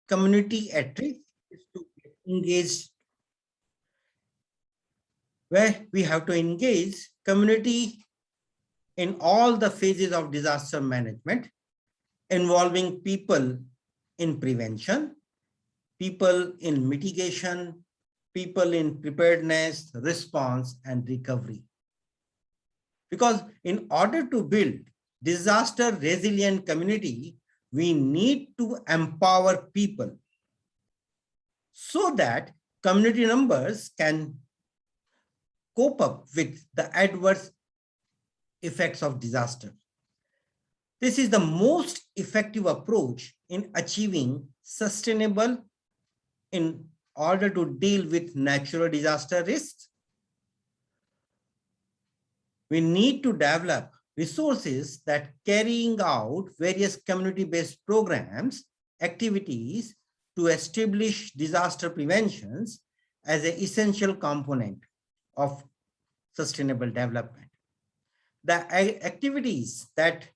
community at risk is to get engaged, where we have to engage community in all the phases of disaster management, involving people in prevention, people in mitigation, people in preparedness, response, and recovery. Because in order to build disaster resilient community, we need to empower people so that community members can cope up with the adverse effects of disaster. This is the most effective approach in achieving sustainable in order to deal with natural disaster risks. We need to develop resources that carrying out various community-based programs, activities to establish disaster preventions as an essential component of sustainable development. The activities that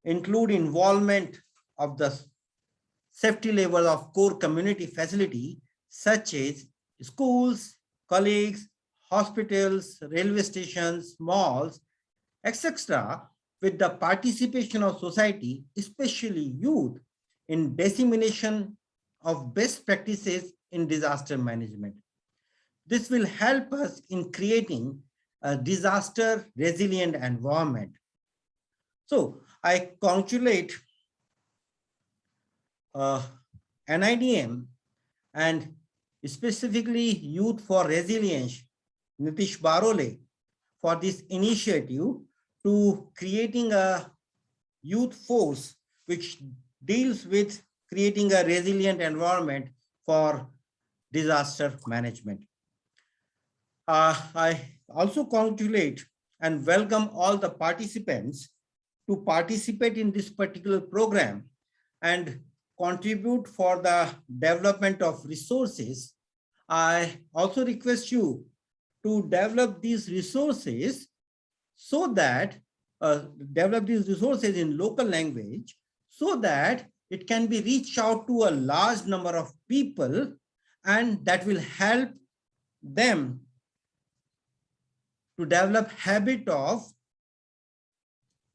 include involvement of the safety level of core community facility, such as schools, colleagues, hospitals, railway stations, malls, etc., with the participation of society, especially youth, in dissemination of best practices in disaster management. This will help us in creating a disaster resilient environment. So I congratulate NIDM and specifically Youth for Resilience, Nitish Barole, for this initiative to creating a youth force which deals with creating a resilient environment for disaster management. I also congratulate and welcome all the participants to participate in this particular program and contribute for the development of resources. I also request you to develop these resources so that develop these resources in local language so that it can be reached out to a large number of people, and that will help them to develop habit of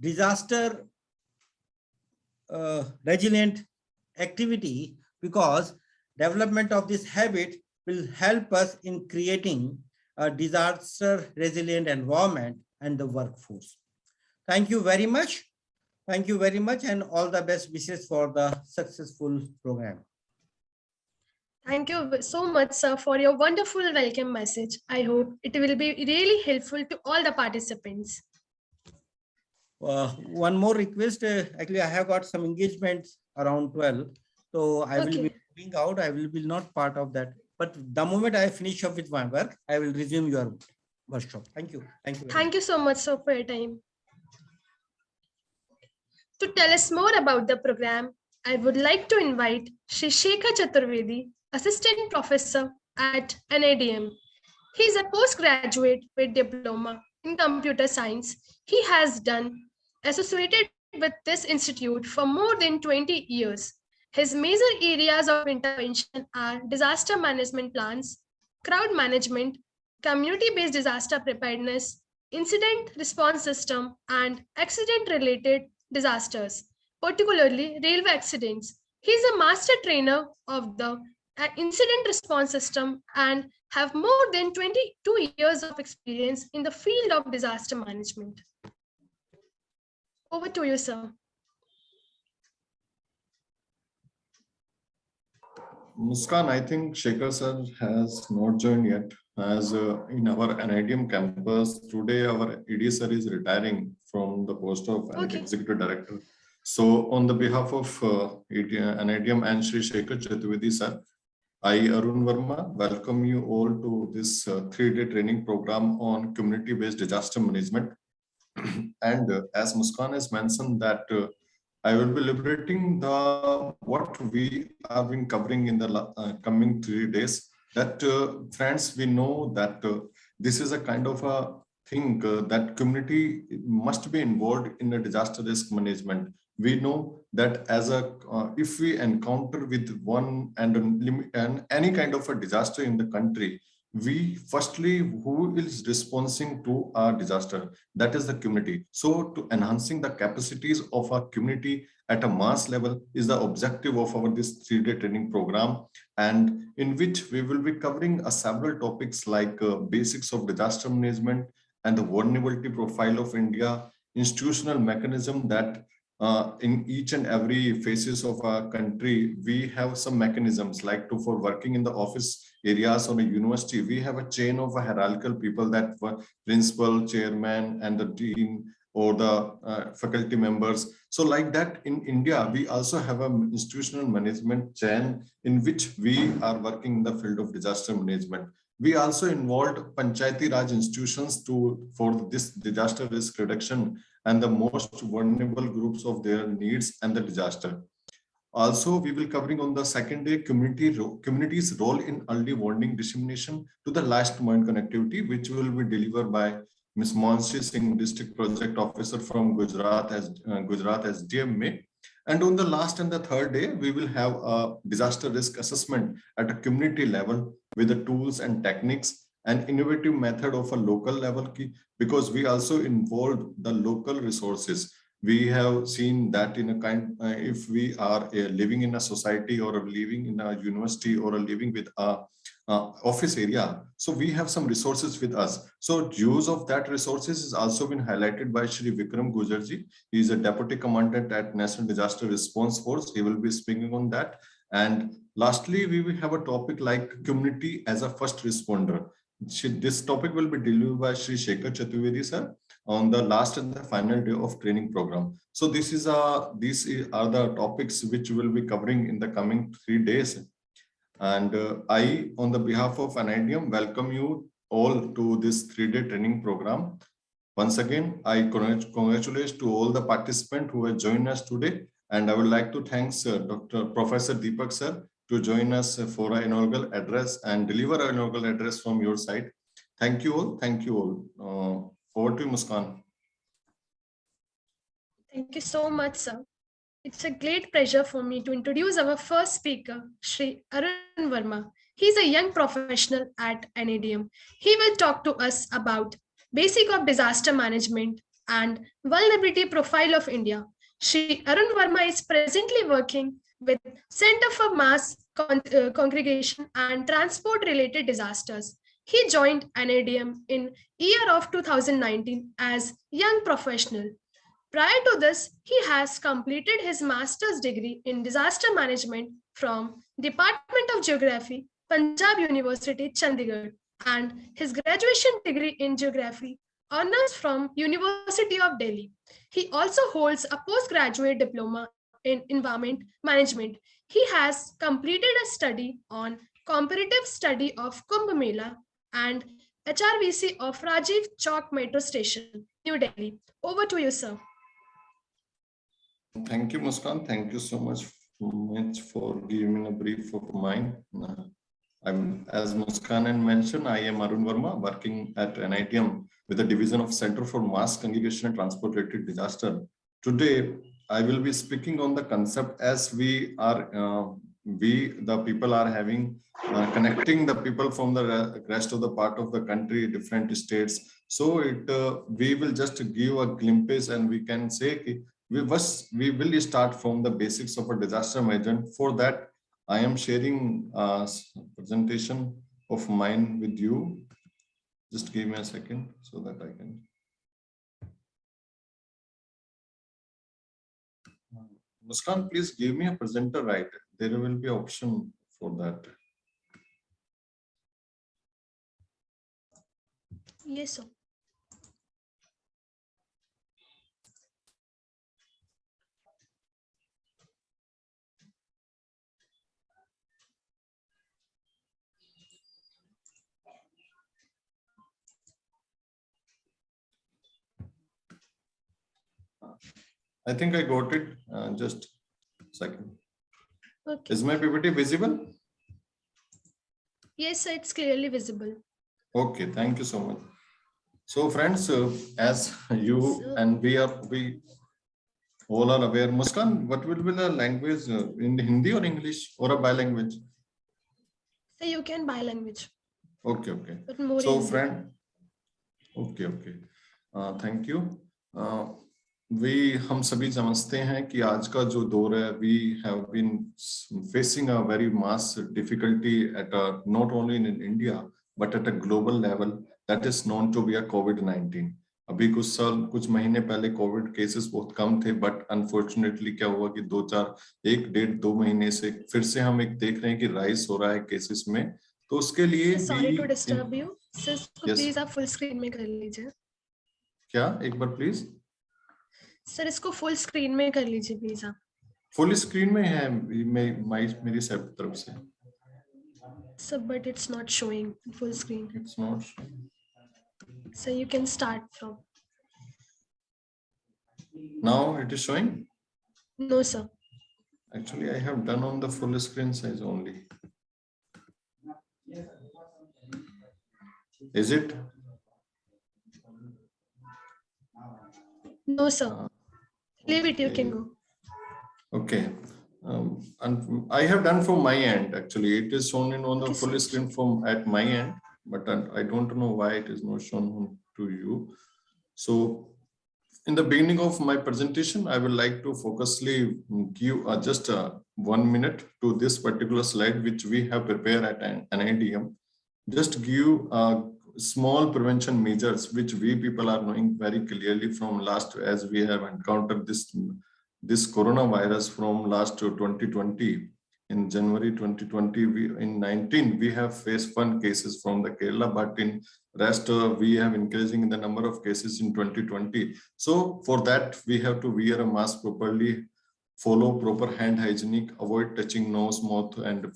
disaster resilient activity, because development of this habit will help us in creating a disaster resilient environment and the workforce. Thank you very much. Thank you very much, and all the best wishes for the successful program. Thank you so much, sir, for your wonderful welcome message. I hope it will be really helpful to all the participants. One more request. Actually, I have got some engagements around 12. So I will be moving out. I will be not part of that. But the moment I finish up with my work, I will resume your workshop. Thank you. Thank you. Thank you so much, sir, for your time. To tell us more about the program, I would like to invite Shri Shekhar Chaturvedi, Assistant Professor at NIDM. He is a postgraduate with diploma in computer science. He has done associated with this institute for more than 20 years. His major areas of intervention are disaster management plans, crowd management, community-based disaster preparedness, incident response system, and accident-related disasters, particularly railway accidents. He is a master trainer of the incident response system and have more than 22 years of experience in the field of disaster management. Over to you, sir. Muskan, I think Shekhar sir has not joined yet, as in our NIDM campus today our ED sir is retiring from the post of executive director. So on the behalf of NIDM and Shri Shekhar Chaturvedi sir, I, Arun Verma, welcome you all to this 3-day training program on community-based disaster management. And as Muskan has mentioned that I will be liberating what we have been covering in the coming 3 days. That friends, we know that this is a kind of a thing that community must be involved in the disaster risk management. We know that as a if we encounter with one and any kind of a disaster in the country, we firstly who is responding to a disaster, that is the community. So to enhancing the capacities of our community at a mass level is the objective of our this 3-day training program, and in which we will be covering several topics like basics of disaster management and the vulnerability profile of India, institutional mechanism that in each and every phases of our country, we have some mechanisms like for working in the office areas or a university, we have a chain of hierarchical people that were principal, chairman, and the dean or the faculty members. So like that in India, we also have an institutional management chain in which we are working in the field of disaster management. We also involved Panchayati Raj institutions for this disaster risk reduction and the most vulnerable groups of their needs and the disaster. Also, we will covering on the second day community's role in early warning dissemination to the last mile connectivity, which will be delivered by Ms. Mansi Singh, District Project Officer from Gujarat as DMA. And on the last and the third day, we will have a disaster risk assessment at a community level with the tools and techniques and innovative method of a local level key, because we also involved the local resources. We have seen that in a kind, if we are living in a society or living in a university or living with a office area, so we have some resources with us. So use of that resources has also been highlighted by Shri Vikram Gujarji. He is a Deputy Commandant at National Disaster Response Force. He will be speaking on that. And lastly, we will have a topic like community as a first responder. This topic will be delivered by Shri Shekhar Chaturvedi sir on the last and the final day of training program. So these are the topics which we'll be covering in the coming 3 days. And I, on the behalf of NIDM, welcome you all to this 3-day training program. Once again, I congratulate to all the participants who have joined us today. And I would like to thank Professor Deepak sir to join us for our inaugural address and deliver our inaugural address from your side. Thank you all. Thank you all. Over to you, Muskan. Thank you so much, sir. It's a great pleasure for me to introduce our first speaker, Shri Arun Verma. He's a young professional at NADM. He will talk to us about basic of disaster management and vulnerability profile of India. Shri Arun Verma is presently working with Center for Mass Congregation and Transport Related Disasters. He joined NADM in year of 2019 as young professional. Prior to this, he has completed his master's degree in disaster management from Department of Geography, Punjab University, Chandigarh, and his graduation degree in geography, honors from University of Delhi. He also holds a postgraduate diploma in environment management. He has completed a study on comparative study of Kumbh Mela and HRVC of Rajiv Chowk Metro Station, New Delhi. Over to you, sir. Thank you, Muskan. Thank you so much for giving me a brief of mine. As Muskan mentioned, I am Arun Verma, working at NITM with the Division of Center for Mass Congregation and Transport Related Disaster. Today, I will be speaking on the concept as the people are having connecting the people from the rest of the part of the country, different states. So we will just give a glimpse, and we can say we will start from the basics of a disaster management. For that, I am sharing a presentation of mine with you. Just give me a second so that I can. Muskan, please give me a presenter right. There will be an option for that. Yes, sir. I think I got it. Just a second. Okay. Is my PPT visible? Yes, sir, it's clearly visible. Okay, thank you so much. So friends, as you and we All are aware. Muskan, what will be the language in Hindi or English or a bilanguage? So you can bilanguage, Okay, okay. but more So Hindi. friend, okay, okay. Thank you. We हम सभी समझते हैं कि आज का जो दौर है, we have been facing a very mass difficulty at a, not only in India but at a global level that is known to be a COVID-19. अभी कुछ महीने पहले कोविड केसेस बहुत कम थे, बट अनफॉर्चुनेटली क्या हुआ कि 1.5-2 महीने से फिर से हम एक देख रहे हैं कि राइज हो रहा है केसेस में. तो उसके लिए sorry to disturb you sir, Yes. Please आप फुल स्क्रीन में कर लीजिए. क्या एक बार प्लीज. सर इसको फुल स्क्रीन में कर लीजिए प्लीज आप. फुल स्क्रीन में है मेरी तरफ से. Sir but it's not showing full screen. It's not. Sir you can start from. Now it is showing. No sir. Actually, I have done on the full screen size only. Is it? No sir. Leave it, you can go. Okay. And I have done from my end. Actually, it is shown in on the Okay, full sir. screen from at my end, but I don't know why it is not shown to you. So, in the beginning of my presentation, I would like to focusly give just 1 minute to this particular slide, which we have prepared at NIDM. Just give small prevention measures, which we people are knowing very clearly from last, as we have encountered this coronavirus from last 2020. In January 2020, in 19, we have faced 1 cases from the Kerala, but in rest we have increasing in the number of cases in 2020. So for that, we have to wear a mask properly, follow proper hand hygienic, avoid touching nose, mouth, and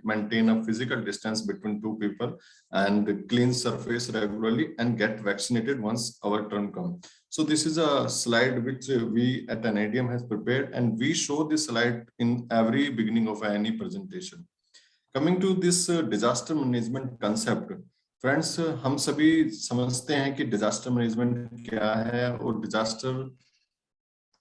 maintain a physical distance between 2 people, and clean surface regularly, and get vaccinated once our turn comes. So this is a slide which we at NIDM has prepared, and we show this slide in every beginning of any presentation. Coming to this disaster management concept, friends, हम सभी समझते हैं कि disaster management क्या है और disaster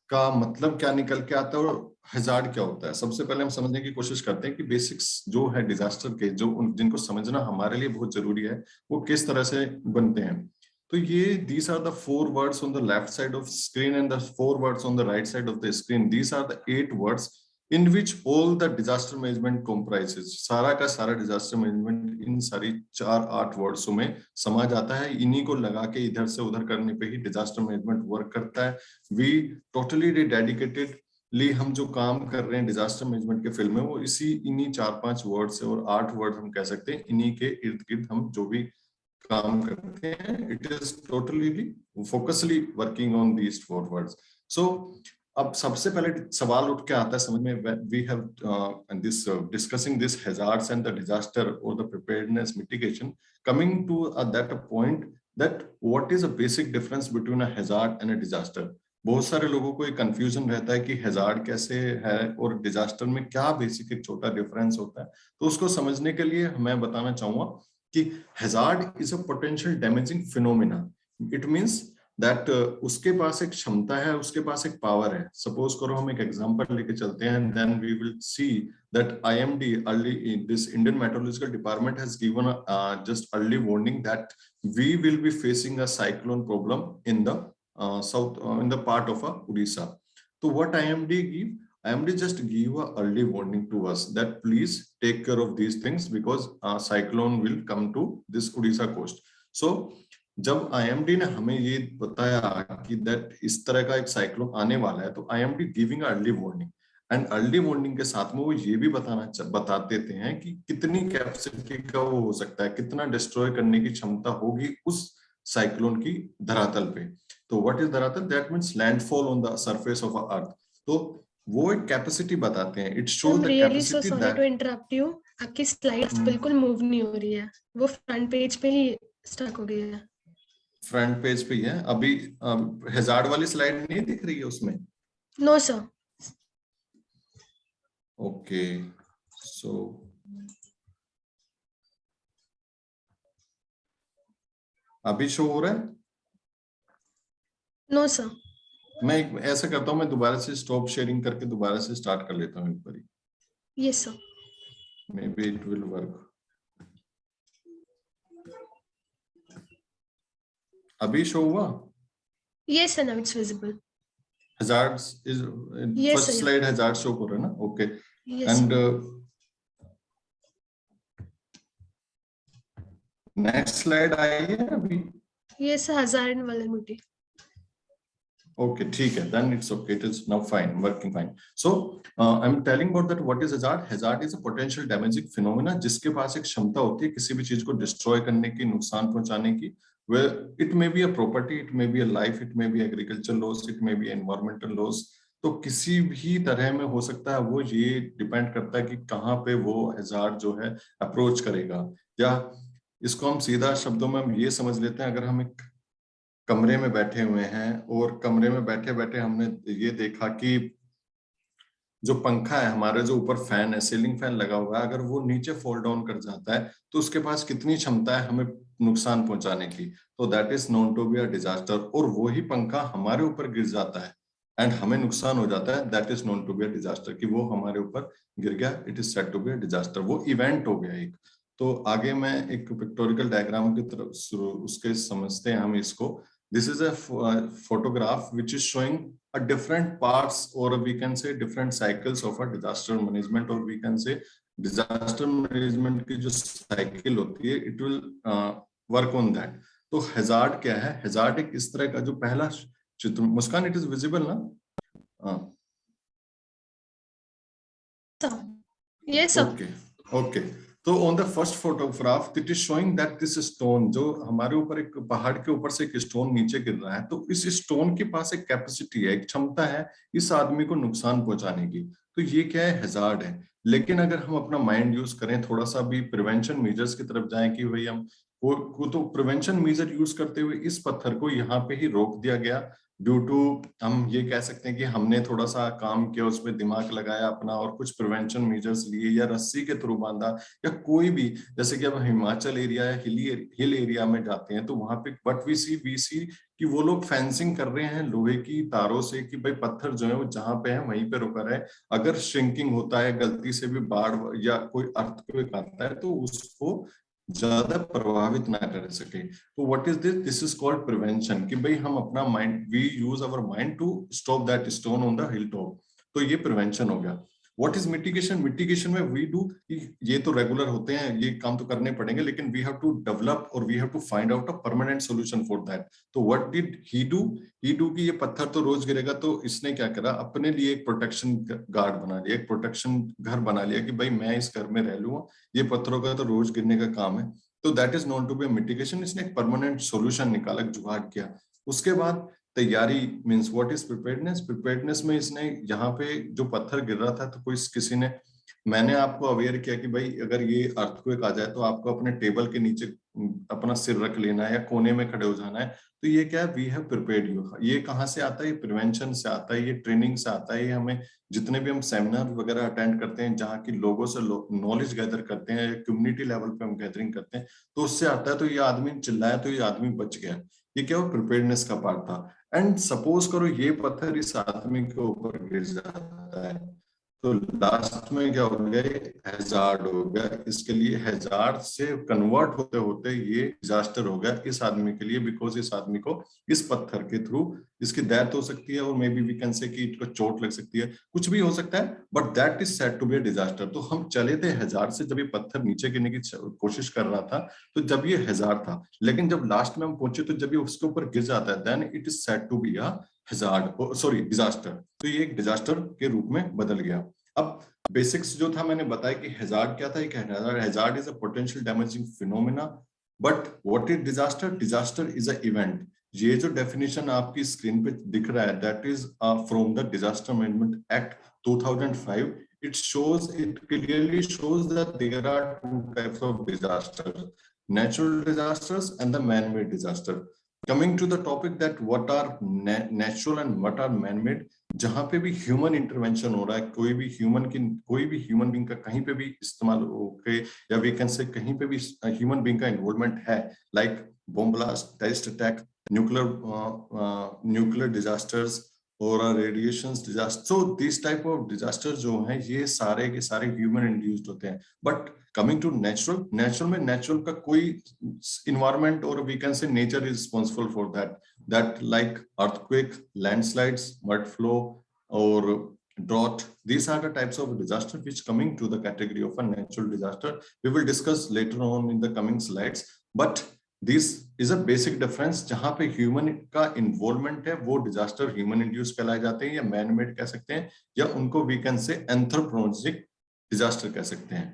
का मतलब क्या निकल के आता है और हैजार्ड क्या होता है. सबसे पहले हम समझने की कोशिश करते हैं कि बेसिक्स जो है डिजास्टर के, जो जिनको समझना हमारे लिए बहुत जरूरी है, वो किस तरह से बनते हैं. तो ये these are the 4 words on the left side of screen and the 4 words on the right side of the screen. These are the 8 words in which all the disaster management comprises. सारा का सारा disaster management इन सारी 4-8 वर्ड्सों में समा जाता है. इन्हीं को लगा के इधर से उधर करने पे ही disaster management वर्क करता है. We totally dedicatedly हम जो काम कर रहे हैं disaster management के फील्ड में, वो इन्हीं 4-5 वर्ड से, और 8 वर्ड हम कह सकते हैं, इन्हीं के इर्द गिर्द हम जो भी काम करते हैं, it is totally focusedly working on these 4 words. So अब सबसे पहले सवाल उठ के आता है समझ में, we have discussing this hazards and the disaster or the preparedness mitigation, coming to that point that what is a basic difference between a hazard and a disaster. बहुत सारे लोगों को एक कंफ्यूजन रहता है कि हैजार्ड कैसे है और डिजास्टर में क्या बेसिक एक छोटा डिफरेंस होता है. तो उसको समझने के लिए मैं बताना चाहूंगा कि hazard is a potential damaging phenomena. It means that उसके पास एक क्षमता है, उसके पास एक पावर है. सपोज करो हम एक एग्जांपल लेके चलते हैं, then we will see that IMD early this Indian metrological department has given just early warning that we will be facing a cyclone problem in the south in the part of Odisha. So what IMD just give a early warning to us that please take care of these things because cyclone will come to this Odisha coast. So जब IMD ने हमें ये बताया कि that इस तरह का एक साइक्लोन आने वाला है, तो IMD giving early warning, and early warning के साथ में वो ये भी बता देते हैं कि कितनी कैपेसिटी का वो हो सकता है, कितना डिस्ट्रॉय करने की क्षमता होगी उस साइक्लोन की धरातल पे. तो व्हाट इज धरातल? That means landfall on the surface of earth. तो वो एक कैपेसिटी बताते हैं. It show the capacity that. To interrupt you, आपकी स्लाइड्स बिल्कुल मूव नहीं हो रही है, वो फ्रंट पेज पे ही स्टक हो गई है. फ्रंट पेज पे ही है अभी. हैजार्ड वाली स्लाइड नहीं दिख रही है उसमें? No sir. ओके, सो अभी शो हो रहा है? No sir. मैं ऐसा करता हूँ, मैं दोबारा से स्टॉप शेयरिंग करके दोबारा से स्टार्ट कर लेता हूँ एक बारी, Yes, sir. May be it will work. अभी शो हुआ? Yes, sir. Now it's visible. Hazards is Yes, first sir. slide hazard show कर रहा है ना? Okay. Yes, And sir. next slide आई है अभी? Yes, sir. Hazard and vulnerability. Okay, ठीक है. Then it's okay. It is now fine, working fine. So I'm telling about that. What is hazard? Hazard is a potential damaging phenomena जिसके पास एक क्षमता होती है किसी भी चीज को डिस्ट्रॉय करने की, नुकसान पहुंचाने की. Where it may be a property, it may be a life, it may be agricultural loss, it may be environmental loss. तो किसी भी तरह में हो सकता है. वो ये डिपेंड करता है कि कहाँ पे वो hazard जो है अप्रोच करेगा. या इसको हम सीधा शब्दों में हम ये समझ लेते हैं, अगर हम एक कमरे में बैठे हुए हैं और कमरे में बैठे बैठे हमने ये देखा कि जो पंखा है हमारे, जो ऊपर फैन है, सीलिंग फैन लगा हुआ है, अगर वो नीचे फॉल डाउन कर जाता है तो उसके पास कितनी क्षमता है हमें नुकसान पहुंचाने की. तो that is known to be a disaster. और वही पंखा हमारे ऊपर गिर जाता है एंड हमें नुकसान हो जाता है, that is known to be a disaster. कि वो हमारे ऊपर गिर गया, it is said to be a disaster. वो इवेंट हो गया एक. तो आगे मैं एक पिक्टोरिकल डायग्राम की तरफ उसके समझते हैं हम इसको. This is a photograph which is showing a different parts, or we can say different cycles of a disaster management, or we can say disaster management की जो cycle होती है, it will work on that. तो hazard क्या है? Hazard एक इस तरह का जो पहला चित्र, मुस्कान, it is visible ना? Yes, sir. Okay, okay. तो on the first photograph it is showing that this stone, जो हमारे ऊपर एक पहाड़ के ऊपर से एक स्टोन नीचे गिर रहा है, तो इस स्टोन के पास एक कैपेसिटी है, एक क्षमता है इस आदमी को नुकसान पहुंचाने की. तो ये क्या है? हैजार्ड है. लेकिन अगर हम अपना माइंड यूज करें, थोड़ा सा भी प्रिवेंशन मेजर्स की तरफ जाएं कि भाई हम को तो प्रिवेंशन मेजर यूज करते हुए इस पत्थर को यहाँ पे ही रोक दिया गया. ड्यू टू, हम ये कह सकते हैं कि हमने थोड़ा सा काम किया, उसमें दिमाग लगाया अपना और कुछ प्रिवेंशन मेजर्स लिए, या रस्सी के थ्रू बांधा, या कोई भी, जैसे कि अब हिमाचल एरिया या हिल एरिया में जाते हैं तो वहां पे बट वी सी कि वो लोग फेंसिंग कर रहे हैं लोहे की तारों से, कि भाई पत्थर जो है वो जहां पे है वहीं पे रुका रहे. अगर श्रिंकिंग होता है, गलती से भी बाढ़ या कोई अर्थक्वेक आता है तो उसको ज्यादा प्रभावित ना कर सके. तो what is this? This is called prevention. कि भाई हम अपना mind, we use our mind to stop that stone on the hill top. तो ये प्रिवेंशन हो गया. What is mitigation? मिटिगेशन में वी डू, ये तो रेगुलर होते हैं, ये काम तो करने पड़ेंगे, लेकिन वी हैव टू डेवलप और we have to find out a permanent solution for that. तो what did he do? He do कि ये पत्थर तो रोज गिरेगा, तो इसने क्या करा, अपने लिए एक प्रोटेक्शन गार्ड बना लिया, एक प्रोटेक्शन घर बना लिया कि भाई मैं इस घर में रह लूंगा, ये पत्थरों का तो रोज गिरने का काम है. तो that is known to be mitigation. इसने एक परमानेंट सॉल्यूशन निकाला, जुगाड़ किया. उसके बाद तैयारी means what is preparedness? Preparedness में इसने यहाँ पे जो पत्थर गिर रहा था तो कोई किसी ने, मैंने आपको अवेयर किया कि भाई अगर ये अर्थक्वेक आ जाए तो आपको अपने टेबल के नीचे अपना सिर रख लेना है या कोने में खड़े हो जाना है. तो ये क्या है? We have prepared you. ये कहाँ से आता है? ये प्रिवेंशन से आता है, ये ट्रेनिंग से आता है. ये हमें जितने भी हम सेमिनार वगैरह अटेंड करते हैं, जहाँ की लोगों से नॉलेज गैदर करते हैं, कम्युनिटी लेवल पे हम गैदरिंग करते हैं, तो उससे आता है. तो ये आदमी चिल्लाया तो ये आदमी बच गया. ये क्या हो? प्रिपेयर्डनेस का पार्ट था. एंड सपोज करो ये पत्थर इस आदमी के ऊपर गिर जाता है, तो लास्ट में क्या हो गया? हैजार्ड हो गया. इसके लिए हैजार्ड से कन्वर्ट होते होते ये डिजास्टर हो गया इस आदमी के लिए, बिकॉज इस आदमी को इस पत्थर के थ्रू इसकी डेथ हो सकती है, और may be we can say कि इसको चोट लग सकती है, कुछ भी हो सकता है, but that is said to be a disaster. तो हम चले थे हैजार्ड से, जब ये पत्थर नीचे गिरने की कोशिश कर रहा था तो जब ये हैजार्ड था, लेकिन जब लास्ट में हम पहुंचे तो जब ये उसके ऊपर गिर जाता है, then it is said to be a hazard, sorry disaster. तो ये एक डिजास्टर के रूप में बदल गया. अब बेसिक्स जो था मैंने बताया कि हैजार्ड क्या था. एक hazard is a potential damaging phenomena, but what is disaster? Disaster is a event. ये जो डेफिनेशन आपकी स्क्रीन पे दिख रहा है, that is from the disaster management act 2005. it clearly shows that there are two types of disasters: natural disasters and the man-made disaster. Coming to the topic that what are natural and what are man-made, जहां पे भी human intervention हो रहा है, कोई भी human being का कहीं पे भी इस्तेमाल होके, या वी कैन से कहीं पे भी ह्यूमन बीइंग का इन्वॉल्वमेंट है, like bomb blast, terrorist attack, nuclear disasters, और radiations disaster, so this type of disaster जो हैं ये सारे के सारे ह्यूमन इंड्यूस्ड होते हैं। But coming to natural, natural में नेचुरल का कोई इन्वायरमेंट और we can say nature is responsible for that like earthquake, landslides, mud flow और drought. These are the types of disaster which coming to the category of a natural disaster. We will discuss later on in the coming slides, but this is a basic difference. जहां पे human का involvement है वो disaster human induce कहलाए जाते हैं या man made कह सकते हैं, या उनको we can say anthropogenic disaster कह सकते हैं।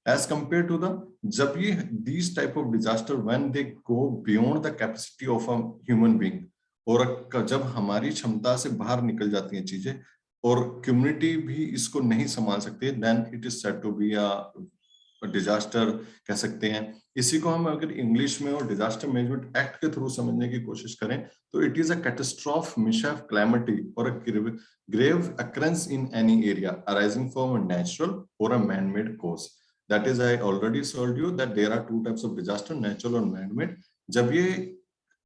एज कंपेयर टू द, जब ये these type of disaster when they go beyond the capacity of a human being, और जब हमारी क्षमता से बाहर निकल जाती हैं चीजें और कम्युनिटी भी इसको नहीं संभाल सकते, then it is said to be a disaster कह सकते हैं। इसी को हम अगर इंग्लिश में और डिजास्टर मैनेजमेंट एक्ट के थ्रू समझने की कोशिश करें तो it is a catastrophe, mishap, calamity और grave occurrence in any area arising from a natural और a man made cause. That is I already told you that there are two types of disaster, natural और man made. जब ये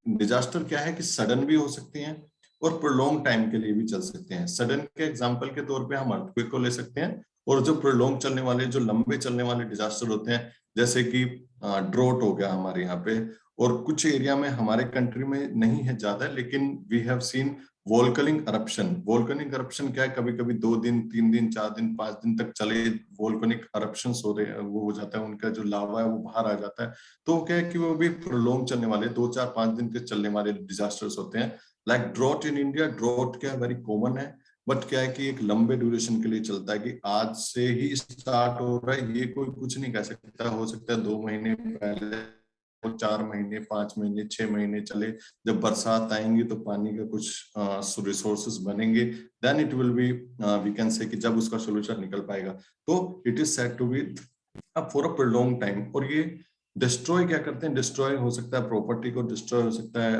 disaster क्या है कि sudden भी हो सकते हैं और प्रोलॉन्ग टाइम के लिए भी चल सकते हैं। सडन के एग्जांपल के तौर पे हम अर्थक्वेक को ले सकते हैं, और जो प्रोलॉन्ग चलने वाले, जो लंबे चलने वाले डिजास्टर होते हैं जैसे कि ड्रोट हो गया हमारे यहाँ पे, और कुछ एरिया में हमारे कंट्री में नहीं है ज्यादा, लेकिन we have seen volcanic eruption। Volcanic eruption क्या है, कभी कभी 2 दिन 3 दिन 4 दिन 5 दिन तक चले वोल्केनिक eruptions हो रहे हैं, वो हो जाता है, उनका जो लावा है वो बाहर आ जाता है। तो क्या है कि वो भी प्रोलॉन्ग चलने वाले 2 4 5 दिन के चलने वाले डिजास्टर्स होते हैं। Like drought in India, drought क्या वेरी कॉमन है, बट क्या है कि एक लंबे ड्यूरेशन के लिए चलता है कि आज से ही स्टार्ट हो रहा है, ये कोई कुछ नहीं कह सकता, हो सकता है 2 महीने पहले, 4 महीने 5 महीने 6 महीने चले। जब बरसात आएंगी तो पानी का कुछ रिसोर्सेज बनेंगे, then it will be we can say कि जब उसका सोल्यूशन निकल पाएगा। तो it is said to be for a long time. और ये डिस्ट्रॉय क्या करते हैं, डिस्ट्रॉय हो सकता है प्रॉपर्टी को, डिस्ट्रॉय हो सकता है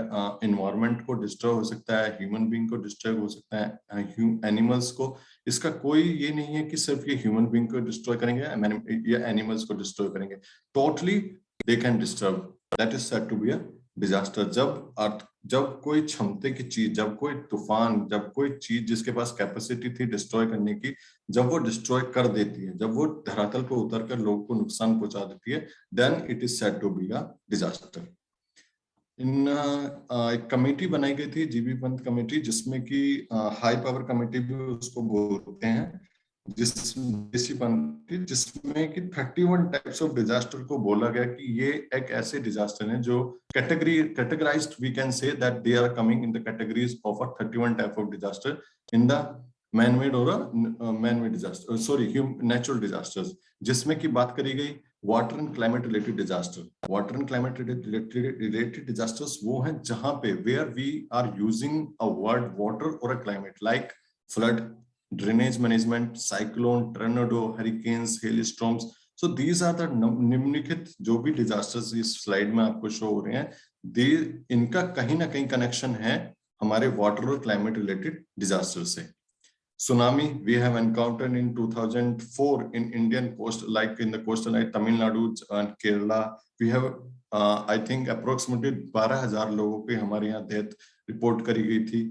एनवायरनमेंट को, डिस्ट्रॉय हो सकता है ह्यूमन बीइंग को, डिस्ट्रॉय हो सकता है एनिमल्स को। इसका कोई ये नहीं है कि सिर्फ ये ह्यूमन बीइंग को डिस्ट्रॉय करेंगे या एनिमल्स को डिस्ट्रॉय करेंगे, totally they can disturb. That is said to be a disaster. जब कोई क्षमता की चीज, जब कोई तूफान, जब कोई चीज जिसके पास कैपेसिटी थी डिस्ट्रॉय करने की, जब वो डिस्ट्रॉय कर देती है, जब वो धरातल पर उतर कर लोगों को नुकसान पहुंचा देती है, then it is said to be a disaster. एक कमेटी बनाई गई थी, जीबी पंत कमेटी, जिसमें कि हाई पावर कमेटी भी उसको बोलते हैं, जिसमें कि 31 टाइप्स ऑफ डिजास्टर को बोला गया कि ये एक ऐसे डिजास्टर हैं जो categorized, we can say that they are coming in the categories of a 31 type of disaster in the man made और man made disaster, sorry natural disasters, जिसमें की बात करी गई water and climate related disaster. Water and climate related disasters वो हैं जहां पे where we are using a word water और a climate, like flood, drainage management, cyclone, tornado, hurricanes, hail storms. So these are the निम्नलिखित जो भी disasters इस slide में आपको शो हो रहे हैं, इनका कहीं ना कहीं कनेक्शन है हमारे वाटर और क्लाइमेट रिलेटेड डिजास्टर से। Tsunami we have encountered in 2004 in Indian coast, like in the coastal like Tamil Nadu and Kerala. We have I think approximately 12,000 लोगों की हमारे यहाँ डेथ रिपोर्ट करी गई थी।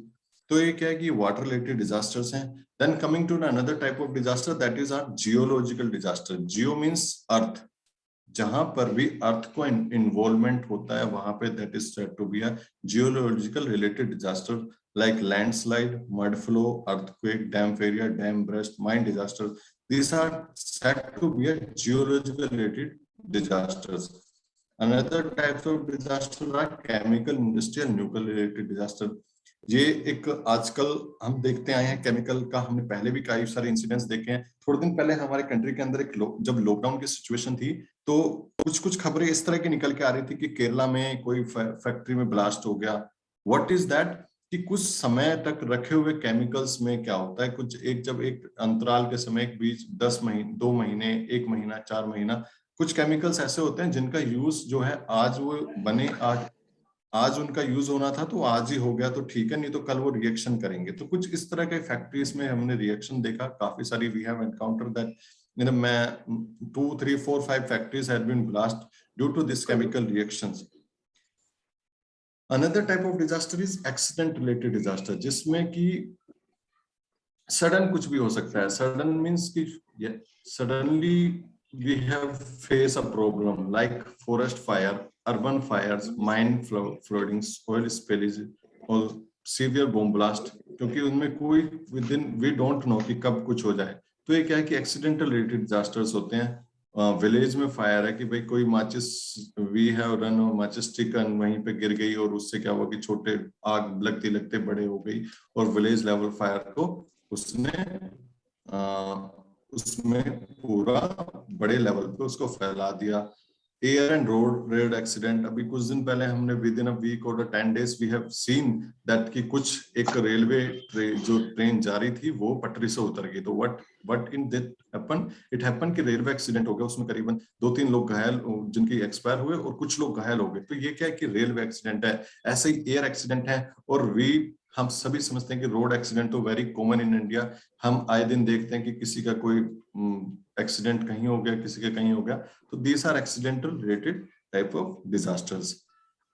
तो ये क्या है कि वाटर रिलेटेड डिजास्टर्स हैं। Then coming to another type of disaster, that is our geological disaster. Geo means earth, जहां पर भी अर्थ को इन्वॉल्वमेंट होता है वहां पे that is said to be a geological related disaster, like landslide, mud flow, earthquake, dam failure, dam burst, mine disaster. These are said to be a geological related disasters. Another types of disaster are chemical, industrial, nuclear related disaster. ये एक आजकल हम देखते आए हैं chemical का, हमने पहले भी कई सारे इंसिडेंट्स देखे हैं। थोड़े दिन पहले हमारे कंट्री के अंदर एक जब लॉकडाउन की सिचुएशन थी तो कुछ खबरें इस तरह की निकल के आ रही थी कि केरला में कोई फैक्ट्री में ब्लास्ट हो गया। व्हाट इज दैट कि कुछ समय तक रखे हुए केमिकल्स में क्या होता है, कुछ जब एक अंतराल के समय एक बीच 10 महीने 2 महीने 1 महीना 4 महीना कुछ केमिकल्स ऐसे होते हैं जिनका यूज जो है आज वो बने, आज उनका यूज होना था तो आज ही हो गया तो ठीक है, नहीं तो कल वो रिएक्शन करेंगे। तो कुछ इस तरह के फैक्ट्रीज में हमने रिएक्शन देखा काफी सारी। We have encounter that 2, 3, 4, 5 factories had been blast due to this chemical reactions. Another type of disaster is accident related disaster, जिसमें कि सडन कुछ भी हो सकता है. सडन मीन्स कि suddenly we have face a problem like forest fire, urban fires, mine floodings, oil spillage और severe bomb blast, क्योंकि उनमें कोई within we don't know कि कब कुछ हो जाए. तो ये क्या है कि एक्सीडेंटल रिलेटेड डिजास्टर्स होते हैं. विलेज में फायर है कि भाई कोई माचिस वी हैव रन और माचिस चिकन वहीं पे गिर गई और उससे क्या हुआ कि छोटे आग लगते लगते बड़े हो गई और विलेज लेवल फायर को उसने उसमें पूरा बड़े लेवल पे उसको फैला दिया. एयर एंड रोड एक्सीडेंट, अभी कुछ दिन पहले हमने विद इन अ वीक और 10 days we have seen that कि कुछ एक रेलवे जो ट्रेन जा रही थी वो पटरी से उतर गई. तो what in that happen, it happen कि रेलवे एक्सीडेंट हो गया, उसमें करीबन 2-3 लोग घायल जिनकी एक्सपायर हुए और कुछ लोग घायल हो गए. तो ये क्या है कि रेलवे एक्सीडेंट है. ऐसे ही एयर एक्सीडेंट है. और हम सभी समझते हैं कि रोड एक्सीडेंट तो वेरी कॉमन इन इंडिया. हम आए दिन देखते हैं कि किसी का कोई एक्सीडेंट कहीं हो गया, किसी का कहीं हो गया. तो these are accidental related type of disasters.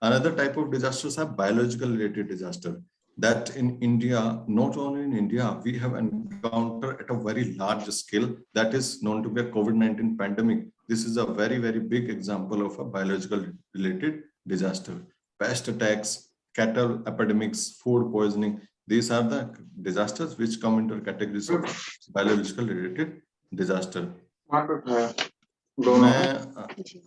Another type of disasters are biological related disaster that in India, not only in India, we have encountered at a very large scale, that is known to be a COVID-19 pandemic. This is a very, very big example of a biological related disaster. Pest attacks, cattle epidemics, food poisoning, these are the disasters which come into categories of biological related disaster. मैं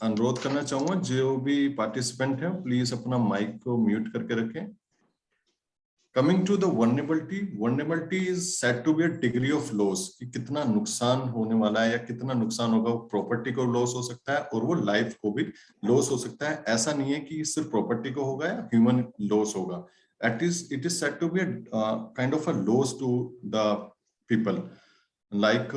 अनुरोध करना चाहूंगा जो भी participant है please अपना mic को mute करके रखें. Coming to the vulnerability is said to be a degree of loss, कि कितना नुकसान होने वाला है या कितना नुकसान होगा. वो प्रॉपर्टी को लॉस हो सकता है और वो लाइफ को भी लॉस हो सकता है. ऐसा नहीं है कि सिर्फ प्रॉपर्टी को होगा या ह्यूमन लॉस होगा. It is said to be a kind of a loss to the people. Like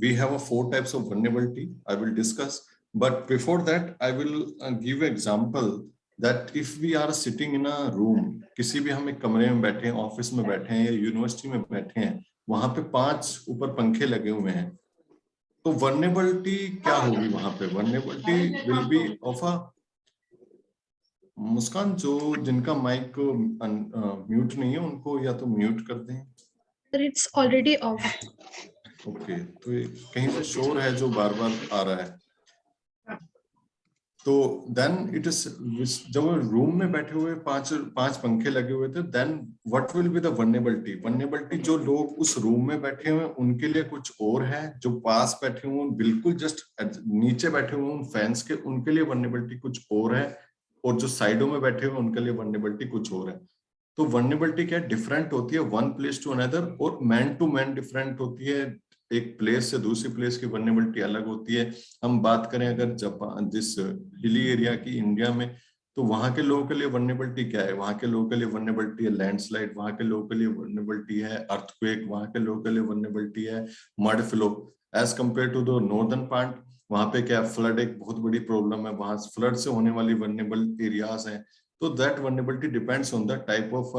we have a 4 types of vulnerability I will discuss, but before that I will give an example that if we are sitting in a room, किसी भी हम एक कमरे में बैठे हैं, office में बैठे हैं या यूनिवर्सिटी में बैठे हैं, वहां पे 5 ऊपर पंखे लगे हुए हैं, तो vulnerability क्या होगी वहां पे? vulnerability will be of a मुस्कान, जो जिनका माइक म्यूट नहीं है उनको या तो म्यूट कर दें. It's already off. ओके, तो कहीं से शोर है जो बार बार आ रहा है. तो देन इट इज, जब रूम में बैठे हुए 5 पंखे लगे हुए थे, then what will be the vulnerability. जो लोग उस रूम में बैठे हुए उनके लिए कुछ और है, जो पास बैठे हुए बिल्कुल जस्ट नीचे बैठे हुए उन फैंस के, उनके लिए वल्नरेबिलिटी कुछ और है, और जो साइडों में बैठे हुए उनके लिए वल्नरेबिलिटी कुछ और है. तो वल्नरेबिलिटी क्या डिफरेंट होती है वन प्लेस टू अनदर, और मैन टू मैन डिफरेंट होती है. एक प्लेस से दूसरी प्लेस की वल्नरेबिलिटी अलग होती है. हम बात करें अगर जापान जिस हिली एरिया की इंडिया में, तो वहां के लोगों के लिए वल्नरेबिलिटी क्या है? वहां के लोगों के लिए वल्नरेबिलिटी है लैंडस्लाइड, वहां के लोगों के लिए वल्नरेबिलिटी है अर्थक्वेक, वहां के लोगों के लिए वल्नरेबिलिटी है mud flow. As compare to the northern part, वहां पे क्या फ्लड एक बहुत बड़ी प्रॉब्लम है, वहां फ्लड से होने वाली वल्नरेबल एरियाज हैं. तो that vulnerability depends on the type of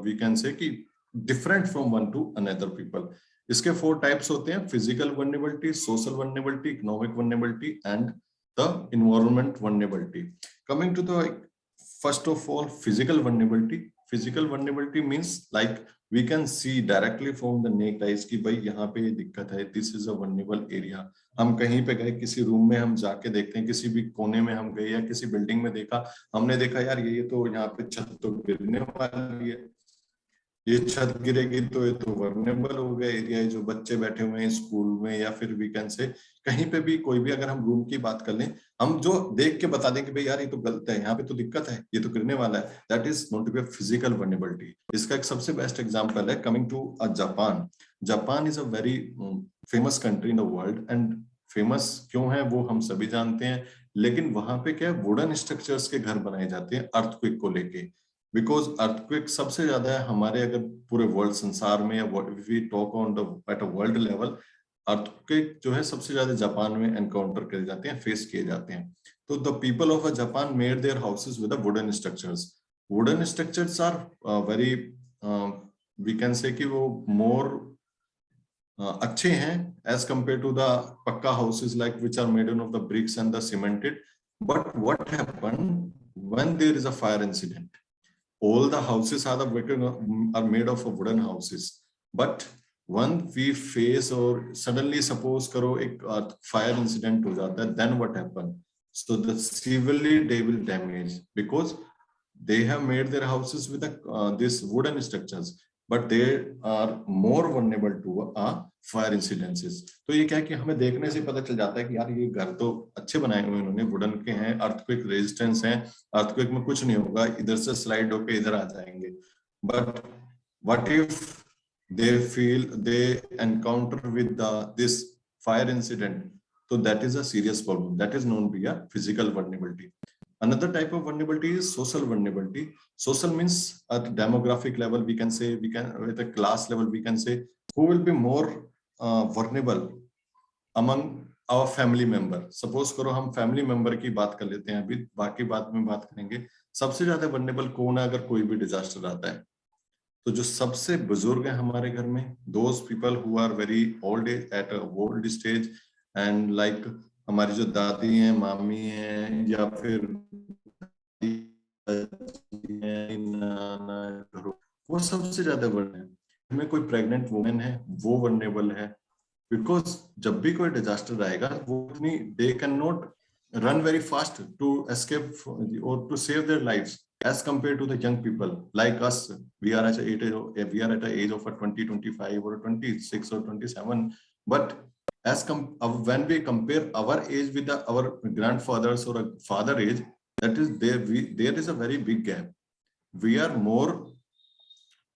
we can say कि different from one to another people. इसके 4 टाइप्स होते हैं: physical vulnerability, social vulnerability, economic vulnerability and the environment vulnerability. Coming to the first of all physical vulnerability. Physical vulnerability means like we can see directly from the naked eyes कि भाई यहाँ पे ये दिक्कत है, this is a vulnerable area. हम कहीं पे गए, किसी रूम में हम जाके देखते हैं, किसी भी कोने में हम गए या किसी बिल्डिंग में देखा, हमने देखा यार ये तो यहाँ पे छत तो गिरने वाली है, ये छत गिरेगी तो ये तो वल्नरेबल हो गया एरिया है. जो बच्चे बैठे हुए हैं स्कूल में या फिर वी कैन से कहीं पे भी, कोई भी अगर हम रूम की बात कर लें, हम जो देख के बता दें कि भाई यार ये तो गलत है, यहाँ पे तो दिक्कत है, ये तो गिरने वाला है, that is not to be physical vulnerability. इसका एक सबसे बेस्ट एग्जांपल है coming to Japan. Japan is a very famous country in the world, and famous क्यों है वो हम सभी जानते हैं, लेकिन वहां पे क्या है वुडन स्ट्रक्चर्स के घर बनाए जाते हैं अर्थक्वेक को लेके. बिकॉज अर्थक्वेक सबसे ज्यादा है हमारे अगर पूरे वर्ल्ड संसार में, या we talk on the at a world level, earthquake जो है सबसे ज्यादा जापान में एनकाउंटर करे जाते हैं, फेस किए जाते हैं. तो the people of Japan made their houses with wooden structures. Wooden structures are very we can say कि वो मोर अच्छे हैं as compare to the pucca houses like which are made of the bricks and the cemented. But what happen when there is a fire incident, all the houses are made of wooden houses. But once we face or suddenly suppose करो एक fire incident हो जाता है, then what happen? So the severely they will damage because they have made their houses with this wooden structures, but they are more vulnerable to fire incidences. तो ये क्या है कि हमें देखने से पता चल जाता है कि यार ये घर तो अच्छे बनाए हुए इन्होंने, वुडन के हैं, अर्थक्वेक रेजिस्टेंस हैं, अर्थक्वेक में कुछ नहीं होगा, इधर से स्लाइड होके इधर आ जाएंगे. But what if they feel they encounter with this fire incident? So that is a serious problem. That is known to be a physical vulnerability. Another type of vulnerability is social vulnerability. Social means at demographic level, we can say, at a class level, we can say, who will be more vulnerable among our family member. Suppose करो हम family member की बात कर लेते हैं, अभी बाकी बात में बात करेंगे. सबसे ज्यादा vulnerable कौन है अगर कोई भी disaster आता है? तो जो सबसे बुजुर्ग हैं हमारे घर में, those people who are very old at a old stage, and like हमारी जो दादी हैं, मामी हैं, या फिर वो सबसे ज्यादा वर्न है. हमें कोई प्रेग्नेंट वुमेन है, वो वर्नेबल है, बिकॉज जब भी कोई डिजास्टर आएगा वो अपनी they can not run very fast to escape or to save their lives as compared to the young people like us. We are at an age of 20, 25 or 26 or 27, but when we compare our age with our grandfathers or a father age, that is there is a very big gap. We are more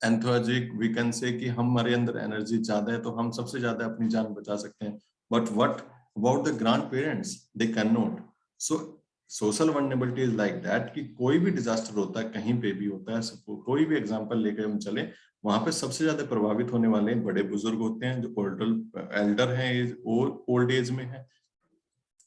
enthusiastic, we can say कि हमारे अंदर energy ज्यादा है तो हम सबसे ज्यादा अपनी जान बचा सकते हैं. But what about the grandparents? They cannot. So social vulnerability is like that कि कोई भी डिजास्टर होता है, कहीं पे भी होता है, कोई भी एग्जांपल लेकर हम चले, वहां पे सबसे ज्यादा प्रभावित होने वाले बड़े बुजुर्ग होते हैं, जो एल्डर हैं, ओल्ड एज में है,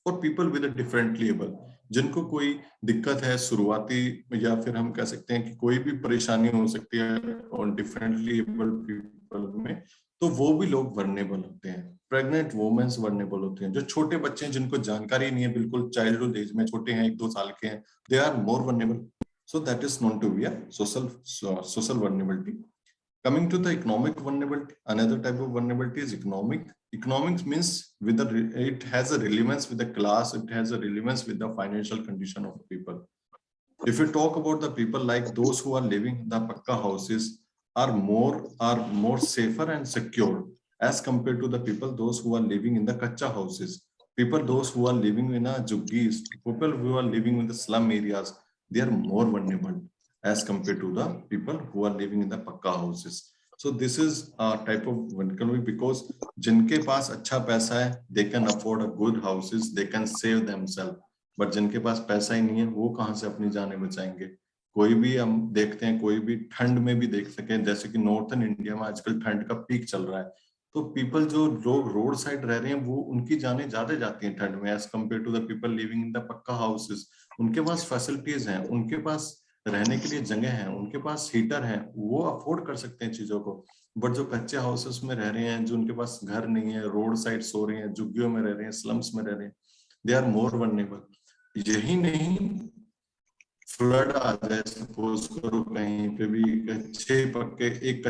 और people with a differently able, जिनको कोई दिक्कत है शुरुआती, या फिर हम कह सकते हैं कि कोई भी परेशानी हो सकती है और डिफरेंटली एबल पीपल में, तो वो भी लोग वर्नेबल होते हैं. प्रेग्नेंट वुमेन्स वर्नेबल होते हैं. जो छोटे बच्चे हैं जिनको जानकारी नहीं है, बिल्कुल चाइल्डहुड एज में छोटे हैं, 1-2 साल के हैं, they are more vulnerable. So that is known to be a social vulnerability. Coming to the economic vulnerability, another type of vulnerability is economic. Economics means it has a relevance with the class, it has a relevance with the financial condition of people. If you talk about the people like those who are living in the pakka houses are more safer and secure as compared to the people those who are living in the kacha houses. People those who are living in a juggies, people who are living in the slum areas, they are more vulnerable as compared to the people who are living in the pakka houses. So this is a type of vulnerability because जिनके पास अच्छा पैसा है, they can afford a good houses, they can save themselves. But जिनके पास पैसा ही नहीं है, वो कहाँ से अपनी जानें बचाएंगे? कोई भी हम देखते हैं, कोई भी ठंड में भी देख सके, जैसे कि नॉर्थन इंडिया में आजकल ठंड का पीक चल रहा है, तो पीपल जो लोग रोड साइड रह रहे हैं, वो उनकी जानें ज्यादा जाती हैं ठंड में as compare to the people living in the pucca houses. उनके पास फैसिलिटीज हैं, उनके पास रहने के लिए जगह है, उनके पास हीटर है, वो अफोर्ड कर सकते हैं चीजों को. बट जो कच्चे हाउसेस में रह रहे हैं, जो उनके पास घर नहीं है, रोड साइड सो रहे हैं, झुग्गियों में रह रहे हैं, स्लम्स में रह रहे हैं, दे आर मोर वर्नेबल. यही नहीं, फ्लड आ जाए सपोज करो कहीं पे भी, एक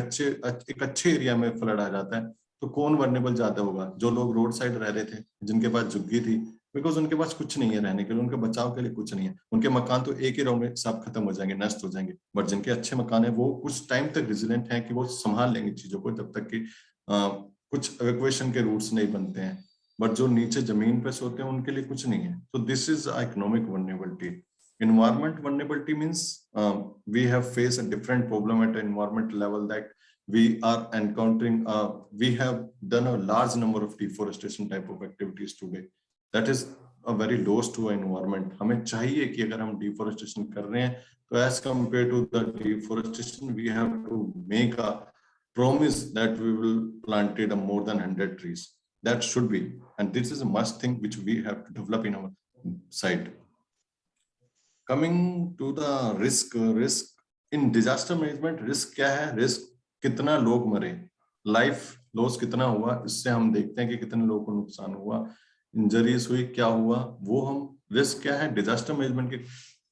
अच्छे एरिया में फ्लड आ जाता है, तो कौन वर्नेबल ज्यादा होगा? जो लोग रोड साइड रह रहे थे, जिनके पास झुग्गी थी, बिकॉज उनके पास कुछ नहीं है रहने के लिए, उनके बचाव के लिए कुछ नहीं है, उनके मकान तो एक ही राउंड में सब खत्म हो जाएंगे, नष्ट हो जाएंगे. बट जिनके अच्छे मकान है, वो कुछ टाइम तक रेजिलेंट है कि वो संभाल लेंगे चीजों को, जब तक कि कुछ एवेक्युएशन के रूट्स नहीं बनते हैं. बट जो नीचे जमीन पे सोते हैं, उनके लिए कुछ नहीं है. तो this is economic vulnerability. Environment vulnerability means we have faced a different problem at an environment level, that we are encountering, we have done a large number of deforestation type of activities today. That is a very loss to our environment. हमें चाहिए कि अगर हम deforestation कर रहे हैं, तो as compared to the deforestation, we have to make a promise that we will planted more than 100 trees. That should be, and this is a must thing which we have to develop in our side. Coming to the risk in disaster management, risk क्या है? Risk कितना लोग मरे, life loss कितना हुआ, इससे हम देखते हैं कि कितने लोगों को नुकसान हुआ, इंजरीज हुई, क्या हुआ, वो हम रिस्क क्या है डिजास्टर मैनेजमेंट के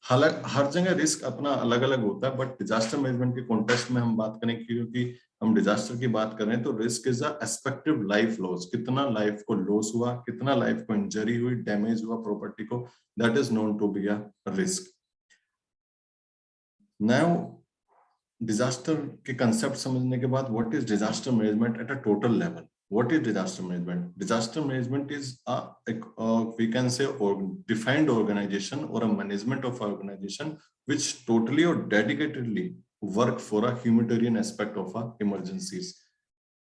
हालांकि हर जगह रिस्क अपना अलग अलग होता है, बट डिजास्टर मैनेजमेंट के कॉन्टेक्स्ट में हम बात करें क्योंकि हम डिजास्टर की बात कर रहे हैं, तो risk is a expected life loss, कितना लाइफ को लॉस हुआ, कितना लाइफ को इंजरी हुई, डैमेज हुआ प्रॉपर्टी को, that is known to be a risk. Now disaster के कंसेप्ट समझने के बाद what is disaster management at a total level. What is disaster management? Disaster management is we can say defined organization or a management of organization which totally or dedicatedly work for a humanitarian aspect of emergencies.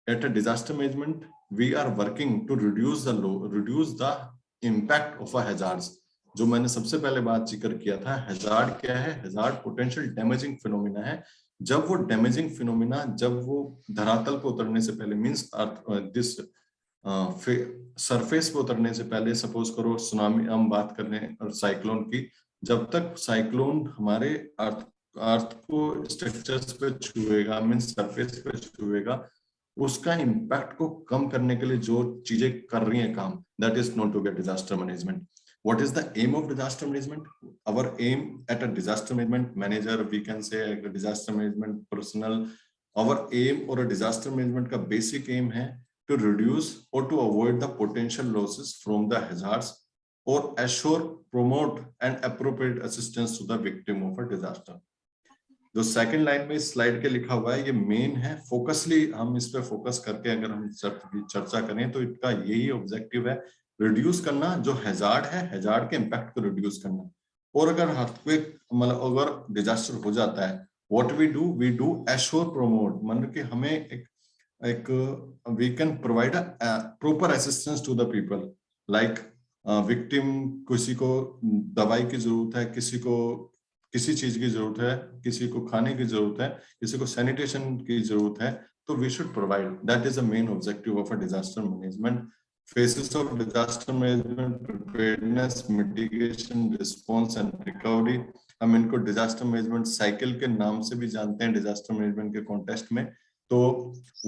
At a disaster management, we are working to reduce the impact of a hazards. जो मैंने सबसे पहले बात जिक्र किया था, hazard क्या है? हैजार्ड पोटेंशियल डैमेजिंग फिनोमिना है। जब वो डैमेजिंग फिनोमिना जब वो धरातल पे उतरने से पहले मींस दिस सरफेस पे उतरने से पहले, सपोज करो सुनामी हम बात कर रहे हैं और साइक्लोन की, जब तक साइक्लोन हमारे अर्थ को स्ट्रक्चर्स पे छुएगा, मींस सरफेस पे छुएगा, उसका इम्पैक्ट को कम करने के लिए जो चीजें कर रही हैं काम, that is known to be disaster management. What is the aim of disaster management? Our aim at a disaster management manager, we can say a disaster management personnel, our aim or a disaster management का basic aim है to reduce or to avoid the potential losses from the hazards or assure, promote and appropriate assistance to the victim of a disaster. जो second line में इस slide के लिखा हुआ है, ये मेन है, फोकसली हम इस पे फोकस करके अगर हम चर्चा करें तो इनका यही ऑब्जेक्टिव है, रिड्यूस करना जो हैजार्ड है, हैजार्ड के इम्पैक्ट को रिड्यूस करना। और अगर अर्थक्वेक मतलब अगर डिजास्टर हो जाता है, what we do assure, promote, मतलब कि हमें एक we can provide a proper assistance to the people, like victim, किसी को दवाई की जरूरत है, किसी को किसी चीज की जरूरत है, किसी को खाने की जरूरत है, किसी को सैनिटेशन की जरूरत है, तो we should provide, that is the main objective of a disaster management. Phases of disaster management: preparedness, mitigation, response and recovery. हम इनको डिजास्टर मैनेजमेंट साइकिल के नाम से भी जानते हैं डिजास्टर मैनेजमेंट के कॉन्टेक्स्ट में। तो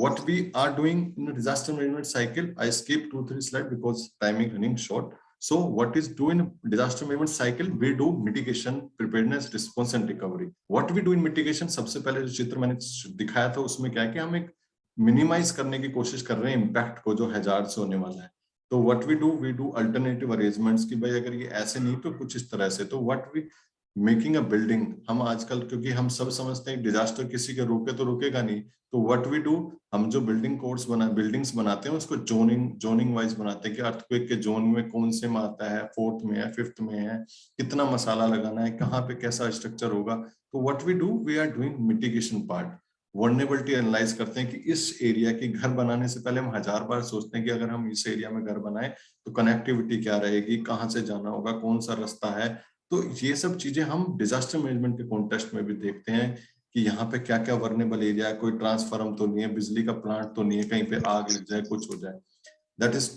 what we are doing in a disaster management cycle, I skip 2-3 slides because timing running short. So what is do in disaster management cycle? We do mitigation, preparedness, response and recovery. What we do in mitigation, सबसे पहले जो चित्र मैंने दिखाया था उसमें क्या है कि हम एक मिनिमाइज करने की कोशिश कर रहे हैं इम्पैक्ट को जो हैजार्ड से होने वाला है। तो what we do alternative arrangements की, भाई अगर ये ऐसे नहीं तो कुछ इस तरह से। तो what we making a building, हम आजकल क्योंकि हम सब समझते हैं डिजास्टर किसी के रोके तो रुकेगा नहीं, तो व्हाट वी डू, हम जो बिल्डिंग्स बनाते हैं उसको जोनिंग वाइज बनाते हैं कि अर्थक्वेक के जोन में कौन से में आता है, 4th में है, 5th में है, कितना मसाला लगाना है, कहाँ पे कैसा स्ट्रक्चर होगा। तो what we do, we are doing mitigation part, vulnerability analyse करते हैं कि इस एरिया की घर बनाने से पहले हम 1000 बार सोचते हैं कि अगर हम इस एरिया में घर बनाए तो कनेक्टिविटी क्या रहेगी, कहाँ से जाना होगा, कौन सा रास्ता है। तो ये सब चीजें हम डिजास्टर मैनेजमेंट के कॉन्टेक्स्ट में भी देखते हैं कि यहाँ पे क्या क्या वर्नेबल एरिया है, कोई ट्रांसफार्म तो नहीं है, बिजली का प्लांट तो नहीं है, कहीं पे आग लग जाए, कुछ हो जाए। That is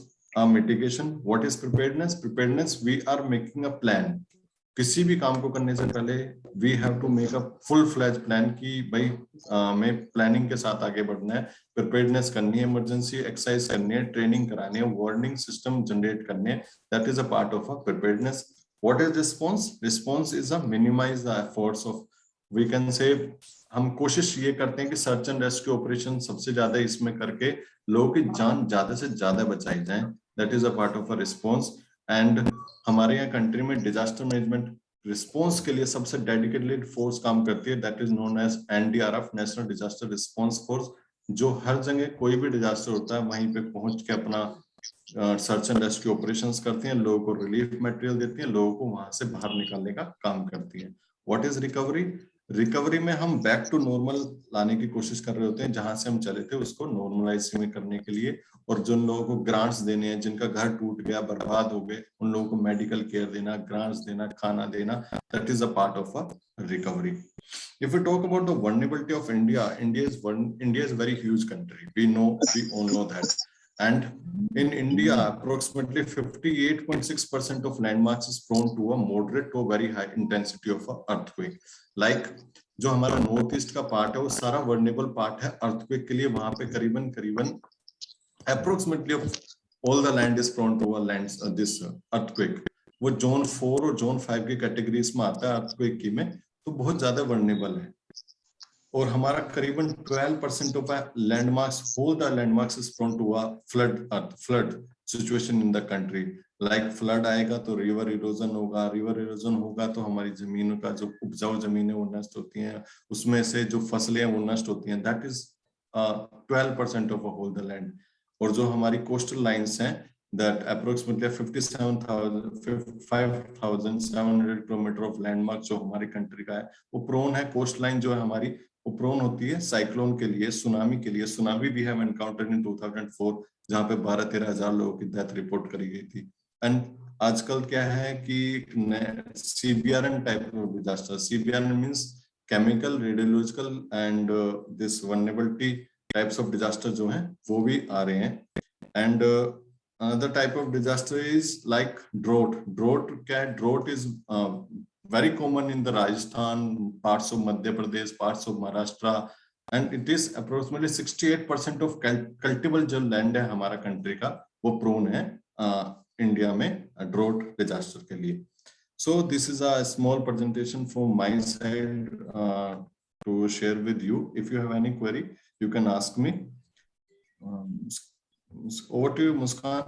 mitigation. What is preparedness, we are making a plan. किसी भी काम को करने से पहले we have to make a full fledge plan कि भाई हमें प्लानिंग के साथ आगे बढ़ना है, प्रिपेयर्डनेस करनी है, इमरजेंसी एक्सरसाइज करनी है, ट्रेनिंग करानी है, वार्निंग सिस्टम जनरेट करने हैं, that is a part of a preparedness. What is response is a minimise the efforts of, we can say, हम कोशिश ये करते हैं कि सर्च एंड रेस्क्यू ऑपरेशन सबसे ज्यादा इसमें करके लोगों की जान ज्यादा से ज्यादा बचाई जाए, that is a part of a response. And हमारे यहाँ कंट्री में डिजास्टर मैनेजमेंट रिस्पॉन्स के लिए सबसे डेडिकेटेड फोर्स काम करती है, that is known as NDRF, national disaster response force, जो हर जगह कोई भी डिजास्टर होता है वहीं पे पहुंच के अपना सर्च एंड रेस्क्यू ऑपरेशंस करती हैं, लोगों को रिलीफ मटेरियल देती हैं, लोगों को वहां से बाहर निकालने का काम करती है। व्हाट इज रिकवरी में हम बैक टू नॉर्मल लाने की कोशिश कर रहे होते हैं, जहां से हम चले थे उसको नॉर्मलाइज में करने के लिए, और जिन लोगों को ग्रांट्स देने हैं, जिनका घर टूट गया, बर्बाद हो गए, उन लोगों को मेडिकल केयर देना, ग्रांट्स देना, खाना देना, that is a part of a recovery. If we talk about the vulnerability of India is a very huge country. We all know that. And in India, approximately 58.6% of landmarks is prone to a moderate to a very high intensity of a earthquake. Like जो हमारा north east का part है वो सारा vulnerable part है earthquake के लिए, वहां पे करीबन approximately all the land is prone to a this earthquake. वो जोन 4 और जोन 5 की कैटेगरीज में आता है अर्थक्वेक की में, तो बहुत ज्यादा वर्नेबल है। और हमारा करीबन 12% of landmarks, whole the landmarks is prone to a flood situation in the country. Like flood आएगा तो रिवर इरोजन होगा, रिवर इरोजन होगा तो हमारी जमीनों का जो उपजाऊ जमीनें वो नष्ट होती हैं, उसमें से जो फसलें हैं वो नष्ट होती हैं। That is 12% of whole the land. और जो हमारी कोस्टल लाइंस हैं, that approximately 5,700 किलोमीटर ऑफ लैंडमार्क जो हमारी कंट्री का है, वो प्रोन है। कोस्ट लाइन जो है हमारी, वो प्रोन होती है साइक्लोन के लिए, सुनामी के लिए। सुनामी भी हैव एनकाउंटर्ड इन 2004, जहां पे 12-13 हजार लोगों की डेथ रिपोर्ट करी गई थी। एंड आजकल क्या है कि CBRN type of disaster, CBRN means chemical, radiological and this vulnerability types of disaster जो हैं वो भी आ रहे हैं। And another type of disaster is like drought. Drought is very common in the Rajasthan, parts of Madhya Pradesh, parts of Maharashtra, and it is approximately 68% of cultivable जो land है हमारा country का, वो prone है India में drought disaster के लिए. So this is a small presentation from my side to share with you. If you have any query, you can ask me. Over to you, Muskan.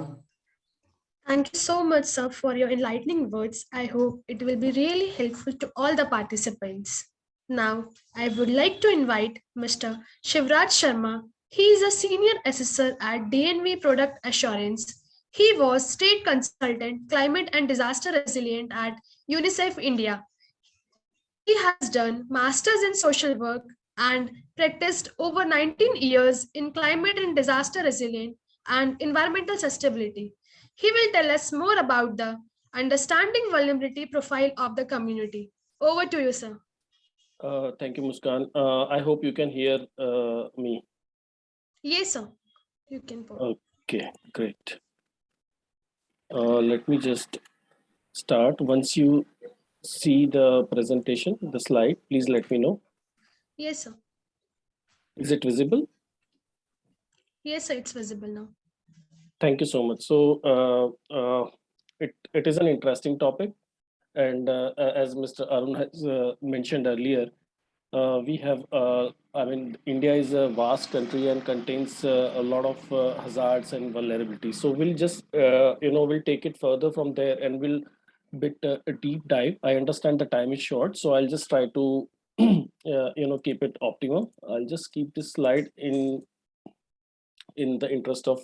Thank you so much, sir, for your enlightening words. I hope it will be really helpful to all the participants. Now, I would like to invite Mr. Shivraj Sharma. He is a senior assessor at DNV Product Assurance. He was state consultant, climate and disaster resilient at UNICEF India. He has done masters in social work and practiced over 19 years in climate and disaster resilient and environmental sustainability. He will tell us more about the understanding vulnerability profile of the community. Over to you, sir. Thank you, Muskan. I hope you can hear me. Yes, sir. You can. Okay, great. Let me just start. Once you see the presentation, the slide, please let me know. Yes, sir. Is it visible? Yes, sir, it's visible now. Thank you so much. So it is an interesting topic. And as Mr. Arun has mentioned earlier, we have, I mean, India is a vast country and contains a lot of hazards and vulnerabilities. So we'll just, we'll take it further from there and we'll bit a deep dive. I understand the time is short, so I'll just try to, keep it optimum. I'll just keep this slide in the interest of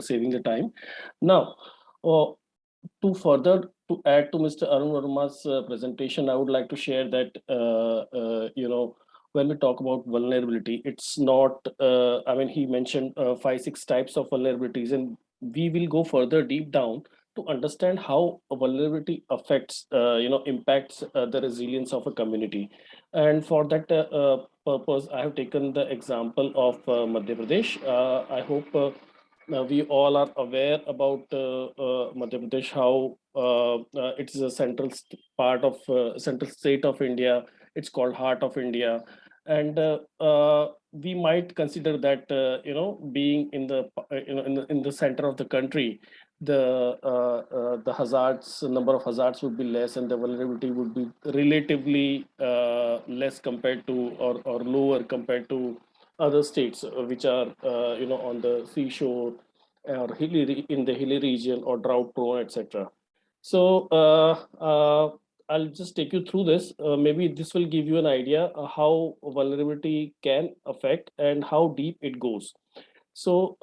saving the time. Now, to further to add to Mr. Arun Verma's presentation, I would like to share that when we talk about vulnerability, it's not. I mean, he mentioned 5-6 types of vulnerabilities, and we will go further deep down to understand how a vulnerability affects, impacts the resilience of a community. And for that purpose, I have taken the example of Madhya Pradesh. I hope we all are aware about Madhya Pradesh, how it's a part of central state of India. It's called heart of India, and we might consider that being in the in the center of the country, the hazards, number of hazards would be less, and the vulnerability would be relatively less compared to or lower compared to other states which are on the seashore or in the hilly region or drought prone, etc. So I'll just take you through this. Maybe this will give you an idea how vulnerability can affect and how deep it goes. So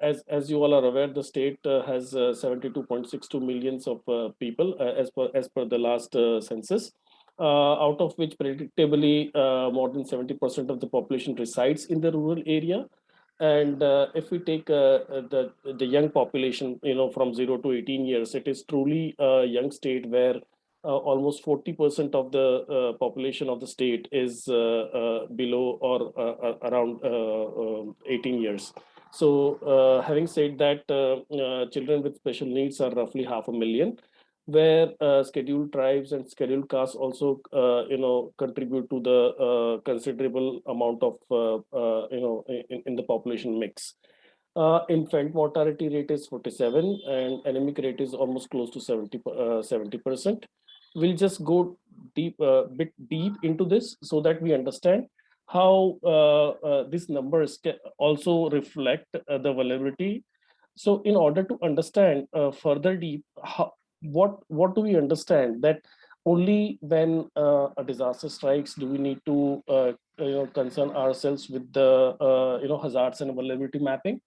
as you all are aware, the state has 72.62 millions of people as per the last census. Out of which predictably more than 70% of the population resides in the rural area. And if we take the young population, from 0 to 18 years, it is truly a young state where almost 40% of the population of the state is below or around 18 years. So having said that, children with special needs are roughly 500,000, where scheduled tribes and scheduled castes also contribute to the considerable amount of in the population mix. Infant mortality rate is 47 and anemic rate is almost close to 70%. We'll just go bit deep into this so that we understand how these numbers can also reflect the vulnerability. So in order to understand further deep, what do we understand that only when a disaster strikes do we need to concern ourselves with the hazards and vulnerability mapping?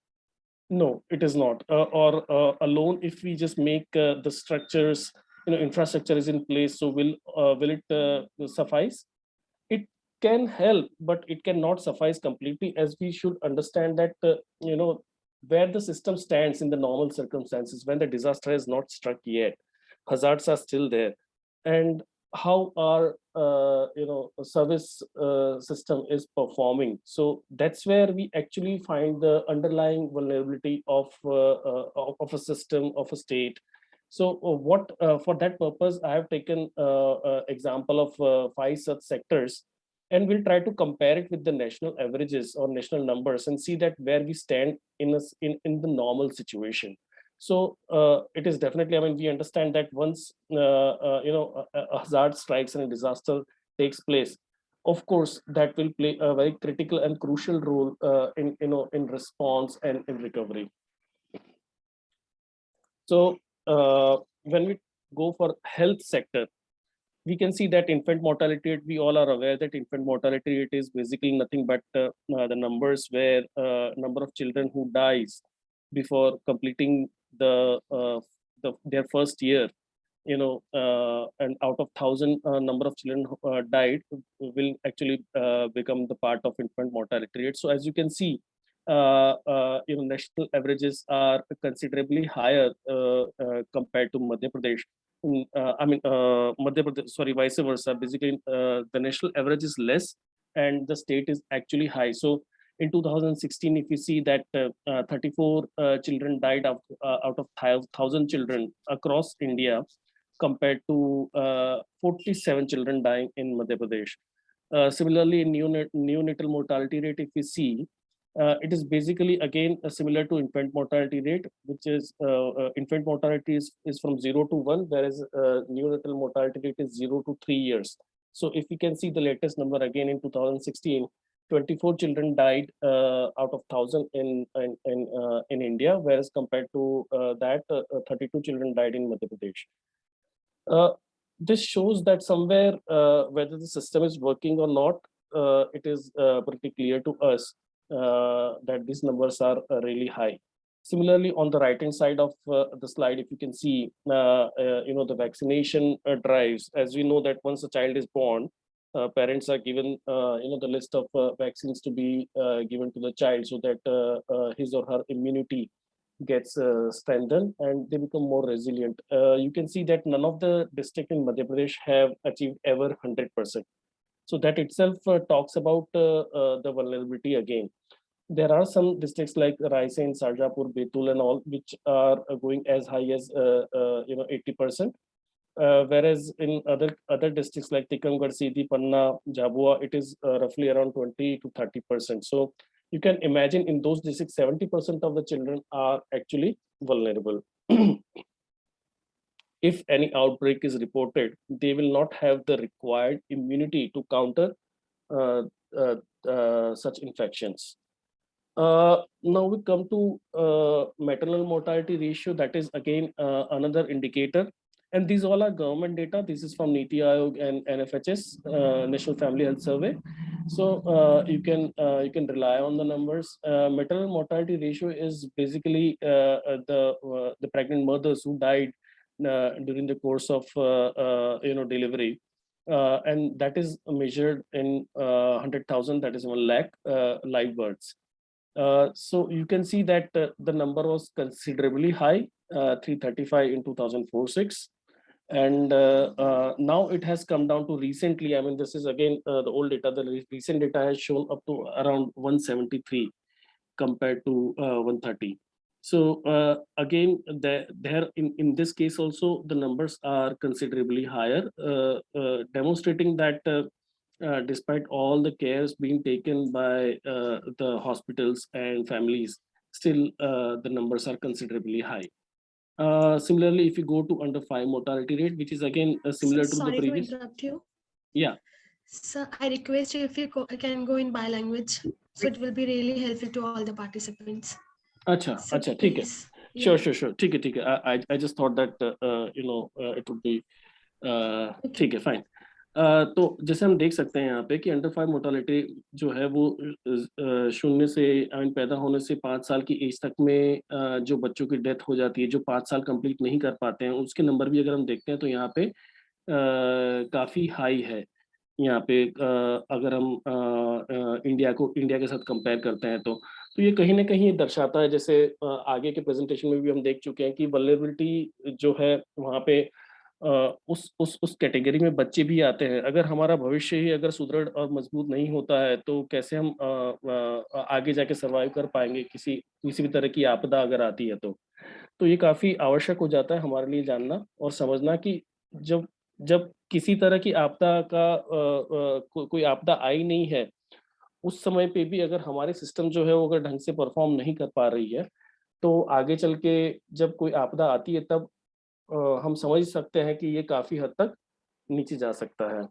No, it is not. Or alone, if we just make the structures, infrastructure is in place, so will it suffice? It can help, but it cannot suffice completely, as we should understand that where the system stands in the normal circumstances when the disaster has not struck yet, hazards are still there, and how our service system is performing. So that's where we actually find the underlying vulnerability of a system, of a state. So what for that purpose I have taken example of 5 such sectors, and we'll try to compare it with the national averages or national numbers and see that where we stand in the normal situation. So it is definitely, I mean, we understand that once a hazard strikes and a disaster takes place, of course, that will play a very critical and crucial role in response and in recovery. So when we go for health sector, we can see that infant mortality rate, we all are aware that infant mortality rate is basically nothing but the numbers where number of children who dies before completing their first year, and out of 1,000 number of children died will actually become the part of infant mortality rate. So as you can see, national averages are considerably higher compared to Madhya Pradesh. Madhya Pradesh, sorry, vice versa. Basically, the national average is less and the state is actually high. So in 2016, if you see that 34 children died out of 1,000 children across India, compared to 47 children dying in Madhya Pradesh. Similarly, in neonatal mortality rate, if we see, it is basically again similar to infant mortality rate, which is infant mortality is from 0 to 1, whereas neonatal mortality rate is 0 to 3 years. So if we can see the latest number again in 2016, 24 children died out of 1,000 in India, whereas compared to that 32 children died in Madhya Pradesh. This shows that somewhere whether the system is working or not, it is pretty clear to us that these numbers are really high. Similarly, on the right hand side of the slide, if you can see, the vaccination drives. As we know that once a child is born, parents are given, the list of vaccines to be given to the child so that his or her immunity gets strengthened and they become more resilient. You can see that none of the districts in Madhya Pradesh have achieved ever 100%. So that itself talks about the vulnerability again. There are some districts like Raisen, Sarjapur, Betul and all, which are going as high as 80%. Whereas in other districts like Tikamgarh, Sidi, Panna, Jhabua, it is roughly around 20 to 30%. So you can imagine in those districts, 70% of the children are actually vulnerable. If any outbreak is reported, they will not have the required immunity to counter such infections. Now we come to maternal mortality ratio. That is again another indicator. And these all are government data. This is from NITI Aayog and NFHS, National Family Health Survey. So you can rely on the numbers. Maternal mortality ratio is basically the pregnant mothers who died during the course of delivery, and that is measured in 100,000. That is 1 lakh live births. So you can see that the number was considerably high, 335 in 2004-06. And now it has come down to recently, I mean, this is again the old data, the recent data has shown up to around 173 compared to 130. So again, there in this case also, the numbers are considerably higher, demonstrating that despite all the cares being taken by the hospitals and families, still the numbers are considerably high. Similarly, if you go to under 5 mortality rate, which is again similar to the Sorry to previous. interrupt you. Yeah. Sir, I request you if you can go in bilanguage, so it will be really helpful to all the participants. अच्छा So अच्छा ठीक है, please, sure yeah. sure ठीक है I just thought that it would be ठीक है fine. तो जैसे हम देख सकते हैं यहाँ पे कि अंडर 5 मोर्टालिटी जो है वो शून्य से पैदा होने से 5 साल की एज तक में जो बच्चों की डेथ हो जाती है, जो 5 साल कंप्लीट नहीं कर पाते हैं, उसके नंबर भी अगर हम देखते हैं तो यहाँ पे काफी हाई है। यहाँ पे अगर हम इंडिया के साथ कंपेयर करते हैं तो ये कहीं ना कहीं दर्शाता है, जैसे आगे के प्रेजेंटेशन में भी हम देख चुके हैं कि वल्नरेबिलिटी जो है वहाँ पे उस कैटेगरी में बच्चे भी आते हैं। अगर हमारा भविष्य ही अगर सुदृढ़ और मजबूत नहीं होता है तो कैसे हम आगे जाके सर्वाइव कर पाएंगे किसी भी तरह की आपदा अगर आती है तो ये काफी आवश्यक हो जाता है हमारे लिए जानना और समझना कि जब जब किसी तरह की आपदा का कोई आपदा आई नहीं है, उस समय पे भी अगर हमारे सिस्टम जो है वो अगर ढंग से परफॉर्म नहीं कर पा रही है, तो आगे चल के जब कोई आपदा आती है तब हम समझ सकते हैं कि ये काफी हद तक नीचे जा सकता है।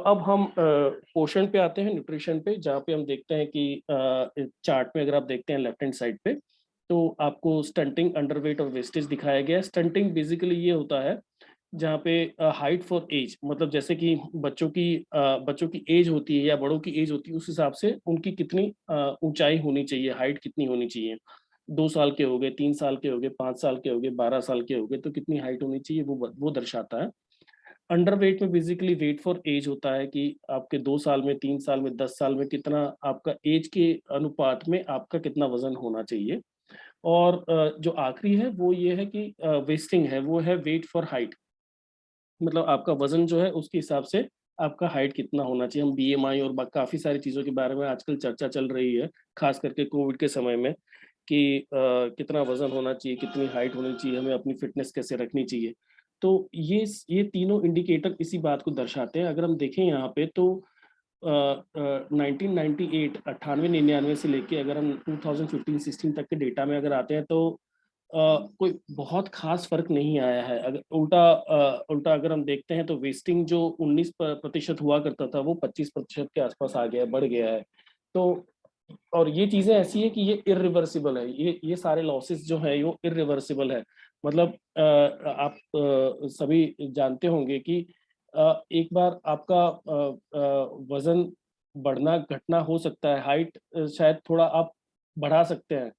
अब हम पोषण पे आते हैं, न्यूट्रिशन पे, जहाँ पे हम देखते हैं कि चार्ट में अगर आप देखते हैं लेफ्ट हैंड साइड पे, तो आपको स्टंटिंग, अंडरवेट और वेस्टेज दिखाया गया है। स्टंटिंग बेसिकली ये होता है जहाँ पे हाइट फॉर एज, मतलब जैसे कि बच्चों की एज होती है या बड़ों की एज होती है, उस हिसाब से उनकी कितनी ऊंचाई होनी चाहिए, हाइट कितनी होनी चाहिए। 2 साल के हो गए, 3 साल के हो गए, 5 साल के हो गए, 12 साल के हो गए, तो कितनी हाइट होनी चाहिए वो दर्शाता है। अंडरवेट में बेसिकली वेट फॉर एज होता है कि आपके 2 साल में, 3 साल में, 10 साल में कितना आपका एज के अनुपात में आपका कितना वजन होना चाहिए। और जो आखिरी है वो ये है कि वेस्टिंग है, वो है वेट फॉर हाइट, मतलब आपका वजन जो है उसके हिसाब से आपका हाइट कितना होना चाहिए। हम बीएमआई और काफी सारी चीजों के बारे में आजकल चर्चा चल रही है, खास करके कोविड के समय में, कि कितना वजन होना चाहिए, कितनी हाइट होनी चाहिए, हमें अपनी फिटनेस कैसे रखनी चाहिए। तो ये तीनों इंडिकेटर इसी बात को दर्शाते हैं। अगर हम देखें यहाँ पे तो 1998 98-99 से लेके अगर हम 2015-16 तक के डेटा में अगर आते हैं तो कोई बहुत खास फर्क नहीं आया है। अगर उल्टा अगर हम देखते हैं तो वेस्टिंग जो 19% हुआ करता था वो 25% के आसपास आ गया है, बढ़ गया है। तो और ये चीजें ऐसी है कि ये इरिवर्सिबल है, ये सारे लॉसेस जो है वो इरिवर्सिबल है। मतलब आप सभी जानते होंगे कि एक बार आपका वजन बढ़ना घटना हो सकता है, हाइट शायद थोड़ा आप बढ़ा सकते हैं,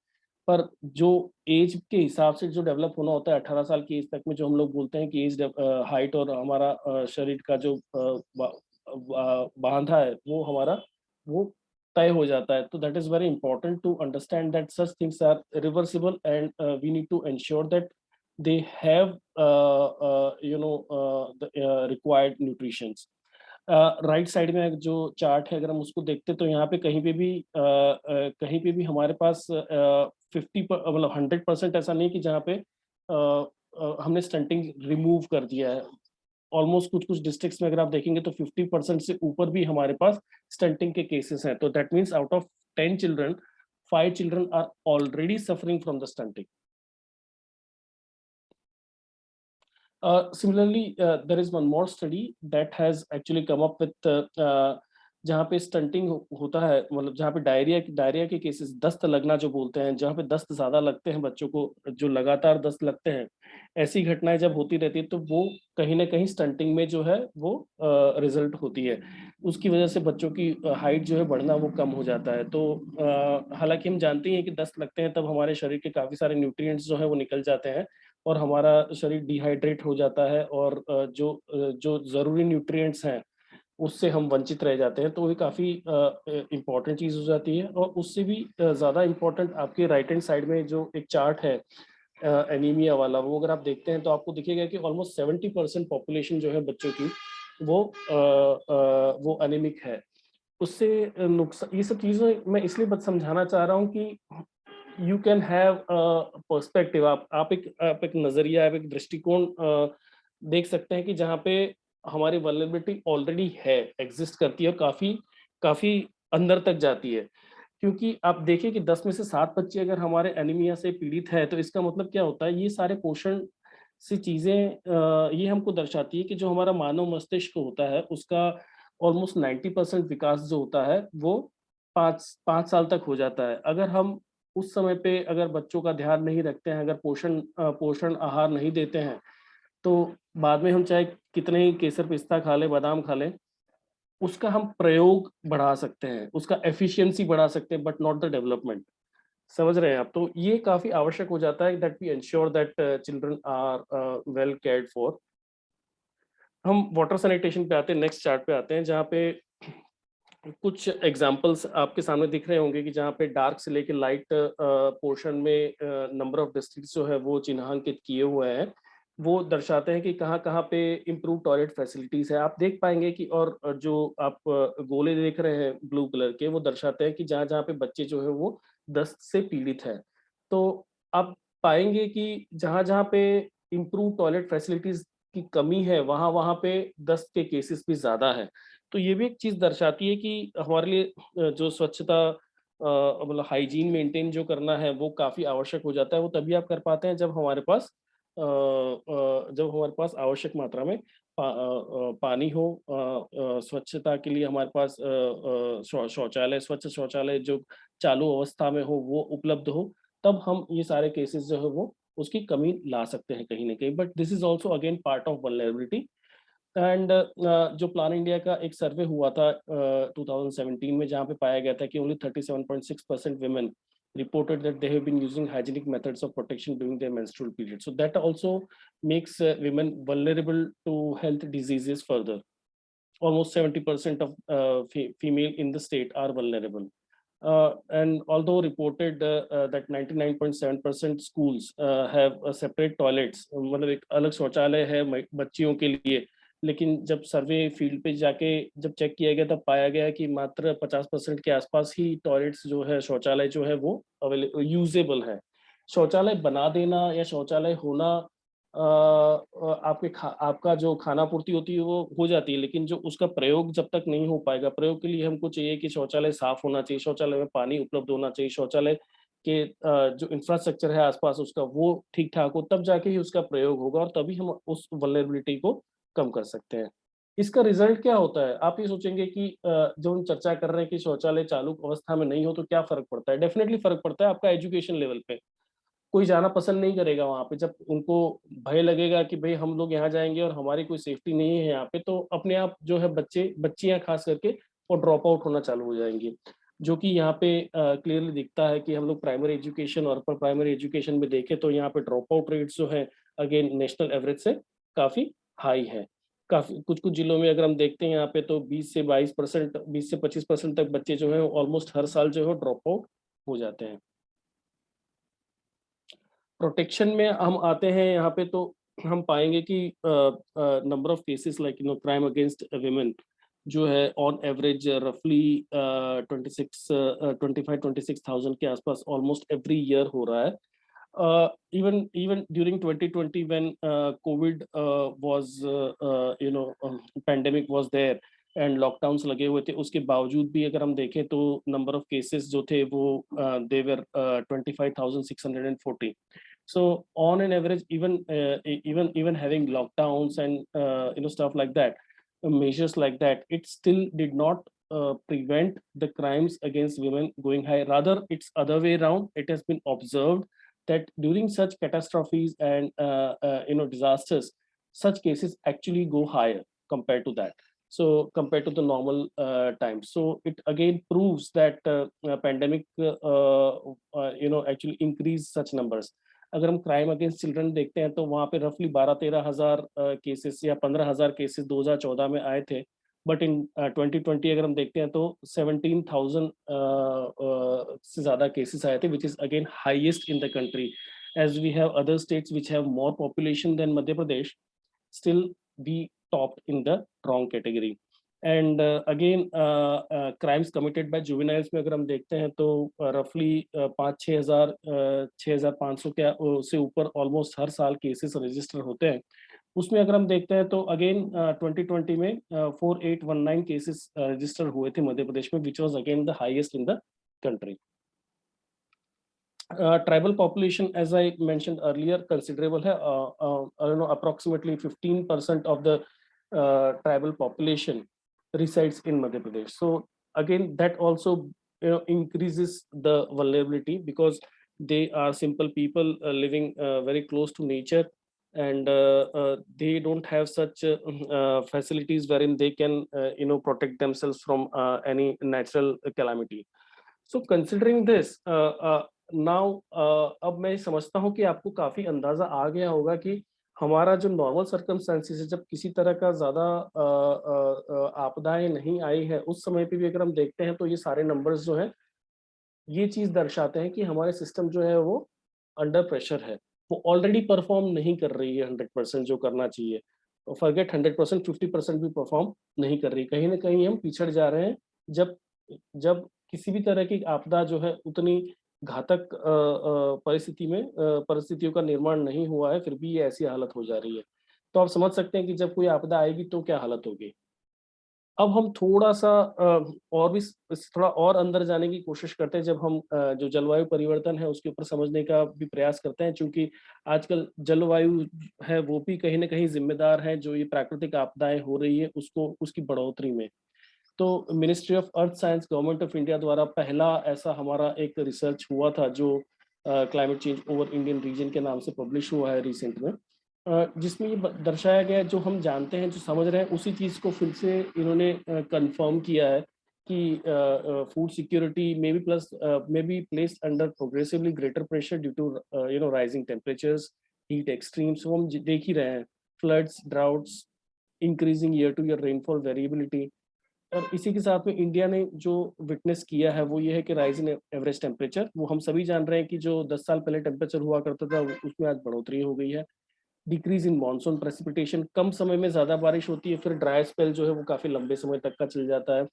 पर जो एज के हिसाब से जो डेवलप होना होता है 18 साल की एज तक में, जो हम लोग बोलते हैं कि एज हाइट और हमारा शरीर का जो बांधा है वो हमारा वो तय हो जाता है। तो that is very important to understand that such things are reversible and we need to ensure that they have the required nutritions. Right side में जो चार्ट है अगर हम उसको देखते तो यहाँ पे कहीं पे भी हमारे पास 50 मतलब 100% ऐसा नहीं कि जहाँ पे हमने स्टंटिंग रिमूव कर दिया है। ऑलमोस्ट कुछ डिस्ट्रिक्ट्स में अगर आप देखेंगे तो 50% से ऊपर भी हमारे पास स्टंटिंग के केसेस हैं। तो that means out of 10 children 5 children are already suffering from the stunting. Similarly, there is one more study that has actually come up with जहाँ पे स्टंटिंग होता है, मतलब जहाँ पे डायरिया के केसेस, दस्त लगना जो बोलते हैं, जहाँ पे दस्त ज्यादा लगते हैं बच्चों को, जो लगातार दस्त लगते हैं, ऐसी घटनाएं जब होती रहती है तो वो कहीं ना कहीं स्टंटिंग में जो है वो रिजल्ट होती है। उसकी वजह से बच्चों की हाइट जो है बढ़ना वो कम हो जाता है। तो हालांकि हम जानते हैं कि दस्त लगते हैं तब हमारे शरीर के काफी सारे न्यूट्रिएंट्स जो है वो निकल जाते हैं और हमारा शरीर डिहाइड्रेट हो जाता है और जो जरूरी न्यूट्रिएंट्स हैं उससे हम वंचित रह जाते हैं। तो ये काफी इम्पोर्टेंट चीज हो जाती है। और उससे भी ज्यादा इम्पोर्टेंट आपके राइट हैंड साइड में जो एक चार्ट है एनीमिया वाला, वो अगर आप देखते हैं तो आपको दिखेगा कि ऑलमोस्ट 70% पॉपुलेशन जो है बच्चों की वो एनीमिक है। उससे नुकसान, ये सब चीजें मैं इसलिए समझाना चाह रहा हूँ कि यू कैन हैव पर्सपेक्टिव, आप एक नजरिया, आप एक दृष्टिकोण देख सकते हैं कि जहाँ पे हमारी वल्नरेबिलिटी ऑलरेडी है, एग्जिस्ट करती है और काफी अंदर तक जाती है। क्योंकि आप देखिए कि 10 में से 7 बच्चे अगर हमारे एनीमिया से पीड़ित है, तो इसका मतलब क्या होता है, ये सारे पोषण से चीजें ये हमको दर्शाती है कि जो हमारा मानव मस्तिष्क होता है उसका ऑलमोस्ट 90% विकास जो होता है वो 5 साल तक हो जाता है। अगर हम उस समय पे अगर बच्चों का ध्यान नहीं रखते हैं, अगर पोषण आहार नहीं देते हैं, तो बाद में हम चाहे कितने ही केसर पिस्ता खा लें, बादाम खा लें, उसका हम प्रयोग बढ़ा सकते हैं, उसका एफिशिएंसी बढ़ा सकते हैं, बट नॉट द डेवलपमेंट। समझ रहे हैं आप? तो ये काफी आवश्यक हो जाता है that we ensure that children are well cared for. हम वाटर सैनिटेशन पे आते हैं, नेक्स्ट चार्ट पे आते हैं, जहाँ पे कुछ एग्जांपल्स आपके सामने दिख रहे होंगे कि जहाँ पे डार्क से लेके लाइट पोर्शन में नंबर ऑफ डिस्ट्रिक्ट्स जो है वो चिन्हांकित किए हुए हैं। वो दर्शाते हैं कि कहाँ-कहाँ पे इम्प्रूव टॉयलेट फैसिलिटीज है। आप देख पाएंगे कि और जो आप गोले देख रहे हैं ब्लू कलर के, वो दर्शाते हैं कि जहाँ-जहाँ पे बच्चे जो है वो दस्त से पीड़ित है। तो आप पाएंगे कि जहाँ-जहाँ पे इम्प्रूव टॉयलेट फैसिलिटीज की कमी है, वहाँ-वहाँ पे दस्त के केसेस भी ज़्यादा है। तो ये भी एक चीज़ दर्शाती है कि हमारे लिए जो स्वच्छता मतलब हाइजीन मेंटेन जो करना है वो काफ़ी आवश्यक हो जाता है। वो तभी आप कर पाते हैं जब हमारे पास आवश्यक मात्रा में पानी हो, स्वच्छता के लिए हमारे पास शौचालय, स्वच्छ शौचालय जो चालू अवस्था में हो वो उपलब्ध हो, तब हम ये सारे केसेस जो है वो उसकी कमी ला सकते हैं कहीं न कहीं। But this is also again part of vulnerability. And जो प्लान इंडिया का एक सर्वे हुआ था 2017 में, जहाँ पे पाया गया था कि only 37.6% women reported that they have been using hygienic methods of protection during their menstrual period. So that also makes women vulnerable to health diseases further. Almost 70% of female in the state are vulnerable. And although reported that 99.7% schools have separate toilets, मतलब एक अलग शौचालय है बच्चियों के लिए, लेकिन जब सर्वे फील्ड पे जाके जब चेक किया गया तब पाया गया कि मात्र 50% के आसपास ही टॉयलेट्स जो है, शौचालय जो है वो यूजेबल है। शौचालय बना देना या शौचालय होना आपका जो खाना पूर्ति होती है वो हो जाती है, लेकिन जो उसका प्रयोग जब तक नहीं हो पाएगा, प्रयोग के लिए हमको चाहिए कि शौचालय साफ होना चाहिए, शौचालय में पानी उपलब्ध होना चाहिए, शौचालय के जो इंफ्रास्ट्रक्चर है आसपास उसका वो ठीक ठाक हो, तब जाके ही उसका प्रयोग होगा और तभी हम उस वल्नरेबिलिटी को कम कर सकते हैं। इसका रिजल्ट क्या होता है? आप ये सोचेंगे कि जो हम चर्चा कर रहे हैं कि शौचालय चालू अवस्था में नहीं हो तो क्या फर्क पड़ता है? डेफिनेटली फर्क पड़ता है आपका एजुकेशन लेवल पे। कोई जाना पसंद नहीं करेगा वहाँ पे, जब उनको भय लगेगा कि भई हम लोग यहाँ जाएँगे और हमारी कोई सेफ्टी नहीं है यहाँ पे, तो अपने आप जो है बच्चियाँ खास करके वो ड्रॉप आउट होना चालू हो जाएँगी। जो कि यहाँ पे क्लियरली दिखता है कि हम लोग प्राइमरी एजुकेशन और अपर प्राइमरी एजुकेशन में देखें तो यहाँ पे ड्रॉप आउट रेट्स जो है अगेन नेशनल एवरेज से काफ़ी हाई है। काफ़ी कुछ-कुछ जिलों में अगर हम देखते हैं यहाँ पे तो 20 से 22%, 20 से 25% तक बच्चे जो हैं ऑलमोस्ट हर साल जो है ड्रॉप आउट हो जाते हैं। प्रोटेक्शन में हम आते हैं यहाँ पे तो हम पाएंगे कि number of cases like crime against women जो है ऑन एवरेज रफली 25-26,000 के आसपास ऑलमोस्ट एवरी ईयर हो रहा है। Even during 2020 when COVID was pandemic was there and lockdowns लगे हुए थे, उसके बावजूद भी अगर हम देखें तो नंबर ऑफ केसेस जो थे वो दे वर 25,640. So on an average, even having lockdowns and stuff like that, measures like that, it still did not prevent the crimes against women going high. Rather, it's other way around. It has been observed that during such catastrophes and disasters, such cases actually go higher compared to that. So compared to the normal times. So it again proves that pandemic actually increase such numbers. अगर हम crime against children देखते हैं तो वहाँ पे रफली 12-13 हज़ार cases या 15,000 केसेस 2014 में आए थे, बट इन 2020 अगर हम देखते हैं तो 17,000 से ज़्यादा केसेस आए थे, which is again highest in the country. As we have other states which have more population than Madhya Pradesh, still we topped in the wrong category. And again crimes committed by juveniles में अगर हम देखते हैं तो रफली 6,500 के से ऊपर ऑलमोस्ट हर साल केसेस रजिस्टर होते हैं। उसमें अगर हम देखते हैं तो अगेन 2020 में 4819 केसेस रजिस्टर हुए थे मध्य प्रदेश में, which was again the highest in the country. Tribal population, as I mentioned earlier, considerable hai. I don't know, approximately 15% of the tribal population resides in Madhya Pradesh. So again, that also increases the vulnerability, because they are simple people living very close to nature, and they don't have such facilities wherein they can protect themselves from any natural calamity. So considering this, now अब मैं समझता हूँ कि आपको काफी अंदाजा आ गया होगा कि हमारा जो नॉर्मल सर्कमस्टेंसेस है, जब किसी तरह का ज्यादा आपदाएं नहीं आई है, उस समय पे भी अगर हम देखते हैं तो ये सारे नंबर्स जो है ये चीज दर्शाते हैं कि हमारे सिस्टम जो है वो अंडर प्रेशर है, वो ऑलरेडी परफॉर्म नहीं कर रही है 100% जो करना चाहिए। फॉरगेट 100%, 50% भी परफॉर्म नहीं कर रही, कहीं ना कहीं हम पिछड़ जा रहे हैं। जब जब किसी भी तरह की आपदा जो है उतनी घातक परिस्थितियों का निर्माण नहीं हुआ है, फिर भी ये ऐसी हालत हो जा रही है। तो आप समझ सकते हैं कि जब कोई आपदा आएगी तो क्या हालत होगी। अब हम थोड़ा सा और भी थोड़ा और अंदर जाने की कोशिश करते हैं, जब हम जो जलवायु परिवर्तन है उसके ऊपर समझने का भी प्रयास करते हैं, क्योंकि आजकल जलवायु है वो भी कहीं ना कहीं जिम्मेदार है जो ये प्राकृतिक आपदाएं हो रही है उसकी बढ़ोतरी में। तो ministry of earth science, government of India द्वारा पहला ऐसा हमारा एक रिसर्च हुआ था जो climate change over Indian reason के नाम से पब्लिश हुआ है रिसेंट में, जिसमें ये दर्शाया गया है, जो हम जानते हैं, जो समझ रहे हैं, उसी चीज़ को फिर से इन्होंने कंफर्म किया है कि food security may be placed under progressively greater pressure due to rising temperatures, heat extremes। तो हम देख ही रहे हैं floods, droughts, increasing year two year rainfall variability. और इसी के साथ में इंडिया ने जो विटनेस किया है वो ये है कि राइज इन एवरेज टेम्परेचर, वो हम सभी जान रहे हैं कि जो 10 साल पहले टेम्परेचर हुआ करता था उसमें आज बढ़ोतरी हो गई है। डिक्रीज इन मॉनसून प्रेसिपिटेशन, कम समय में ज्यादा बारिश होती है, फिर ड्राई स्पेल जो है वो काफी लंबे समय तक का चल जाता है।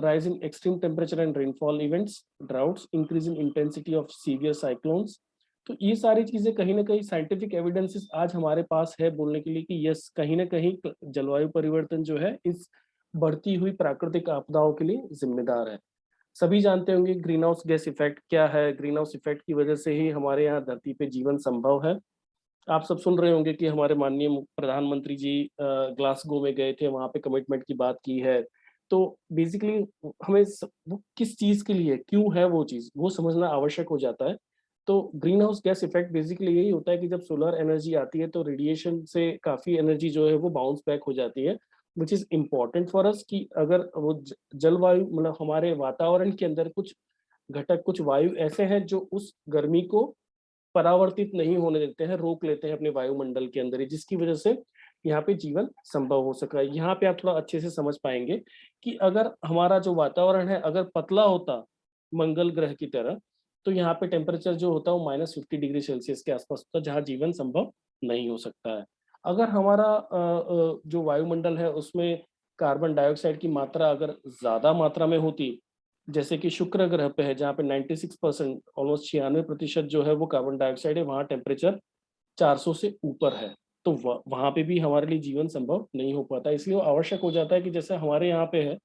Rise in extreme temperature and rainfall events, droughts, increase in intensity of severe cyclones. तो ये सारी चीजें कहीं ना कहीं साइंटिफिक एविडेंसेस आज हमारे पास है बोलने के लिए कि यस, कहीं ना कहीं जलवायु परिवर्तन जो है इस बढ़ती हुई प्राकृतिक आपदाओं के लिए जिम्मेदार है। सभी जानते होंगे ग्रीन हाउस गैस इफेक्ट क्या है। ग्रीन हाउस इफेक्ट की वजह से ही हमारे यहाँ धरती पे जीवन संभव है। आप सब सुन रहे होंगे कि हमारे माननीय प्रधानमंत्री जी ग्लासगो में गए थे, वहां पे कमिटमेंट की बात की है। तो बेसिकली हमें वो किस चीज के लिए, क्यों है वो चीज, वो समझना आवश्यक हो जाता है। तो green house gas effect basically यही होता है कि जब सोलर एनर्जी आती है तो रेडिएशन से काफी एनर्जी जो है वो बाउंस बैक हो जाती है, which is important for us कि अगर वो जलवायु मतलब हमारे वातावरण के अंदर कुछ घटक, कुछ वायु ऐसे हैं जो उस गर्मी को परावर्तित नहीं होने देते हैं, रोक लेते हैं अपने वायुमंडल के अंदर ही, जिसकी वजह से यहाँ पे जीवन संभव हो सका है। यहाँ पे आप थोड़ा अच्छे से समझ पाएंगे कि अगर हमारा जो वातावरण है अगर पतला होता मंगल ग्रह की तरह, तो यहाँ पे टेम्परेचर जो होता है वो -50 डिग्री सेल्सियस के आसपास होता, जहाँ जीवन संभव नहीं हो सकता है। अगर हमारा जो वायुमंडल है उसमें कार्बन डाइऑक्साइड की मात्रा अगर ज्यादा मात्रा में होती, जैसे कि शुक्र ग्रह पे है जहाँ पे 96%, ऑलमोस्ट 96% जो है वो कार्बन डाइऑक्साइड है, वहाँ टेम्परेचर 400 से ऊपर है, तो वहाँ पे भी हमारे लिए जीवन संभव नहीं हो पाता। इसलिए आवश्यक हो जाता है कि जैसे हमारे यहाँ पे है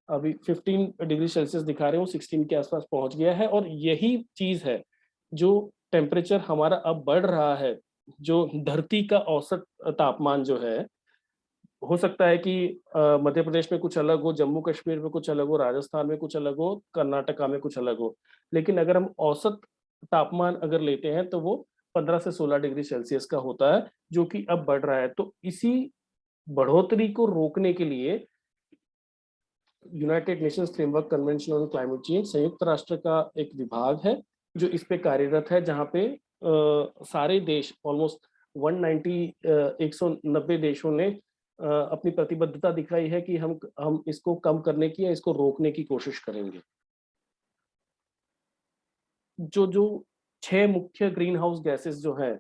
अभी 15 डिग्री सेल्सियस दिखा रहे हो, 16 के आसपास पहुंच गया है, और यही चीज है जो टेम्परेचर हमारा अब बढ़ रहा है। जो धरती का औसत तापमान जो है, हो सकता है कि मध्य प्रदेश में कुछ अलग हो, जम्मू कश्मीर में कुछ अलग हो, राजस्थान में कुछ अलग हो, कर्नाटका में कुछ अलग हो, लेकिन अगर हम औसत तापमान अगर लेते हैं तो वो 15 से 16 डिग्री सेल्सियस का होता है, जो कि अब बढ़ रहा है। तो इसी बढ़ोतरी को रोकने के लिए United Nations framework convention on climate change, संयुक्त राष्ट्र का एक विभाग है जो इस पे कार्यरत है, जहाँ पे सारे देश ऑलमोस्ट 190 देशों ने अपनी प्रतिबद्धता दिखाई है कि हम इसको कम करने की या इसको रोकने की कोशिश करेंगे। जो 6 मुख्य ग्रीन हाउस गैसेस जो है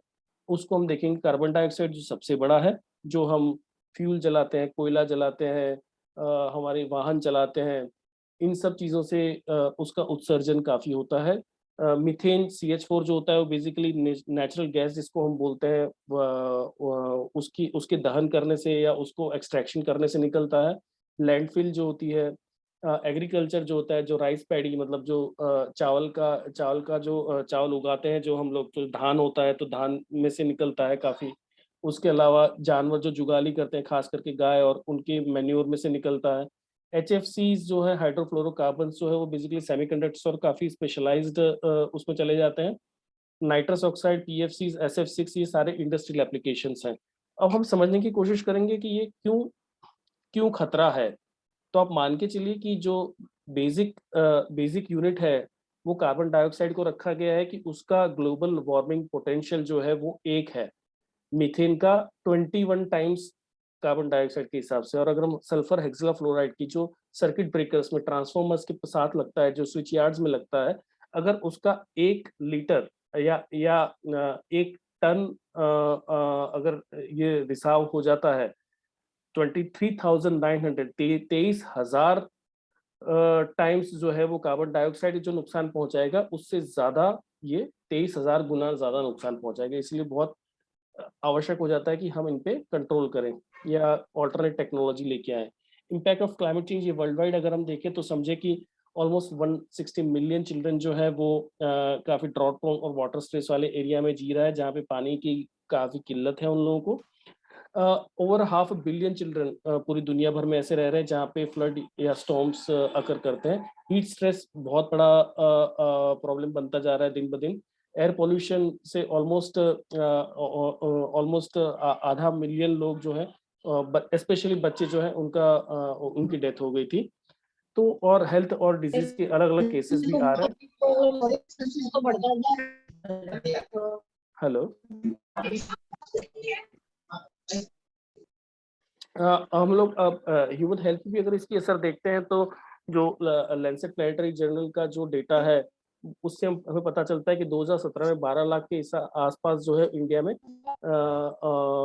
उसको हम देखेंगे। कार्बन डाइऑक्साइड जो सबसे बड़ा है, जो हम फ्यूल जलाते हैं, कोयला जलाते हैं, हमारे वाहन चलाते हैं, इन सब चीज़ों से उसका उत्सर्जन काफ़ी होता है। मीथेन CH4 जो होता है वो बेसिकली नेचुरल गैस जिसको हम बोलते हैं, उसके दहन करने से या उसको एक्सट्रैक्शन करने से निकलता है। लैंडफिल जो होती है, एग्रीकल्चर जो होता है, जो राइस पैडी मतलब जो चावल का जो चावल उगाते हैं, जो हम लोग, जो धान होता है तो धान में से निकलता है काफ़ी। उसके अलावा जानवर जो जुगाली करते हैं, खास करके गाय, और उनके मैन्योर में से निकलता है। एचएफसीज़ जो है, हाइड्रोफ्लोरोकार्बन्स जो है, वो बेसिकली सेमीकंडक्टर्स और काफ़ी स्पेशलाइज़्ड उसमें चले जाते हैं। नाइट्रस ऑक्साइड, पीएफसीज़, एसएफ6, ये सारे इंडस्ट्रियल एप्लीकेशंस हैं। अब हम समझने की कोशिश करेंगे कि ये क्यों क्यों खतरा है? तो आप मान के चलिए कि जो बेसिक यूनिट है, वो कार्बन डाइऑक्साइड को रखा गया है कि उसका ग्लोबल वार्मिंग पोटेंशियल जो है वो 1 है। मीथेन का 21 टाइम्स कार्बन डाइऑक्साइड के हिसाब से। और अगर हम सल्फर हेक्साफ्लोराइड की, जो सर्किट ब्रेकर्स में, ट्रांसफार्मर्स के साथ लगता है, जो स्विच यार्ड्स में लगता है, अगर उसका 1 लीटर या 1 टन अगर ये रिसाव हो जाता है, 23,900 23,000 टाइम्स जो है वो कार्बन डाइऑक्साइड जो नुकसान पहुंचाएगा, उससे ज्यादा ये 23,000 गुना ज्यादा नुकसान पहुंचाएगा। इसलिए बहुत आवश्यक हो जाता है कि हम इन पे कंट्रोल करें या ऑल्टरनेट टेक्नोलॉजी लेके आए। इम्पैक्ट ऑफ क्लाइमेट चेंज, ये वर्ल्ड वाइड अगर हम देखें तो समझे कि ऑलमोस्ट 160 मिलियन चिल्ड्रन जो है वो काफी ड्रॉट प्रोन और वाटर स्ट्रेस वाले एरिया में जी रहा है, जहाँ पे पानी की काफी किल्लत है उन लोगों को। ओवर हाफ बिलियन चिल्ड्रन पूरी दुनिया भर में ऐसे रह रहे हैं जहाँ पे फ्लड या स्टॉर्म्स अकर करते हैं। हीट स्ट्रेस बहुत बड़ा प्रॉब्लम बनता जा रहा है दिन ब दिन। एयर पोल्यूशन से ऑलमोस्ट आधा मिलियन लोग जो है, स्पेशली बच्चे जो है, उनकी डेथ हो गई थी। तो और हेल्थ और डिजीज के अलग अलग केसेस भी आ रहे हैं। हेलो, हम लोग अब ह्यूमन हेल्थ भी अगर इसकी असर देखते हैं तो जो लैंसेट प्लेनेटरी जर्नल का जो डेटा है, उससे हमें पता चलता है कि 2017 में 12 लाख के आसपास जो है इंडिया में,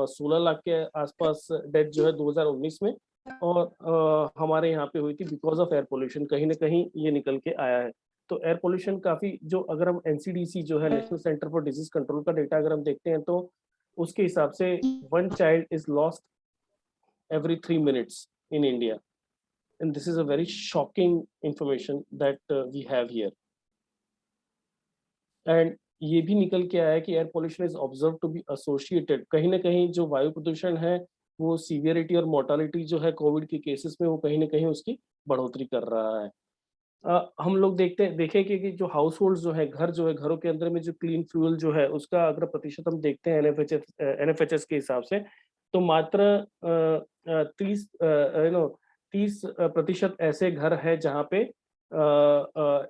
16 लाख के आसपास डेथ जो है 2019 में, और हमारे यहाँ पे हुई थी बिकॉज ऑफ एयर पोल्यूशन। कहीं ना कहीं ये निकल के आया है। तो एयर पोल्यूशन काफी, जो अगर हम एनसीडीसी जो है, national centre for disease control का डेटा अगर हम देखते हैं तो उसके हिसाब से 1 child is lost every 3 minutes in India. And this is a very shocking information that we have here. And ये भी निकल के आया है कि air pollution is observe to be associated, कहीं ना कहीं जो वायु प्रदूषण है वो सीवियरिटी और मोर्टालिटी जो है कोविड के केसेस में, वो कहीं ना कहीं उसकी बढ़ोतरी कर रहा है। हम लोग देखें कि जो हाउस होल्ड जो है, घर जो है, घरों के अंदर में जो क्लीन फ्यूल जो है, उसका अगर प्रतिशत हम देखते हैं एनएफएचएस के हिसाब से, तो मात्र 30% ऐसे घर है जहाँ पे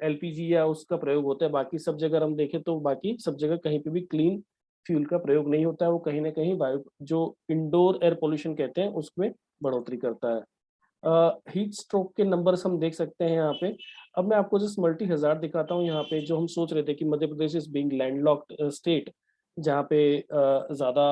एलपीजी या उसका प्रयोग होता है। बाकी सब जगह हम देखें तो बाकी सब जगह कहीं पे भी क्लीन फ्यूल का प्रयोग नहीं होता है। वो कहीं ना कहीं वायु, जो इंडोर एयर पोल्यूशन कहते हैं, उसमें बढ़ोतरी करता है। हीट स्ट्रोक के नंबर्स हम देख सकते हैं यहाँ पे। अब मैं आपको जस्ट मल्टी हज़ार दिखाता हूँ यहाँ पे। जो हम सोच रहे थे कि Madhya Pradesh is being landlocked state, जहाँ पे ज़्यादा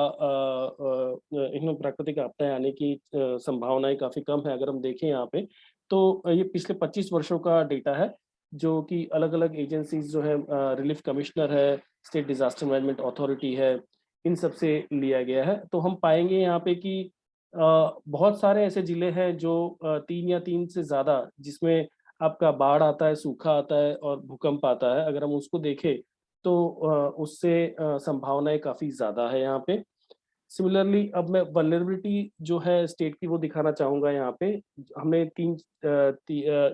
इन प्राकृतिक आपदाएं आने की संभावनाएं काफ़ी कम है। अगर हम देखें यहाँ पे तो ये पिछले 25 वर्षों का डेटा है, जो कि अलग अलग एजेंसीज जो है, रिलीफ कमिश्नर है, स्टेट डिजास्टर मैनेजमेंट अथॉरिटी है, इन सब से लिया गया है। तो हम पाएंगे यहाँ पे कि बहुत सारे ऐसे जिले हैं जो 3 या 3 से ज़्यादा, जिसमें आपका बाढ़ आता है, सूखा आता है और भूकंप आता है। अगर हम उसको देखें तो उससे संभावनाएं काफ़ी ज़्यादा है यहाँ पे। सिमिलरली अब मैं वल्नरेबिलिटी जो है स्टेट की वो दिखाना चाहूँगा यहाँ पे। हमने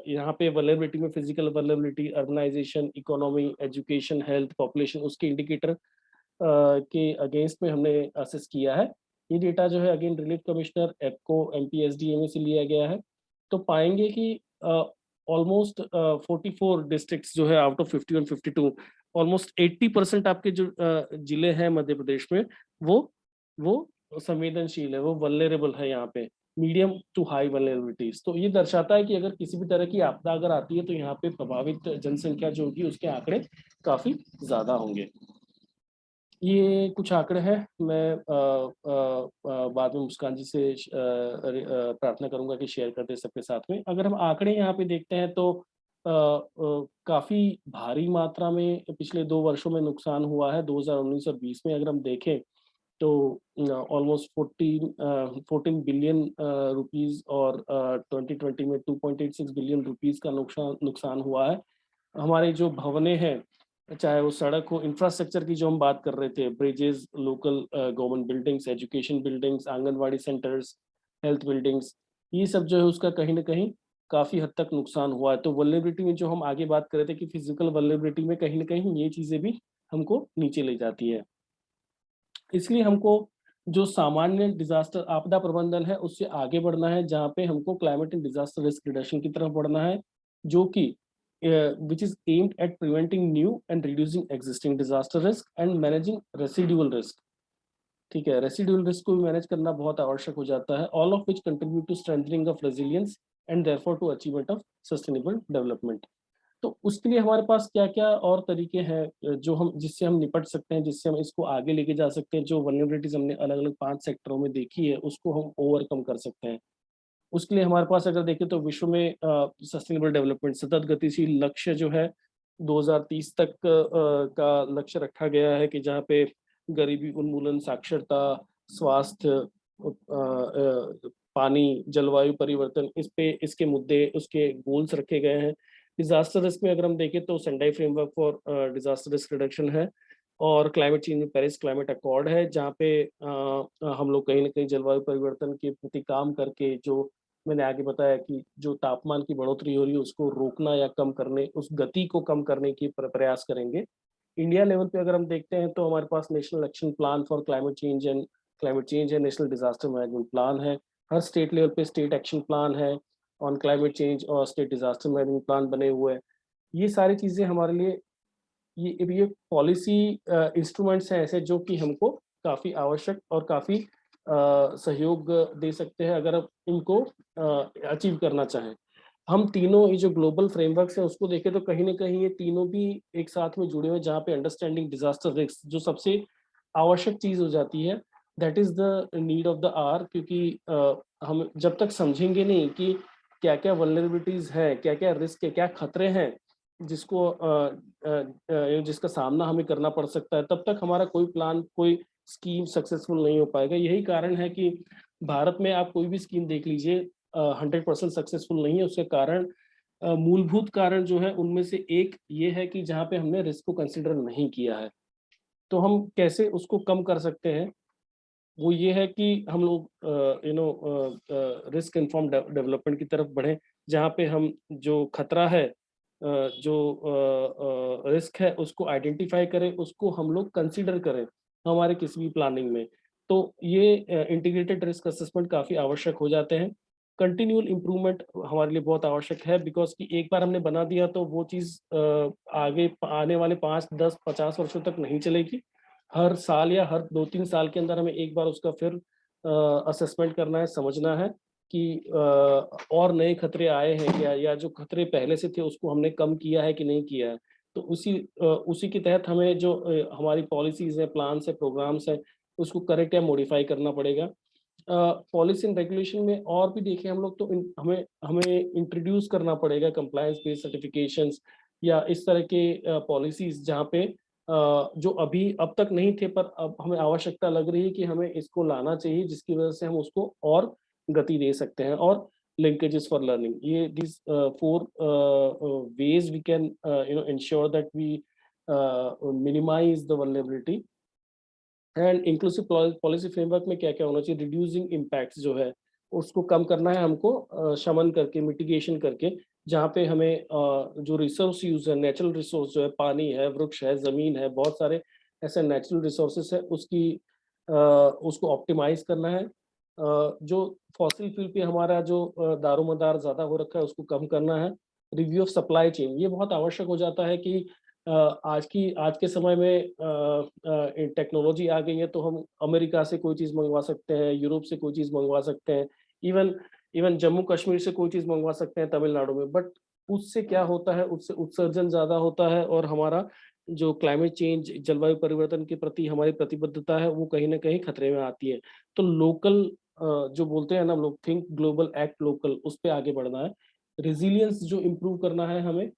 यहाँ पे वल्नरेबिलिटी में physical vulnerability, urbanisation, economy, education, health, population, उसके इंडिकेटर के अगेंस्ट में हमने असेस किया है। ये डेटा जो है again relief commissioner, EPCO, MPSDMA से लिया गया है। तो पाएंगे कि ऑलमोस्ट 44 डिस्ट्रिक्ट्स जो है आउट ऑफ 51, 52, ऑलमोस्ट 80% आपके जो जिले हैं मध्य प्रदेश में, वो संवेदनशील है, वो वल्नरेबल है यहाँ पे, मीडियम टू हाई वल्नरेबिलिटीज। तो ये दर्शाता है कि अगर किसी भी तरह की आपदा अगर आती है तो यहाँ पे प्रभावित जनसंख्या जो होगी उसके आंकड़े काफी ज्यादा होंगे। ये कुछ आंकड़े हैं। मैं बाद में मुस्कान जी से प्रार्थना करूंगा कि शेयर कर दे सबके साथ में। अगर हम आंकड़े यहाँ पे देखते हैं तो काफी भारी मात्रा में पिछले 2 वर्षों में नुकसान हुआ है। 2019 और 20 में अगर हम देखें तो ऑलमोस्ट 14 बिलियन रुपीस और 2020 में 2.86 बिलियन रुपीस का नुकसान हुआ है। हमारे जो भवनें हैं, चाहे वो सड़क हो, इंफ्रास्ट्रक्चर की जो हम बात कर रहे थे, bridges, local government buildings, education buildings, anganwadi centres, health buildings, ये सब जो है उसका कहीं ना कहीं काफी हद तक नुकसान हुआ है। तो वल्नरेबिलिटी में जो हम आगे बात कर रहे थे कि फिजिकल वल्नरेबिलिटी में कहीं ना कहीं ये चीजें भी हमको नीचे ले जाती है। इसलिए हमको जो सामान्य डिजास्टर आपदा प्रबंधन है उससे आगे बढ़ना है, जहाँ पे हमको climate and disaster risk reduction की तरफ बढ़ना है, जो कि which is aimed at preventing new and reducing existing disaster risk and managing residual risk। ठीक है, रेसिडुअल रिस्क को भी मैनेज करना बहुत आवश्यक हो जाता है, all of which contribute to strengthening of resilience and therefore to achievement of sustainable development. तो उसके लिए हमारे पास क्या क्या और तरीके हैं जो हम जिससे हम निपट सकते हैं, जिससे हम इसको आगे लेके जा सकते हैं। जो वल्नरेबिलिटीज हमने अलग अलग 5 सेक्टरों में देखी है उसको हम ओवरकम कर सकते हैं। उसके लिए हमारे पास अगर देखें तो विश्व में सस्टेनेबल डेवलपमेंट सतत गतिशील लक्ष्य जो है 2030 तक का लक्ष्य रखा गया है, कि जहाँ पे गरीबी उन्मूलन, साक्षरता, स्वास्थ्य, पानी, जलवायु परिवर्तन, इस पे इसके मुद्दे, उसके गोल्स रखे गए हैं। डिजास्टर रिस्क में अगर हम देखें तो Sendai framework for disaster risk reduction है, और क्लाइमेट चेंज में पेरिस क्लाइमेट अकॉर्ड है, जहाँ पे हम लोग कहीं ना कहीं जलवायु परिवर्तन के प्रति काम करके, जो मैंने आगे बताया कि जो तापमान की बढ़ोतरी हो रही है उसको रोकना या कम करने, उस गति को कम करने की प्रयास करेंगे। इंडिया लेवल पे अगर हम देखते हैं तो हमारे पास national action plan for climate change है, नेशनल डिजास्टर मैनेजमेंट प्लान है, हर स्टेट लेवल पे स्टेट एक्शन प्लान है ऑन क्लाइमेट चेंज और स्टेट डिजास्टर मैनेजमेंट प्लान बने हुए हैं। ये सारी चीजें हमारे लिए ये पॉलिसी इंस्ट्रूमेंट्स हैं ऐसे, जो कि हमको काफी आवश्यक और काफी सहयोग दे सकते हैं अगर आप इनको अचीव करना चाहें। हम तीनों ये जो ग्लोबल फ्रेमवर्क्स है उसको देखें तो कहीं ना कहीं ये तीनों भी एक साथ में जुड़े हुए, जहाँ पे अंडरस्टैंडिंग डिजास्टर रिस्क जो सबसे आवश्यक चीज हो जाती है, that is the need of the hour. क्योंकि हम जब तक समझेंगे नहीं कि क्या क्या वल्नरेबिलिटीज है, क्या क्या रिस्क है, क्या खतरे हैं जिसको जिसका सामना हमें करना पड़ सकता है, तब तक हमारा कोई प्लान, कोई स्कीम सक्सेसफुल नहीं हो पाएगा। यही कारण है कि भारत में आप कोई भी स्कीम देख लीजिए 100% सक्सेसफुल नहीं है। उसके कारण मूलभूत कारण जो है उनमें से एक ये है कि जहाँ पे हमने रिस्क को कंसिडर नहीं किया है। तो हम कैसे उसको कम कर सकते हैं, वो ये है कि हम लोग रिस्क इन्फॉर्म डेवलपमेंट की तरफ बढ़े, जहाँ पे हम जो खतरा है, जो रिस्क है उसको आइडेंटिफाई करें, उसको हम लोग कंसीडर करें हमारे किसी भी प्लानिंग में। तो ये इंटीग्रेटेड रिस्क असेसमेंट काफ़ी आवश्यक हो जाते हैं। कंटिन्यूअल इम्प्रूवमेंट हमारे लिए बहुत आवश्यक है, बिकॉज कि एक बार हमने बना दिया तो वो चीज़ आगे आने वाले 5, 10, 50 वर्षों तक नहीं चलेगी। हर साल या हर 2-3 साल के अंदर हमें एक बार उसका फिर असेसमेंट करना है, समझना है कि और नए खतरे आए हैं क्या, या जो खतरे पहले से थे उसको हमने कम किया है कि नहीं किया है। तो उसी के तहत हमें जो हमारी पॉलिसीज है, प्लान्स है, प्रोग्राम्स है, उसको करेक्ट या मॉडिफाई करना पड़ेगा। पॉलिसी एंड रेगुलेशन में और भी देखें हम लोग तो हमें इंट्रोड्यूस करना पड़ेगा कंप्लायंस बेस्ड सर्टिफिकेशंस या इस तरह के पॉलिसीज, जहाँ पे जो अभी अब तक नहीं थे पर अब हमें आवश्यकता लग रही है कि हमें इसको लाना चाहिए, जिसकी वजह से हम उसको और गति दे सकते हैं। और linkages for learning, ये these 4 ways we can ensure that we minimize the vulnerability। And inclusive policy framework में क्या क्या होना चाहिए, रिड्यूसिंग इम्पैक्ट्स जो है उसको कम करना है हमको, शमन करके, मिटिगेशन करके, जहाँ पे हमें जो रिसोर्स यूज है, नेचुरल रिसोर्स जो है, पानी है, वृक्ष है, जमीन है, बहुत सारे ऐसे नेचुरल रिसोर्सेस है, उसको ऑप्टिमाइज करना है। जो फॉसिल फ्यूल पे हमारा जो दारोमदार ज्यादा हो रखा है उसको कम करना है। रिव्यू ऑफ सप्लाई चेन, ये बहुत आवश्यक हो जाता है कि आज के समय में टेक्नोलॉजी आ गई है, तो हम अमेरिका से कोई चीज़ मंगवा सकते हैं, यूरोप से कोई चीज़ मंगवा सकते हैं, इवन जम्मू कश्मीर से कोई चीज़ मंगवा सकते हैं तमिलनाडु में। बट उससे क्या होता है, उससे उत्सर्जन ज़्यादा होता है और हमारा जो क्लाइमेट चेंज, जलवायु परिवर्तन के प्रति हमारी प्रतिबद्धता है वो कहीं ना कहीं खतरे में आती है। तो लोकल जो बोलते हैं ना हम लोग, थिंक ग्लोबल एक्ट लोकल, उस पर आगे बढ़ना है। रेजिलियंस जो इम्प्रूव करना है हमें,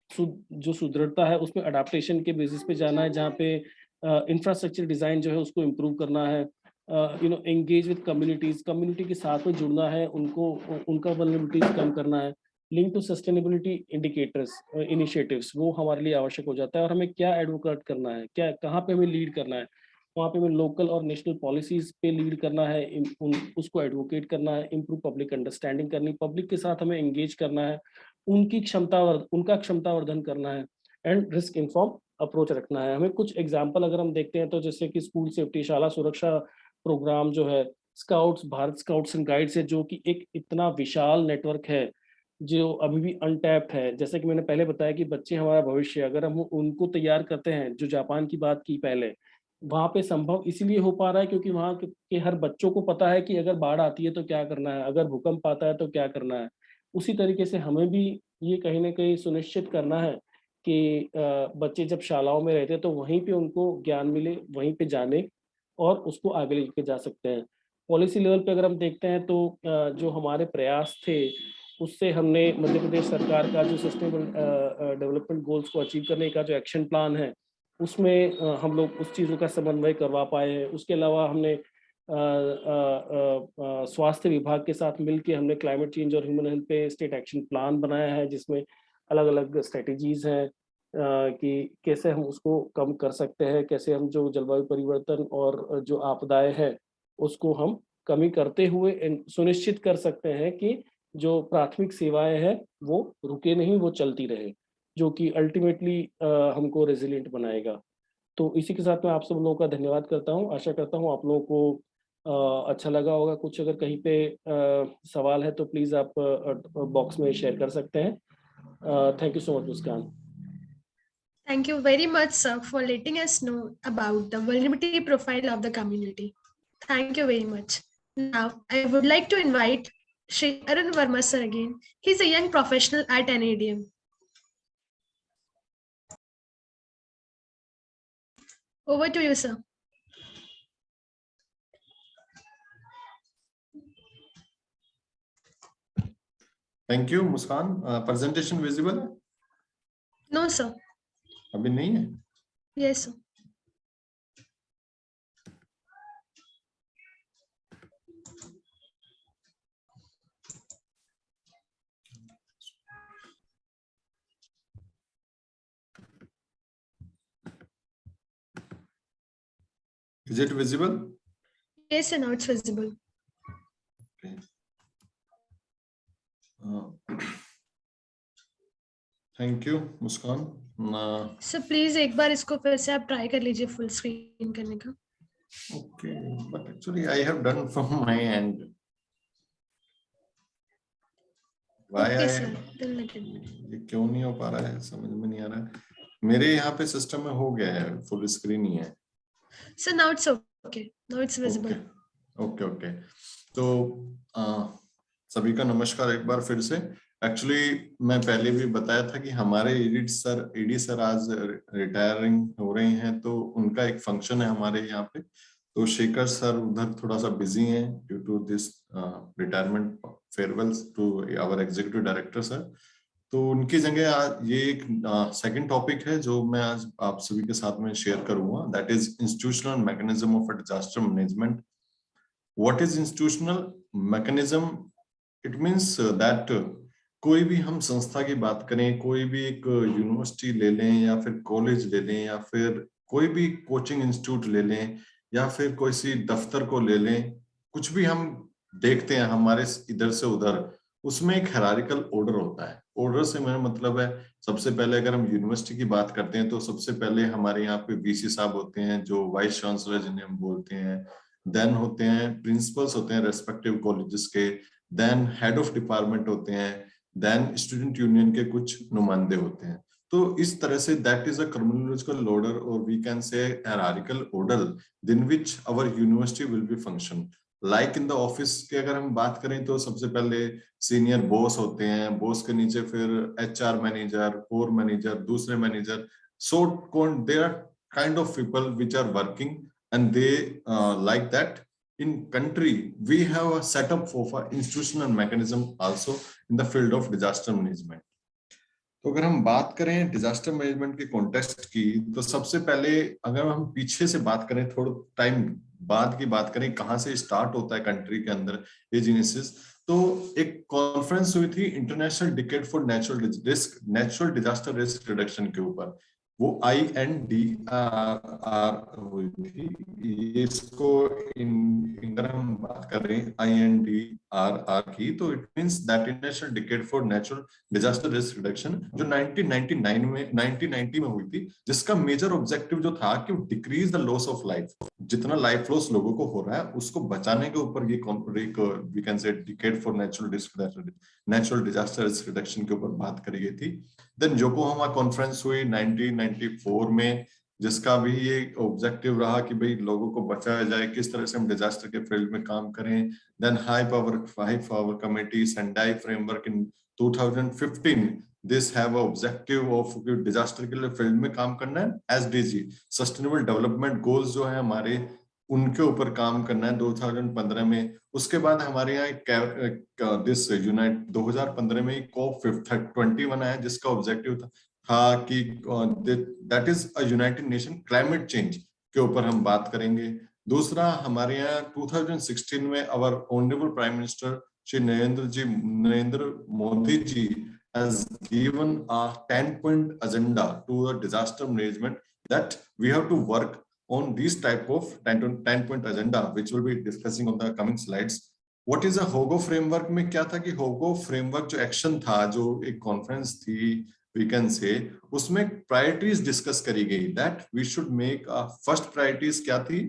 जो सुदृढ़ता है उसमें अडाप्टेशन के बेसिस पे जाना है, जहाँ पे इंफ्रास्ट्रक्चर डिजाइन जो है उसको इम्प्रूव करना है, एंगेज विद कम्युनिटीज, कम्युनिटी के साथ में जुड़ना है, उनको उनका वल्नरेबिलिटीज कम करना है, link to sustainability indicators initiatives, वो हमारे लिए आवश्यक हो जाता है। और हमें क्या एडवोकेट करना है, क्या कहाँ पे हमें लीड करना है, वहाँ पे हमें लोकल और नेशनल पॉलिसीज पे लीड करना है, उसको एडवोकेट करना है, इम्प्रूव पब्लिक अंडरस्टैंडिंग करनी, पब्लिक के साथ हमें एंगेज करना है, उनका क्षमतावर्धन करना है, एंड रिस्क इन्फॉर्म अप्रोच रखना है। हमें कुछ एग्जाम्पल अगर हम देखते हैं तो जैसे कि स्कूल सेफ्टी, शाला सुरक्षा प्रोग्राम जो है, scouts, Bharat scouts and guides है, जो कि एक इतना विशाल नेटवर्क है जो अभी भी अनटैप्ड है। जैसे कि मैंने पहले बताया कि बच्चे हमारा भविष्य, अगर हम उनको तैयार करते हैं, जो जापान की बात की पहले, वहाँ पे संभव इसीलिए हो पा रहा है क्योंकि वहाँ के हर बच्चों को पता है कि अगर बाढ़ आती है तो क्या करना है, अगर भूकंप आता है तो क्या करना है। उसी तरीके से हमें भी ये कहीं ना कहीं सुनिश्चित करना है कि बच्चे जब शालाओं में रहते हैं तो वहीं पे उनको ज्ञान मिले, वहीं पे जाने और उसको आगे लेके जा सकते हैं। पॉलिसी लेवल पे अगर हम देखते हैं तो जो हमारे प्रयास थे उससे हमने मध्य प्रदेश सरकार का जो सस्टेनेबल डेवलपमेंट गोल्स को अचीव करने का जो एक्शन प्लान है, उसमें हम लोग उस चीज़ों का समन्वय करवा पाए हैं। उसके अलावा हमने स्वास्थ्य विभाग के साथ मिलकर हमने क्लाइमेट चेंज और ह्यूमन हेल्थ पे स्टेट एक्शन प्लान बनाया है, जिसमें अलग अलग स्ट्रेटेजीज हैं कि कैसे हम उसको कम कर सकते हैं, कैसे हम जो जलवायु परिवर्तन और जो आपदाएं हैं उसको हम कमी करते हुए सुनिश्चित कर सकते हैं कि जो प्राथमिक सेवाएं हैं वो रुके नहीं, वो चलती रहे, जो कि अल्टीमेटली हमको रेजिलिएंट बनाएगा। तो इसी के साथ मैं आप सब लोगों का धन्यवाद करता हूँ। आशा करता हूँ आप लोगों को अच्छा लगा होगा। कुछ अगर कहीं पे सवाल है तो प्लीज आप बॉक्स में शेयर कर सकते हैं। Thank you so much Muskan. Thank you very much, sir, for letting us know about the vulnerability profile of the community. Thank you very much. Now, I would like to invite Shri Arun Verma, sir, again. He's a young professional at NADM. Over to you, sir. Thank you Muskan. Presentation visible है? No, sir. अभी नहीं है? Yes, sir. Is it visible? Yes, sir, now it's visible. Okay. Thank you Muskan. Sir please एक बार इसको फिर से आप try कर लीजिए फुल स्क्रीन करने का। Okay, but actually I have done from my and. Okay sir, ये क्यों नहीं हो पा रहा है, समझ में नहीं आ रहा है। मेरे यहाँ पे सिस्टम में हो गया है, फुल स्क्रीन ही है। Sir now it's okay, now it's visible. Okay. तो सभी का नमस्कार एक बार फिर से। एक्चुअली मैं पहले भी बताया था कि हमारे ईडी सर आज रिटायरिंग हो रहे हैं, तो उनका एक फंक्शन है हमारे यहाँ पे। तो शेखर सर उधर थोड़ा सा बिजी हैं due to this retirement farewells to our executive director sir. तो उनकी जगह आज ये एक सेकंड टॉपिक है जो मैं आज आप सभी के साथ में शेयर करूंगा, that is institutional mechanism of disaster management. What is institutional mechanism? It means that कोई भी हम संस्था की बात करें, कोई भी एक यूनिवर्सिटी ले लें या फिर कॉलेज ले लें या फिर कोई भी कोचिंग इंस्टीट्यूट ले लें या फिर कोई सी दफ्तर को ले लें, कुछ भी हम देखते हैं हमारे इधर से उधर, उसमें एक हायरार्किकल ऑर्डर होता है। ऑर्डर से मेरा मतलब है, सबसे पहले अगर हम यूनिवर्सिटी की बात करते हैं तो सबसे पहले हमारे यहाँ पे वीसी साहब होते हैं जो वाइस चांसलर जिन्हें हम बोलते हैं, देन होते हैं प्रिंसिपल्स होते हैं रेस्पेक्टिव कॉलेजेस के, देन हेड ऑफ डिपार्टमेंट होते हैं, देन स्टूडेंट यूनियन के कुछ नुमाइंदे होते हैं। तो इस तरह से that is a chronological order और we can say hierarchical order in which our university will be function. Like in the office के अगर हम बात करें तो सबसे पहले सीनियर बॉस होते हैं, बॉस के नीचे फिर एचआर मैनेजर, कोर मैनेजर, दूसरे manager, so there are kind of people which are working and they like that in country we have a setup for institutional mechanism also in the field of disaster management. तो अगर हम बात करें disaster management के context की, तो सबसे पहले अगर हम पीछे से बात करें, थोड़ा टाइम बाद की बात करें, कहाँ से स्टार्ट होता है कंट्री के अंदर ये जेनेसिस, तो एक कॉन्फ्रेंस हुई थी international decade for natural disaster risk reduction के ऊपर, वो INDRR हुई थी। इसको अगर हम बात करें INDRR की, तो it means that international decade for natural disaster risk reduction, जो 1990 में हुई थी, जिसका मेजर ऑब्जेक्टिव जो था कि decrease the loss of life, जितना लाइफ लॉस लोगों को हो रहा है उसको बचाने के ऊपर ये we can say decade for natural disaster risk reduction के ऊपर बात करी गई थी। देन योकोहामा कॉन्फ्रेंस हुई 1994 में, जिसका भी ये ऑब्जेक्टिव रहा कि भाई लोगों को बचाया जाए, किस तरह से हम डिजास्टर के फील्ड में काम करें। Then high power committee Sendai framework in 2015, this have objective of disaster के लिए फील्ड में काम करना है। SDG सस्टेनेबल डेवलपमेंट गोल्स जो है हमारे, उनके ऊपर काम करना है 2015 में। उसके बाद हमारे यहाँ दिस यूनाइट 2015 में COP21 आया, जिसका ऑब्जेक्टिव था कि that is a United nation climate change के ऊपर हम बात करेंगे। दूसरा हमारे यहाँ 2016 में our honourable prime minister Shri Narendra Modi ji has given a 10-point agenda to the disaster management, that we have to work on these type of 10-point agenda, which we'll be discussing on the coming slides. What is a HOGO framework में क्या था कि HOGO framework जो action था, जो एक conference थी we can say, उसमें प्रायोरिटीज डिस्कस करी गई, that we should make a first priorities क्या थी,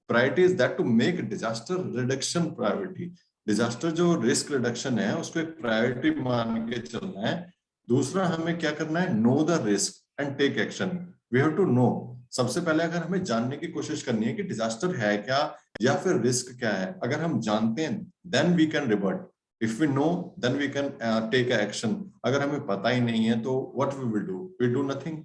priorities that to make disaster reduction priority, disaster जो रिस्क रिडक्शन है उसको एक प्रायोरिटी मान के चलना है। दूसरा हमें क्या करना है, know the risk and take action, we have to know. सबसे पहले अगर हमें जानने की कोशिश करनी है कि डिजास्टर है क्या या फिर रिस्क क्या है, अगर हम जानते हैं then we can revert, if we know then we can take action. अगर हमें पता ही नहीं है तो what we will do, we do nothing.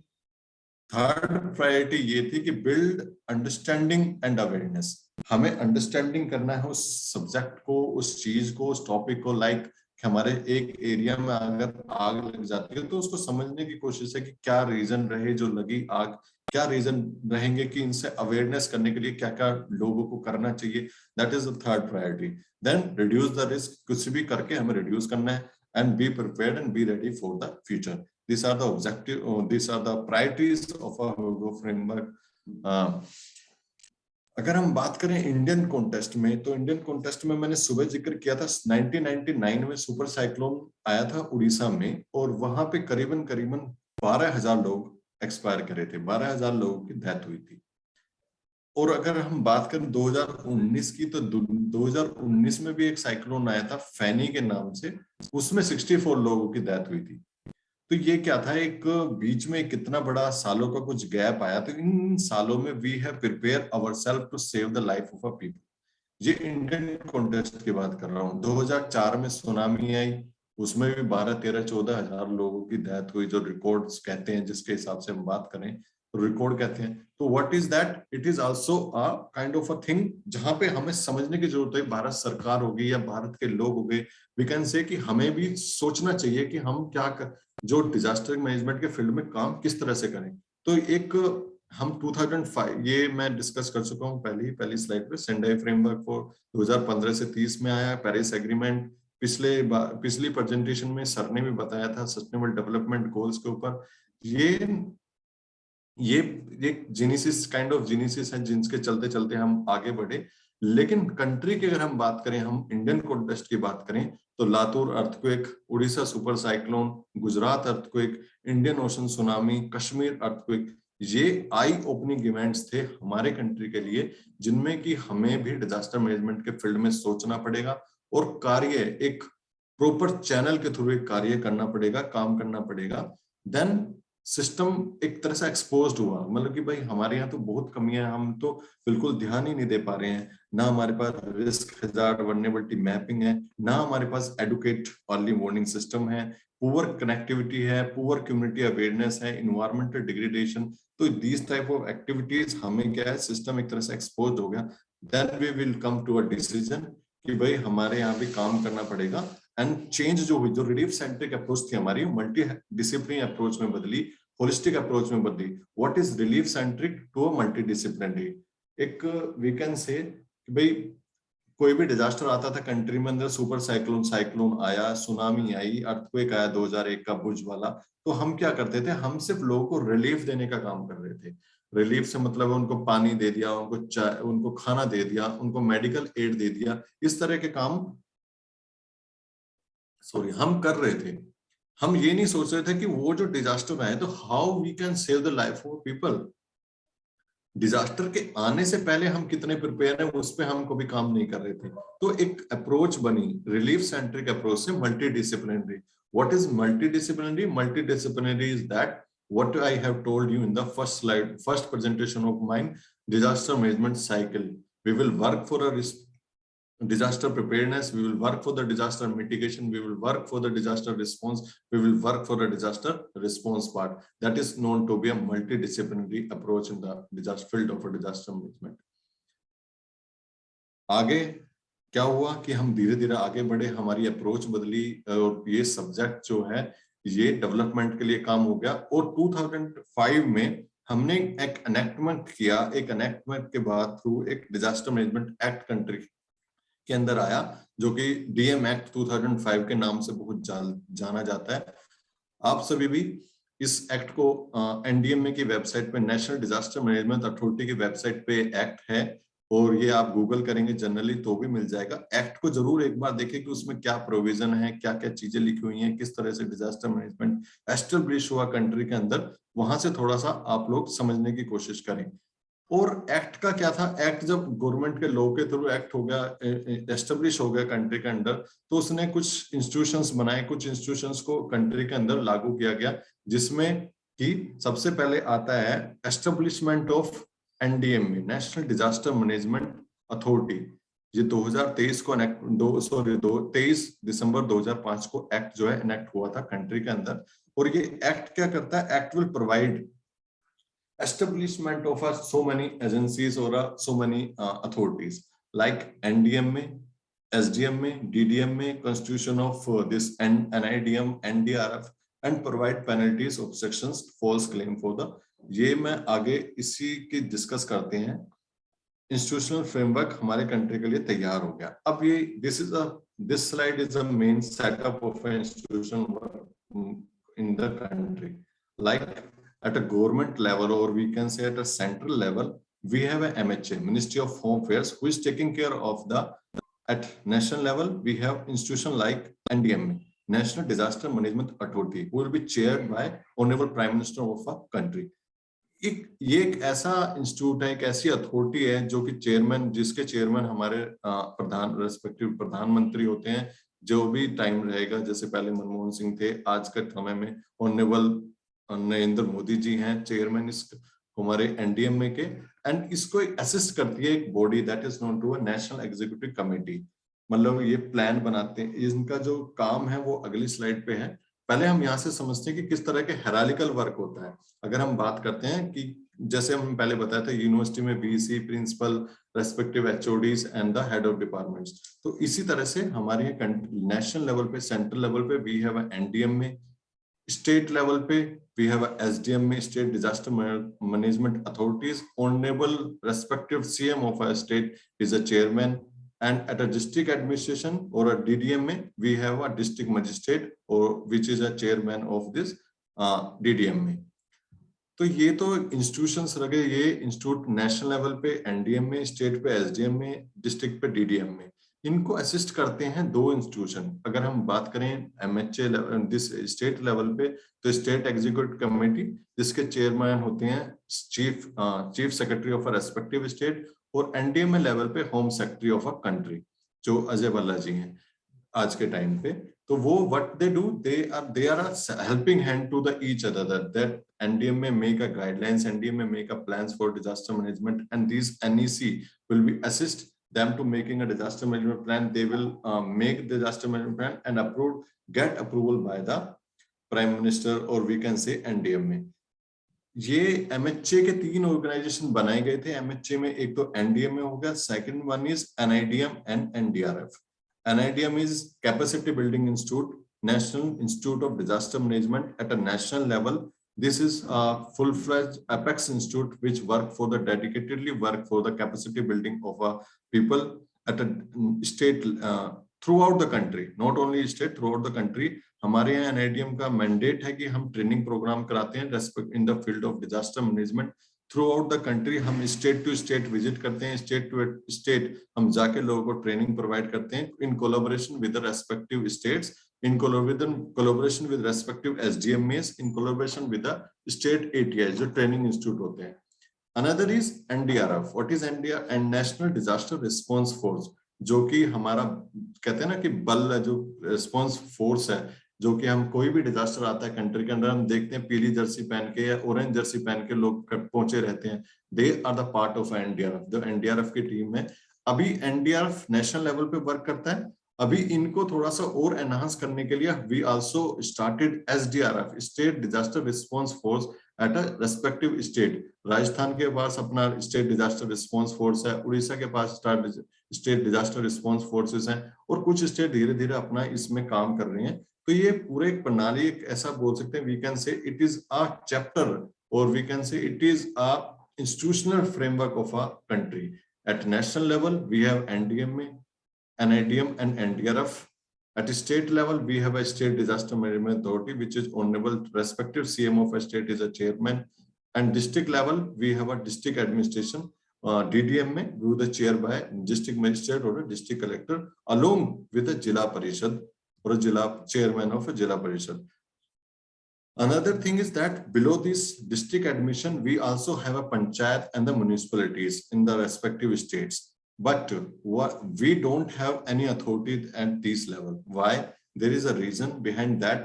Third priority ये थी कि बिल्ड अंडरस्टैंडिंग एंड अवेयरनेस, हमें अंडरस्टैंडिंग करना है उस सब्जेक्ट को, उस चीज को, उस टॉपिक को। लाइक हमारे एक एरिया में अगर आग लग जाती है तो उसको समझने की कोशिश है कि क्या रीजन रहे जो लगी आग, क्या रीजन रहेंगे कि इनसे अवेयरनेस करने के लिए क्या क्या लोगों को करना चाहिए। That is the third priority. Then reduce the risk, कुछ भी करके हमें रिड्यूस करना है, and be prepared and be ready for the future. These are the objective, these are the priorities of a HOGO framework. अगर हम बात करें इंडियन कॉन्टेस्ट में, तो इंडियन कॉन्टेस्ट में मैंने सुबह जिक्र किया था 1999 में सुपर साइक्लोन आया था उड़ीसा में, और वहां पे करीबन 12,000 लोग एक्सपायर करे थे, 12,000 लोगों की डेथ हुई थी। और अगर हम बात करें 2019 की, तो 2019 में भी एक साइक्लोन आया था फैनी के नाम से, उसमें 64 लोगों की डेथ हुई थी। तो ये क्या था, एक बीच में कितना बड़ा सालों का कुछ गैप आया, तो इन सालों में we have prepare ourselves to save the life of a people. ये इंडियन कॉन्टेक्स्ट की बात कर रहा हूँ। 2004 में सुनामी आई, उसमें भी 12-13-14 हजार लोगों की डेथ हुई, जो रिकॉर्ड्स कहते हैं, जिसके हिसाब से हम बात करें तो रिकॉर्ड कहते हैं। तो what is that, it is also a kind of a thing जहां पे हमें समझने की जरूरत है। भारत सरकार हो गई या भारत के लोग हो गए, वी कैन से कि हमें भी सोचना चाहिए कि हम क्या जो डिजास्टर मैनेजमेंट के फील्ड में काम किस तरह से करें। तो एक हम 2005, ये मैं डिस्कस कर चुका हूँ पहली स्लाइड पे, सेंडाई फ्रेमवर्क फॉर 2015 से 30 में आया, पेरिस एग्रीमेंट पिछली प्रेजेंटेशन में सर ने भी बताया था, सस्टेनेबल डेवलपमेंट गोल्स के ऊपर। ये एक जेनेसिस काइंड ऑफ जेनेसिस है जिनके चलते चलते हम आगे बढ़े। लेकिन कंट्री की अगर हम बात करें, हम इंडियन कॉन्टेक्स्ट की बात करें, तो Latur earthquake, Orissa super cyclone, Gujarat earthquake, Indian ocean tsunami, Kashmir earthquake, ये आई ओपनिंग इवेंट्स थे हमारे कंट्री के लिए, जिनमें कि हमें भी डिजास्टर मैनेजमेंट के फील्ड में सोचना पड़ेगा और कार्य एक प्रॉपर चैनल के थ्रू एक कार्य करना पड़ेगा, काम करना पड़ेगा। देन सिस्टम एक तरह से एक्सपोज्ड हुआ, मतलब कि भाई हमारे यहाँ तो बहुत कमियां हैं, हम तो बिल्कुल ध्यान ही नहीं दे पा रहे हैं, ना हमारे पास रिस्क हैजार्ड वल्नरेबिलिटी मैपिंग है, ना हमारे पास एडुकेट अर्ली वार्निंग सिस्टम है, पुअर कनेक्टिविटी है, पुअर कम्युनिटी अवेयरनेस है, इन्वायरमेंटल डिग्रेडेशन। तो दीज टाइप ऑफ एक्टिविटीज हमें क्या है, सिस्टम एक तरह से एक्सपोज हो गया। Then we will come to a decision कि भाई हमारे यहाँ भी काम करना पड़ेगा, एंड चेंज जो हुई, जो रिलीफ सेंट्रिक अप्रोच थी हमारी, मल्टी डिसिप्लिनरी अप्रोच में बदली, होलिस्टिक अप्रोच में बदली। What is relief centric to a multi disciplinary? एक वी कैन से भाई कोई भी डिजास्टर आता था कंट्री में अंदर, सुपर साइक्लोन आया, सुनामी आई, अर्थक्वेक आया 2001 का बुर्ज वाला, तो हम क्या करते थे, हम सिर्फ लोगों को रिलीफ देने का काम कर रहे थे। रिलीफ से मतलब उनको पानी दे दिया, उनको चाय, उनको खाना दे दिया, उनको मेडिकल एड दे दिया, इस तरह के काम हम कर रहे थे। हम ये नहीं सोच रहे थे कि वो जो डिजास्टर आए तो how we can save the life of people. Disaster के आने से पहले हम कितने प्रिपेयर हैं उस पे हम कभी काम नहीं कर रहे थे। तो एक अप्रोच बनी रिलीफ सेंट्रिक अप्रोच से multi disciplinary. What is multi disciplinary? Multi disciplinary is that what I have told you in the first slide, first presentation of mine, disaster management cycle. We will work for a disaster preparedness, we will work for the disaster mitigation, we will work for the disaster response, we will work for the disaster response part. That is known to be a multidisciplinary approach in the disaster field of a disaster management. आगे क्या हुआ कि हम धीरे धीरे आगे बढ़े, हमारी अप्रोच बदली, और ये सब्जेक्ट जो है ये डेवलपमेंट के लिए काम हो गया। और 2005 में हमने एक एनेक्टमेंट किया। एक एनेक्टमेंट के बाद थ्रू एक डिजास्टर मैनेजमेंट एक्ट कंट्री के अंदर आया, जो कि डीएम एक्ट 2005 के नाम से बहुत जाना जाता है। आप सभी भी इस एक्ट को एनडीएमए की वेबसाइट पे, नेशनल डिजास्टर मैनेजमेंट अथॉरिटी की वेबसाइट पे एक्ट है, और ये आप गूगल करेंगे जनरली तो भी मिल जाएगा। एक्ट को जरूर एक बार देखें कि उसमें क्या प्रोविजन है, क्या क्या चीजें लिखी हुई हैं, किस तरह से डिजास्टर मैनेजमेंट एस्टेब्लिश हुआ कंट्री के अंदर, वहां से थोड़ा सा आप लोग समझने की कोशिश करें। और एक्ट का क्या था, एक्ट जब गवर्नमेंट के लॉ के थ्रू एक्ट हो गया, एस्टेब्लिश हो गया कंट्री के अंदर, तो उसने कुछ इंस्टीट्यूशंस बनाए, कुछ इंस्टीट्यूशंस को कंट्री के अंदर लागू किया गया, जिसमें कि सबसे पहले आता है establishment of NDMA, national disaster management authority. ये 2023 को 23 दिसंबर 2005 को एक्ट जो है इनेक्ट हुआ था कंट्री के अंदर। और ये एक्ट क्या करता है, act will provide establishment of so many agencies or so many authorities like NDMA, SDMA, DDMA, constitution of this NIDM, NDRF, and provide penalties of sections false claim for the। ये मैं आगे इसी की discuss करते हैं। Institutional framework हमारे country के लिए तैयार हो गया। अब ये this slide is a main setup of an institution in the country, like at a government level, or we can say at a central level, we have a MHA, Ministry of Home Affairs, who is taking care of the, at national level, we have institution like NDMA, National Disaster Management Authority, who will be chaired by Honorable Prime Minister of a country. ये एक ऐसा institute है, एक ऐसी authority है जो कि chairman, जिसके चेयरमैन हमारे रेस्पेक्टिव प्रधानमंत्री होते हैं, जो भी टाइम रहेगा, जैसे पहले मनमोहन सिंह थे, आज के समय में ऑनरेबल नरेंद्र मोदी जी हैं चेयरमैन इस हमारे एनडीएमए के। एंड इसको असिस्ट करती है एक body that is known to a national executive committee. मतलब ये प्लान बनाते हैं, इनका जो काम है वो अगली स्लाइड पे है। पहले हम यहाँ से समझते हैं कि किस तरह के हेरालिकल वर्क होता है। अगर हम बात करते हैं कि जैसे हम पहले बताया था, यूनिवर्सिटी में VC, principal, respective HODs and the head of departments, तो इसी तरह से हमारे नेशनल लेवल पे, सेंट्रल लेवल पे we have NDMA, state level पे we have a SDMA, State Disaster Management Authorities. Honorable respective CM of a state is a chairman, and at a district administration or a DDMA, we have a district magistrate, or which is a chairman of this DDMA. तो ये तो institutions लगे, ये institute national level पे NDMA, state पे SDMA, district पे DDMA, इनको assist करते हैं दो इंस्टीट्यूशन। अगर हम बात करें एमएचए दिस स्टेट लेवल पे, तो स्टेट एग्जीक्यूटिव कमेटी, जिसके चेयरमैन होते हैं chief secretary of a respective state, और एनडीएमए लेवल पे home secretary of a country, जो अजय भल्ला जी हैं आज के टाइम पे। तो वो what they do, they are a helping hand to the each other, that NDMA make a guidelines, NDMA make a plans for disaster management, and these NEC will be assist them to making a disaster management plan. They will make the disaster management plan and get approval by the Prime Minister, or we can say NDMA. ये MHA के 3 organisation बनाए गए थे। MHA में एक तो NDMA हो गया, second one is NIDM and NDRF। NIDM is Capacity Building Institute, National Institute of Disaster Management at a national level. This is a full-fledged apex institute which dedicatedly work for the capacity building of people at a state throughout the country, not only state, throughout the country. हमारे यहाँ NIDM का mandate है कि हम training programme कराते हैं respect in the field of disaster management through out the country. हम state to state visit करते हैं, स्टेट टू स्टेट हम जाके लोगों को ट्रेनिंग प्रोवाइड करते हैं in collaboration with the respective states, in collaboration with respective SDMAs, in collaboration with the state ATIs जो ट्रेनिंग इंस्टीट्यूट होते हैं। Another is NDRF। What is NDRF? And national disaster response force, जो कि हमारा कहते हैं ना कि बल है, जो रिस्पांस फोर्स है, जो कि हम कोई भी डिजास्टर आता है कंट्री के अंदर, हम देखते हैं पीली जर्सी पहन के या ऑरेंज जर्सी पहन के लोग पहुंचे रहते हैं। They are the part of NDRF, जो NDRF की टीम है। अभी NDRF नेशनल लेवल पे वर्क करता है। अभी इनको थोड़ा सा और एनहांस करने के लिए we also started SDRF, state disaster response force at a respective state. Rajasthan के पास अपना स्टेट डिजास्टर रिस्पांस फोर्स है, उड़ीसा के पास स्टेट डिजास्टर रिस्पांस फोर्सेस हैं, और कुछ स्टेट धीरे धीरे अपना इसमें काम कर रहे हैं। तो ये पूरे एक प्रणाली, एक ऐसा बोल सकते हैं, we can say it is a chapter और we can say it is a institutional framework of a country. At national level we have NDMA, NIDM and NDRF. At state level we have a state disaster management authority which is honorable respective CM of a state is a chairman, and district level we have a district administration DDMA who the chair by district magistrate or a district collector along with a Jila Parishad or a Jila chairman of a Jila Parishad. Another thing is that below this district admission we also have a panchayat and the municipalities in the respective states. But what we don't have any authority at this level. Why? There is a reason behind that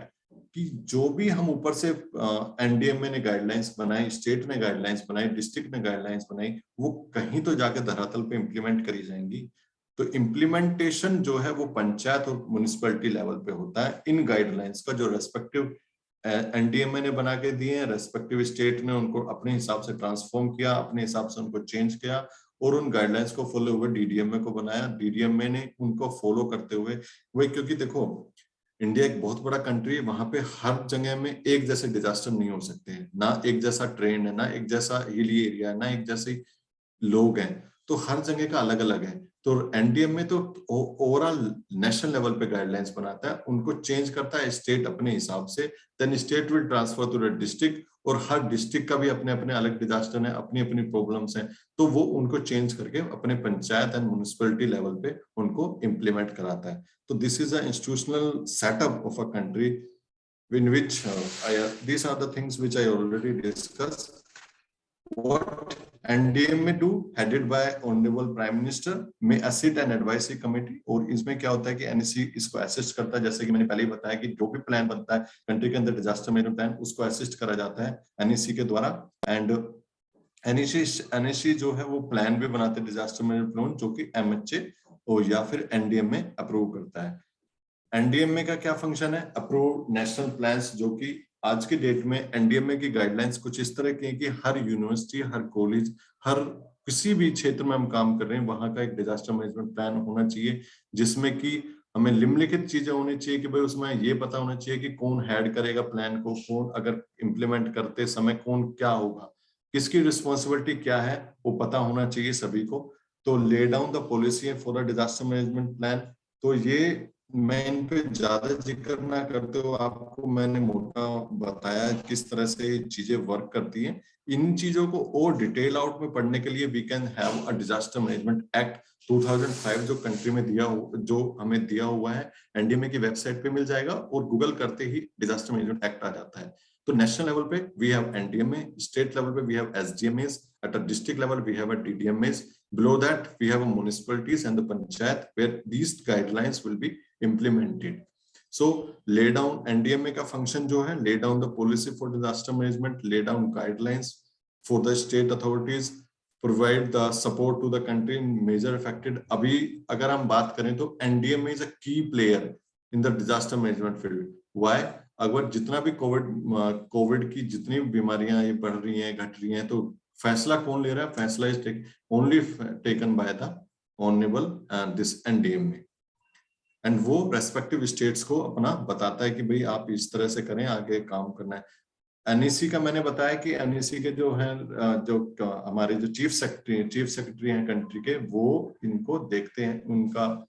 कि जो भी हम ऊपर से NDMA ने guidelines बनाई, state ने guidelines बनाई, डिस्ट्रिक्ट ने गाइडलाइंस बनाई, वो कहीं तो जाके धरातल पे इम्प्लीमेंट करी जाएंगी। तो इम्प्लीमेंटेशन जो है वो पंचायत और म्युनिसिपैलिटी लेवल पे होता है। इन गाइडलाइंस का जो रेस्पेक्टिव NDMA ने बना के दिए हैं, रेस्पेक्टिव स्टेट ने उनको अपने हिसाब से ट्रांसफॉर्म किया, अपने हिसाब से उनको चेंज किया और उन गाइडलाइंस को फॉलो हुए DDMA को बनाया। DDMA ने उनको फॉलो करते हुए वही, क्योंकि देखो इंडिया एक बहुत बड़ा कंट्री है, वहां पे हर जगह में एक जैसे डिजास्टर नहीं हो सकते हैं, ना एक जैसा ट्रेन है, ना एक जैसा हिली एरिया है, ना एक जैसे लोग हैं, तो हर जगह का अलग अलग है। तो NDMA तो ओवरऑल नेशनल लेवल पे गाइडलाइंस बनाता है, उनको चेंज करता है स्टेट अपने हिसाब से, then state will transfer to the district, और हर डिस्ट्रिक्ट का भी अपने अपने अलग डिजास्टर है, अपनी अपनी प्रॉब्लम्स हैं, तो वो उनको चेंज करके अपने पंचायत एंड म्युनिसिपैलिटी लेवल पे उनको इम्प्लीमेंट कराता है। तो this is a institutional setup of a country in which these are the things which I already discussed. What NDMA do, headed by Honorable Prime Minister, may assist an advisory committee, और इसमें क्या होता है कि NEC इसको assist करता है। जैसे कि मैंने पहले ही बताया कि जो भी प्लान बनता है कंट्री के अंदर डिजास्टर मैनेजमेंट प्लान, उसको असिस्ट करा जाता है NEC के द्वारा। एंड NEC जो है वो प्लान भी बनाते हैं डिजास्टर मैनेजमेंट प्लान, जो कि MHA और या फिर NDMA अप्रूव करता है। NDMA का क्या फंक्शन है? अप्रूव नेशनल प्लान्स, जो कि आज की डेट में NDMA की गाइडलाइंस कुछ इस तरह की है कि हर यूनिवर्सिटी, हर कॉलेज, हर किसी भी क्षेत्र में हम काम कर रहे हैं, वहां का एक डिजास्टर मैनेजमेंट प्लान होना चाहिए, जिसमें कि हमें निम्नलिखित चीजें होनी चाहिए कि भाई उसमें ये पता होना चाहिए कि कौन हेड करेगा प्लान को, कौन अगर इम्प्लीमेंट करते समय कौन क्या होगा, किसकी रिस्पॉन्सिबिलिटी क्या है, वो पता होना चाहिए सभी को। तो lay down the policy for the disaster management plan. तो ये मैं इन पे ज्यादा जिक्र ना करते हो, आपको मैंने मोटा बताया किस तरह से चीजें वर्क करती हैं। इन चीजों को और डिटेल आउट में पढ़ने के लिए we can have a disaster management act 2005 जो कंट्री में जो हमें दिया हुआ है, NDMA की वेबसाइट पे मिल जाएगा, और गूगल करते ही डिजास्टर मैनेजमेंट एक्ट आ जाता है। तो नेशनल लेवल पे we have NDMA, state level पे we have SDMAs, at a district level we have a DDMAs, below that we have a municipalities and the panchayat where these guidelines will be implemented. So lay down NDMA का function जो है, lay down the policy for disaster management, lay down guidelines for the state authorities, provide the support to the country in major affected. अभी अगर हम बात करें तो NDMA is a key player in the disaster management field. Why? अगर जितना भी Covid की जितनी बीमारियां ये बढ़ रही हैं, घट रही हैं, तो फैसला कौन ले रहा है? फैसला is only taken by the honourable this NDMA, and वो रेस्पेक्टिव स्टेट्स को अपना बताता है कि भाई आप इस तरह से करें, आगे काम करना है। NEC का मैंने बताया कि NEC के जो हैं जो हमारे जो चीफ सेक्रेटरी हैं कंट्री के, वो इनको देखते हैं, उनका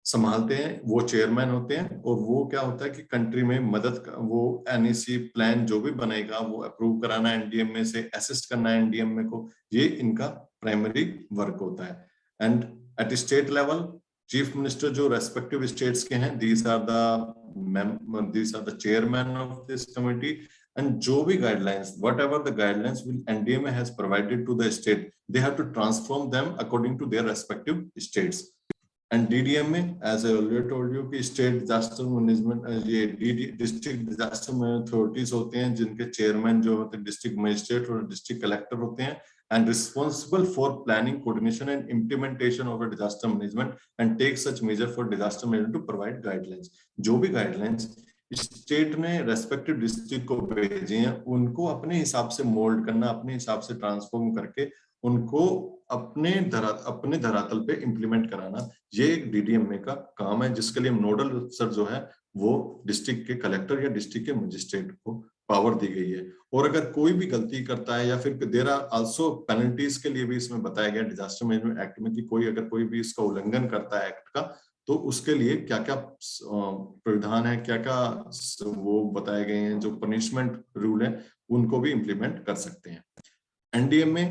संभालते हैं, वो चेयरमैन होते हैं, और वो क्या होता है कि कंट्री में वो NEC प्लान जो भी बनेगा वो अप्रूव कराना NDMA से, असिस्ट करना NDMA को, ये इनका प्राइमरी वर्क होता है। And at state level chief minister जो रेस्पेक्टिव स्टेट्स के हैं, these are the chairman of this committee, and जो भी guidelines, whatever the guidelines will NDMA has provided to the state, they have to transform them according to their respective states. And DDMA, as I already told you, कि state disaster management, ये district disaster management authorities होते हैं, जिनके chairman जो होते हैं district magistrate और district collector होते हैं, and responsible for planning, coordination and implementation of a disaster management and take such measure for disaster management to provide guidelines. जो भी guidelines स्टेट ने रेस्पेक्टिव डिस्ट्रिक्ट को भेजे हैं, उनको अपने हिसाब से मोल्ड करना, अपने हिसाब से ट्रांसफॉर्म करके उनको अपने धरातल पे इंप्लीमेंट कराना, ये एक DDMA का काम है, जिसके लिए नोडल अफसर जो है वो डिस्ट्रिक्ट के कलेक्टर या डिस्ट्रिक्ट के मजिस्ट्रेट को पावर दी गई है। और अगर कोई भी गलती करता है या फिर देयर आर आल्सो पेनल्टीज के लिए भी इसमें बताया गया डिजास्टर मैनेजमेंट एक्ट में कि कोई भी इसका उल्लंघन करता है एक्ट का, तो उसके लिए क्या क्या प्रावधान है, क्या क्या वो बताए गए हैं, जो पनिशमेंट रूल है, उनको भी इंप्लीमेंट कर सकते हैं। NDMA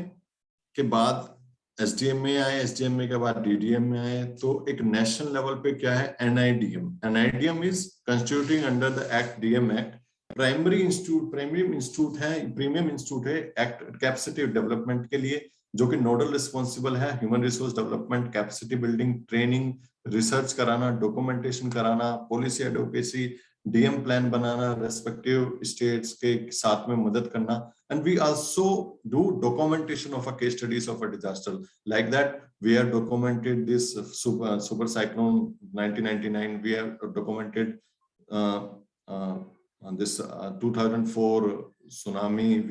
के बाद SDMA आए, SDMA के बाद DDMA आए, तो एक नेशनल लेवल पे क्या है? NIDM। NIDM is constituting under the act DM act premium institute है एक्ट कैपेसिटी डेवलपमेंट के लिए, जो कि नोडल रिस्पॉन्सिबल है human resource development, capacity building, training, research कराना, डॉक्यूमेंटेशन कराना, पॉलिसी एडवोकेसी, DM प्लान बनाना, रेस्पेक्टिव स्टेट्स के साथ में मदद करना, and we also do documentation of a case studies of a disaster. Like that, we have documented this super cyclone 1999. We have documented on this 2004 tsunami.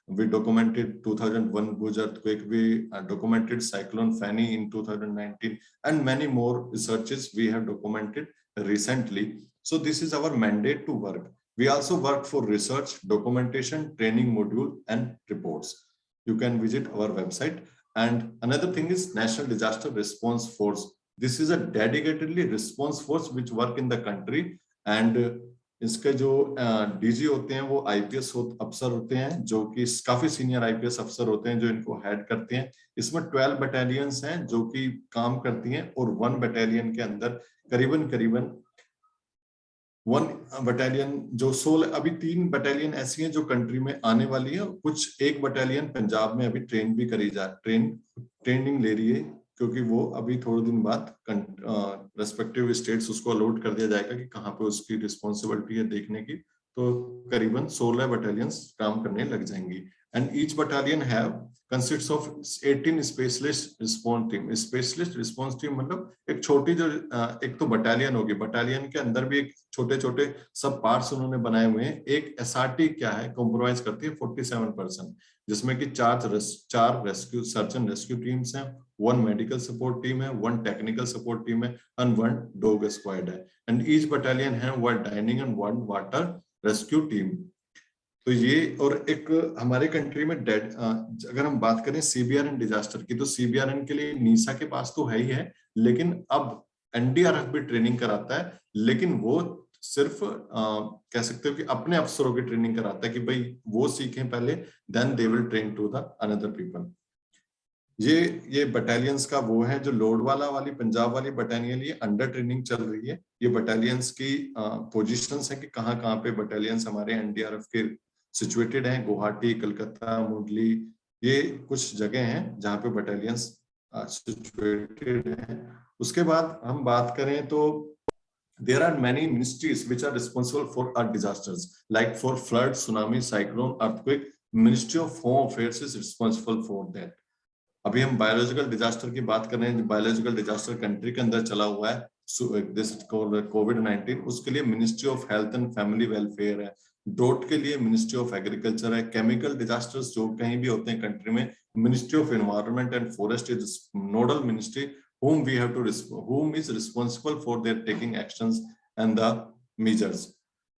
We documented 2001 Bhuj earthquake. We documented cyclone Fani in 2019, and many more researches we have documented recently. So this is our mandate to work. We also work for research, documentation, training module, and reports. You can visit our website. And another thing is National Disaster Response Force. This is a dedicatedly response force which work in the country. And इसके जो DG होते हैं वो IPS अफसर होते हैं, जो कि काफी सीनियर IPS अफसर होते हैं, जो इनको हेड करते हैं। इसमें 12 बटालियंस हैं जो कि काम करती हैं, और 1 बटालियन के अंदर करीबन 1 बटालियन जो 16, अभी 3 बटालियन ऐसी हैं जो कंट्री में आने वाली है, कुछ 1 बटालियन पंजाब में अभी ट्रेनिंग ले रही है, क्योंकि वो अभी थोड़े दिन बाद रेस्पेक्टिव स्टेट्स उसको अलॉट कर दिया जाएगा कि कहाँ पे उसकी रिस्पॉन्सिबिलिटी है देखने की। तो करीबन 16 बटालियंस काम करने लग जाएंगी। And each battalion have consists of 18 specialist response team. Specialist response team मतलब एक छोटी जो एक तो बटालियन होगी, बटालियन के अंदर भी एक छोटे सब पार्ट्स उन्होंने बनाए हुए हैं। एक SRT क्या है, कॉम्प्रोमाइज करती है 47%, जिसमें कि 4 rescue search and rescue teams हैं, 1 मेडिकल सपोर्ट टीम है, 1 टेक्निकल सपोर्ट टीम है, एंड 1 डॉग स्क्वाड है। एंड ईच बटालियन है 1 dining and 1 water rescue team. तो ये, और एक हमारे कंट्री में अगर हम बात करें CBRN डिजास्टर की, तो CBRN के लिए NISA के पास तो है ही है, लेकिन अब NDRF भी ट्रेनिंग कराता है, लेकिन वो सिर्फ कह सकते हो कि अपने अफसरों की ट्रेनिंग कराता है कि भाई वो सीखें पहले, then they will train to the another people. ये बटालियंस का वो है जो लोडवाला वाली पंजाब वाली बटालियन, ये अंडर ट्रेनिंग चल रही है। ये बटालियंस की पोजीशंस है कि कहाँ पे बटालियंस हमारे NDRF के सिचुएटेड हैं। गुवाहाटी, कलकत्ता, मुरली, ये कुछ जगह हैं जहाँ पे बटालियंस सिचुएटेड हैं। उसके बाद हम बात करें तो there are many ministries which are responsible for our disasters, like for flood, tsunami, cyclone, earthquake. Ministry of Home Affairs is responsible for that. अभी हम बायोलॉजिकल डिजास्टर की बात कर रहे हैं। बायोलॉजिकल डिजास्टर कंट्री के अंदर चला हुआ है, दिस COVID-19, उसके लिए ministry of health and family welfare है, ड्रोट के लिए मिनिस्ट्री ऑफ एग्रीकल्चर है, केमिकल डिजास्टर्स जो कहीं भी होते हैं कंट्री में, ministry of environment and forest is nodal ministry whom is responsible for their taking actions and the measures.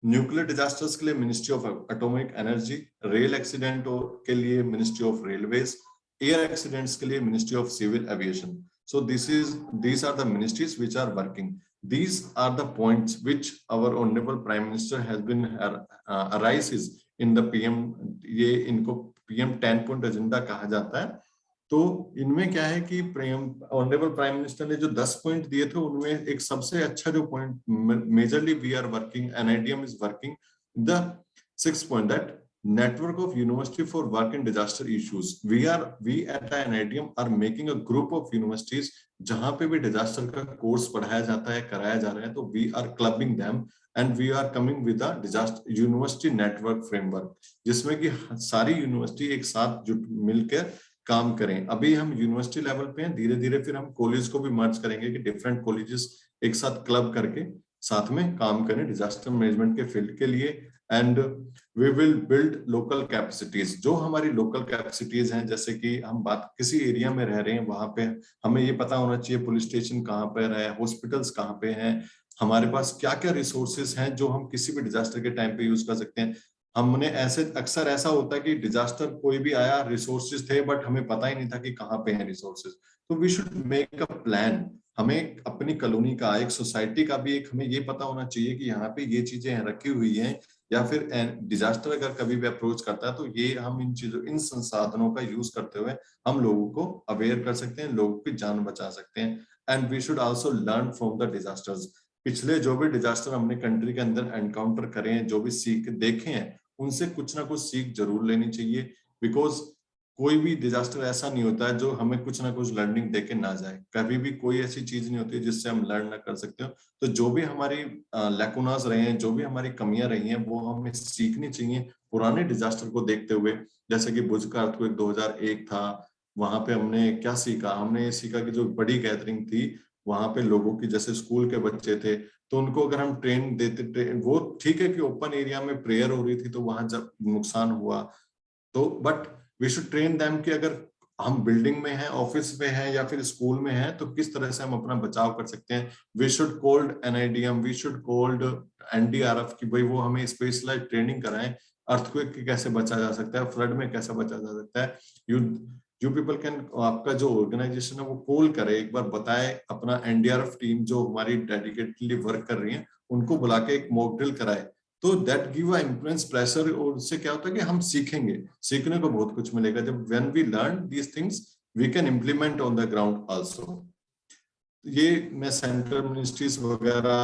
Nuclear disasters के लिए ministry of atomic energy, rail accident के लिए ministry of railways, air accidents के लिए ministry of civil aviation. So these are the ministries which are working. These are the points which our honorable prime minister has been arises in the PM. ये इनको PM 10 point agenda कहा जाता है. तो इनमें क्या है कि ऑनरेबल प्राइम मिनिस्टर ने जो 10 पॉइंट दिए थे उनमें एक सबसे अच्छा जो point, majorly we are working, NIDM is working the 6th point, that network of university for work in disaster issues. We at NIDM are making a group of universities जहां पे भी disaster का कोर्स पढ़ाया जाता है, कराया जा रहा है, तो we are clubbing them and we are coming with a disaster university network framework, जिसमें कि सारी यूनिवर्सिटी एक साथ जुट मिलकर काम करें. अभी हम यूनिवर्सिटी लेवल पे हैं, धीरे धीरे फिर हम कॉलेज को भी मर्ज करेंगे कि डिफरेंट कॉलेजेस एक साथ क्लब करके साथ में काम करें डिजास्टर मैनेजमेंट के फील्ड के लिए. And we will build local capacities. जो हमारी लोकल कैपेसिटीज हैं, जैसे कि हम बात किसी एरिया में रह रहे हैं, वहां पे हमें ये पता होना चाहिए पुलिस स्टेशन कहाँ पर है, हॉस्पिटल्स कहाँ पे हैं, हमारे पास क्या क्या रिसोर्सेज हैं जो हम किसी भी डिजास्टर के टाइम पे यूज कर सकते हैं. हमने ऐसे अक्सर ऐसा होता है कि डिजास्टर कोई भी आया, रिसोर्सेज थे बट हमें पता ही नहीं था कि कहाँ पे हैं रिसोर्सेज. तो we should make a plan. हमें अपनी कॉलोनी का, एक सोसाइटी का भी एक हमें ये पता होना चाहिए कि यहाँ पे ये चीजें रखी हुई हैं, या फिर डिजास्टर अगर कभी भी अप्रोच करता है तो ये हम इन चीजों, इन संसाधनों का यूज करते हुए हम लोगों को अवेयर कर सकते हैं, लोगों की जान बचा सकते हैं. And we should also learn from the disasters. पिछले जो भी डिजास्टर हमने कंट्री के अंदर एनकाउंटर करे हैं, जो भी सीख देखे हैं, उनसे कुछ ना कुछ सीख जरूर लेनी चाहिए. बिकॉज कोई भी डिजास्टर ऐसा नहीं होता है जो हमें कुछ ना कुछ लर्निंग देके ना जाए. कभी भी कोई ऐसी चीज नहीं होती जिससे हम लर्न ना कर सकते हो. तो जो भी हमारी लैकुनास रहे हैं, जो भी हमारी कमियां रही हैं, वो हमें सीखनी चाहिए पुराने डिजास्टर को देखते हुए. जैसे कि भुज का अर्थक्वेक 2001 था, वहां पे हमने क्या सीखा? हमने ये सीखा कि जो बड़ी गैदरिंग थी वहां पे लोगों की, जैसे स्कूल के बच्चे थे, तो उनको अगर हम ट्रेन देते, वो ठीक है कि ओपन एरिया में प्रेयर हो रही थी तो वहां जब नुकसान हुआ तो, but we should train them कि अगर हम बिल्डिंग में हैं, ऑफिस में हैं या फिर स्कूल में हैं, तो किस तरह से हम अपना बचाव कर सकते हैं. We should called NIDM, we should called NDRF की भाई वो हमें स्पेशलाइज ट्रेनिंग कराएं. अर्थक्वेक के कैसे बचा जा सकता है, फ्लड में कैसे बचा जा सकता है. यू पीपल कैन, आपका जो ऑर्गेनाइजेशन है वो कॉल करे, एक बार बताए, अपना NDRF टीम जो हमारी डेडिकेटली वर्क कर रही है उनको बुला के एक मॉक ड्रिल कराए. तो that give a impress pressure, और उससे क्या होता है कि हम सीखेंगे, सीखने को बहुत कुछ मिलेगा. जब when we learn these things we can implement on the ground also. ये मैं सेंट्रल मिनिस्ट्रीज वगैरह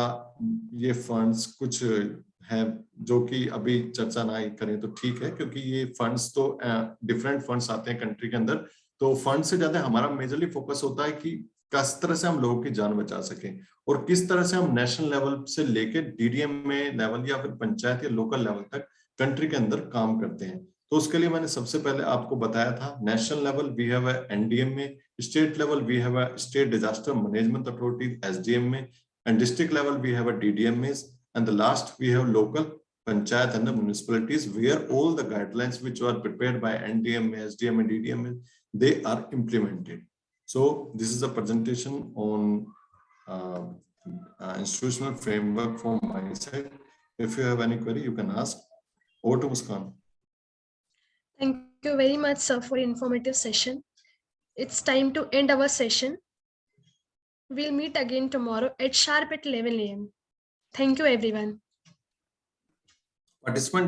ये फंड्स कुछ है जो कि अभी चर्चा ना करें तो ठीक है, क्योंकि ये फंड्स तो डिफरेंट फंड्स आते हैं कंट्री के अंदर. तो फंड से ज्यादा हमारा मेजरली फोकस होता है कि किस तरह से हम लोगों की जान बचा सकें, और किस तरह से हम नेशनल लेवल से लेके DDM में लेवल या फिर पंचायत या लोकल लेवल तक कंट्री के अंदर काम करते हैं. तो उसके लिए मैंने सबसे पहले आपको बताया था, national level we have NDM में, state level we have state disaster management authority SDM में, and district level we have DDM में, and the last we have local panchayat and the municipalities where all the guidelines which were prepared by NDM, SDM and DDM, they are implemented. So this is a presentation on institutional framework from my side. If you have any query, you can ask. Over to Muskan. Thank you very much, sir, for informative session. It's time to end our session. We'll meet again tomorrow at sharp at 11 a.m. Thank you, everyone. Participant